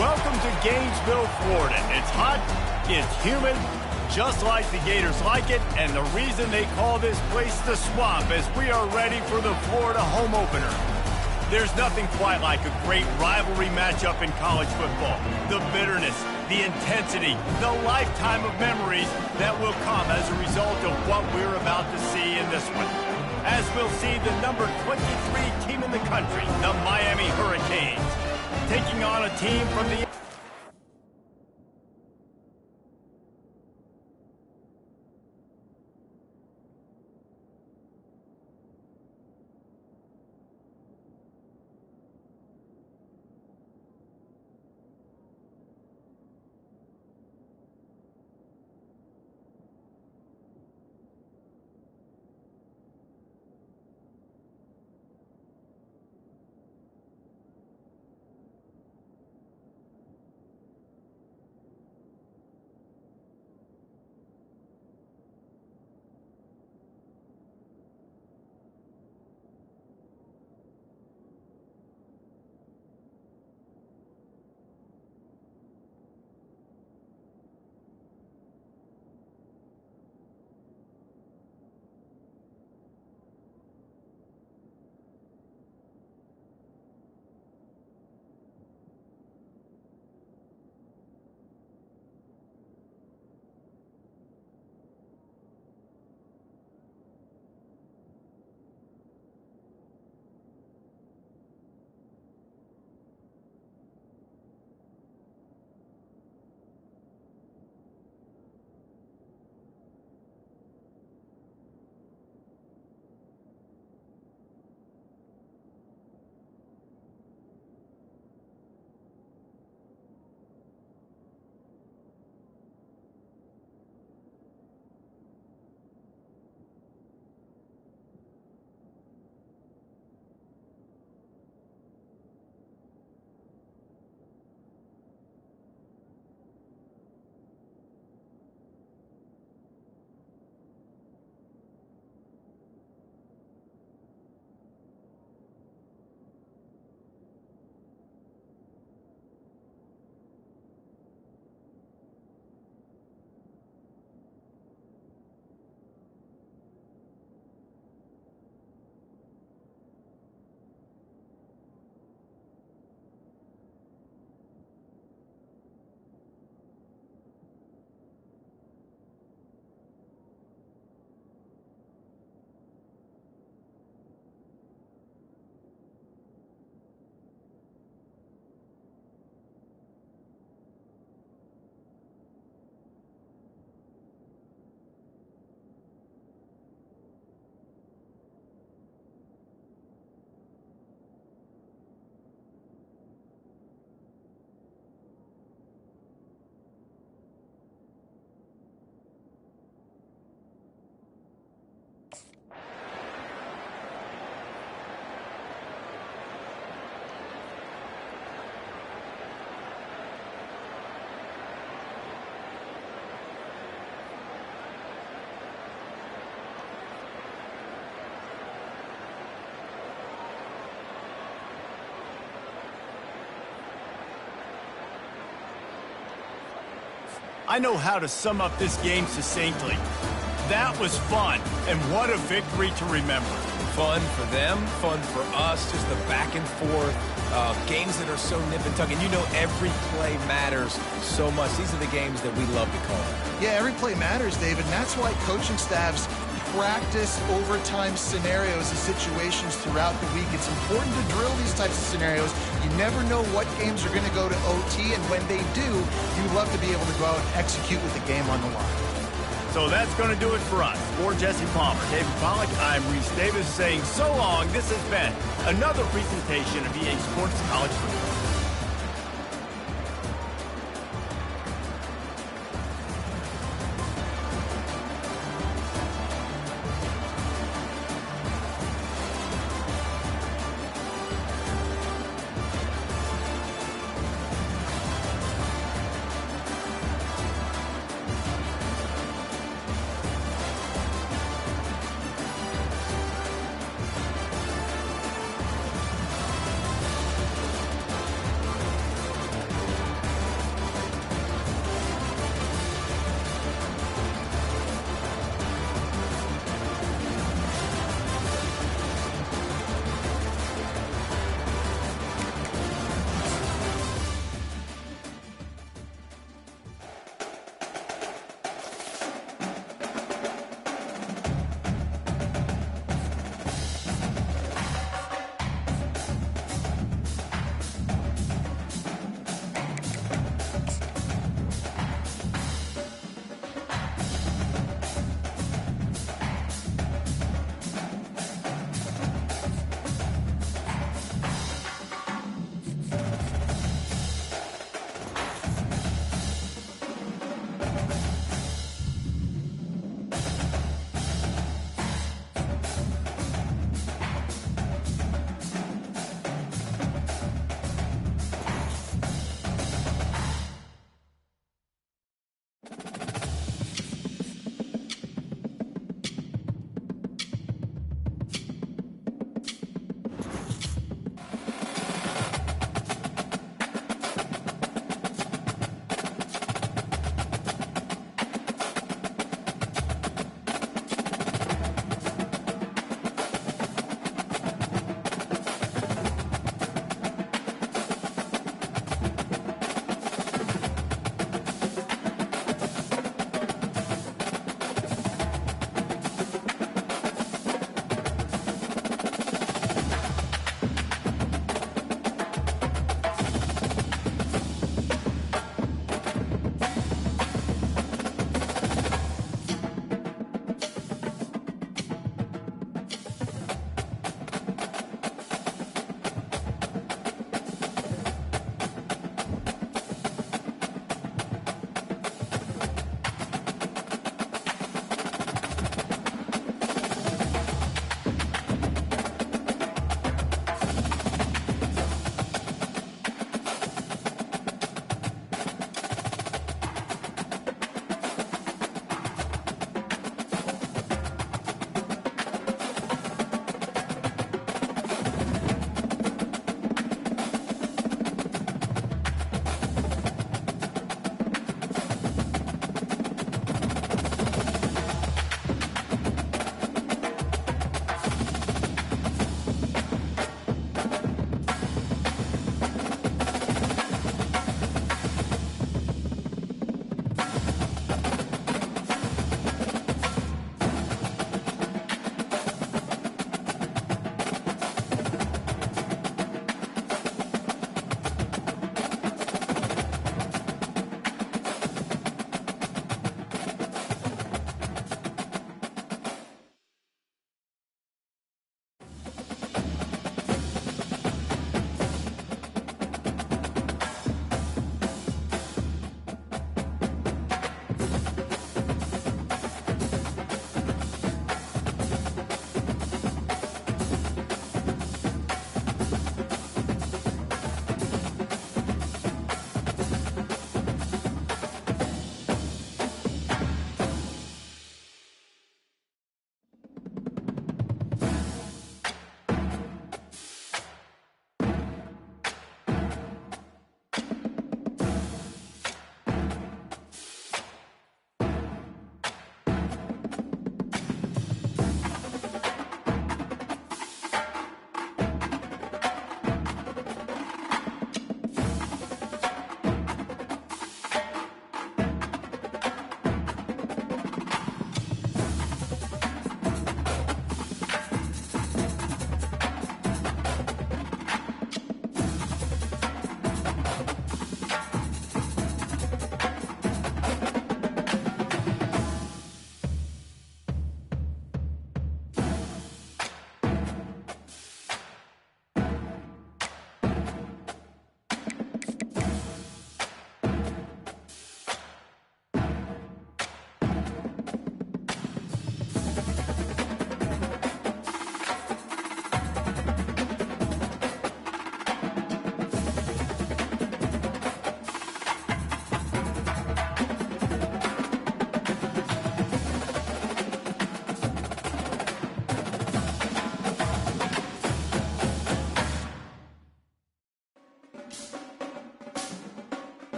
Welcome to Gainesville, Florida. It's hot, it's humid, just like the Gators like it, and the reason they call this place the Swamp is we are ready for the Florida home opener. There's nothing quite like a great rivalry matchup in college football. The bitterness, the intensity, the lifetime of memories that will come as a result of what we're about to see in this one. As we'll see the number 23 team in the country, the Miami Hurricanes, taking on a team from the... I know how to sum up this game succinctly. That was fun, and what a victory to remember. Fun for them, fun for us, just the back and forth, games that are so nip and tuck, and you know every play matters so much. These are the games that we love to call. Yeah, every play matters, David, and that's why coaching staffs practice overtime scenarios and situations throughout the week. It's important to drill these types of scenarios. You never know what games are going to go to OT, and when they do, you love to be able to go out and execute with the game on the line. So that's going to do it for us. For Jesse Palmer, David Pollack, I'm Reese Davis saying so long. This has been another presentation of EA Sports College Football.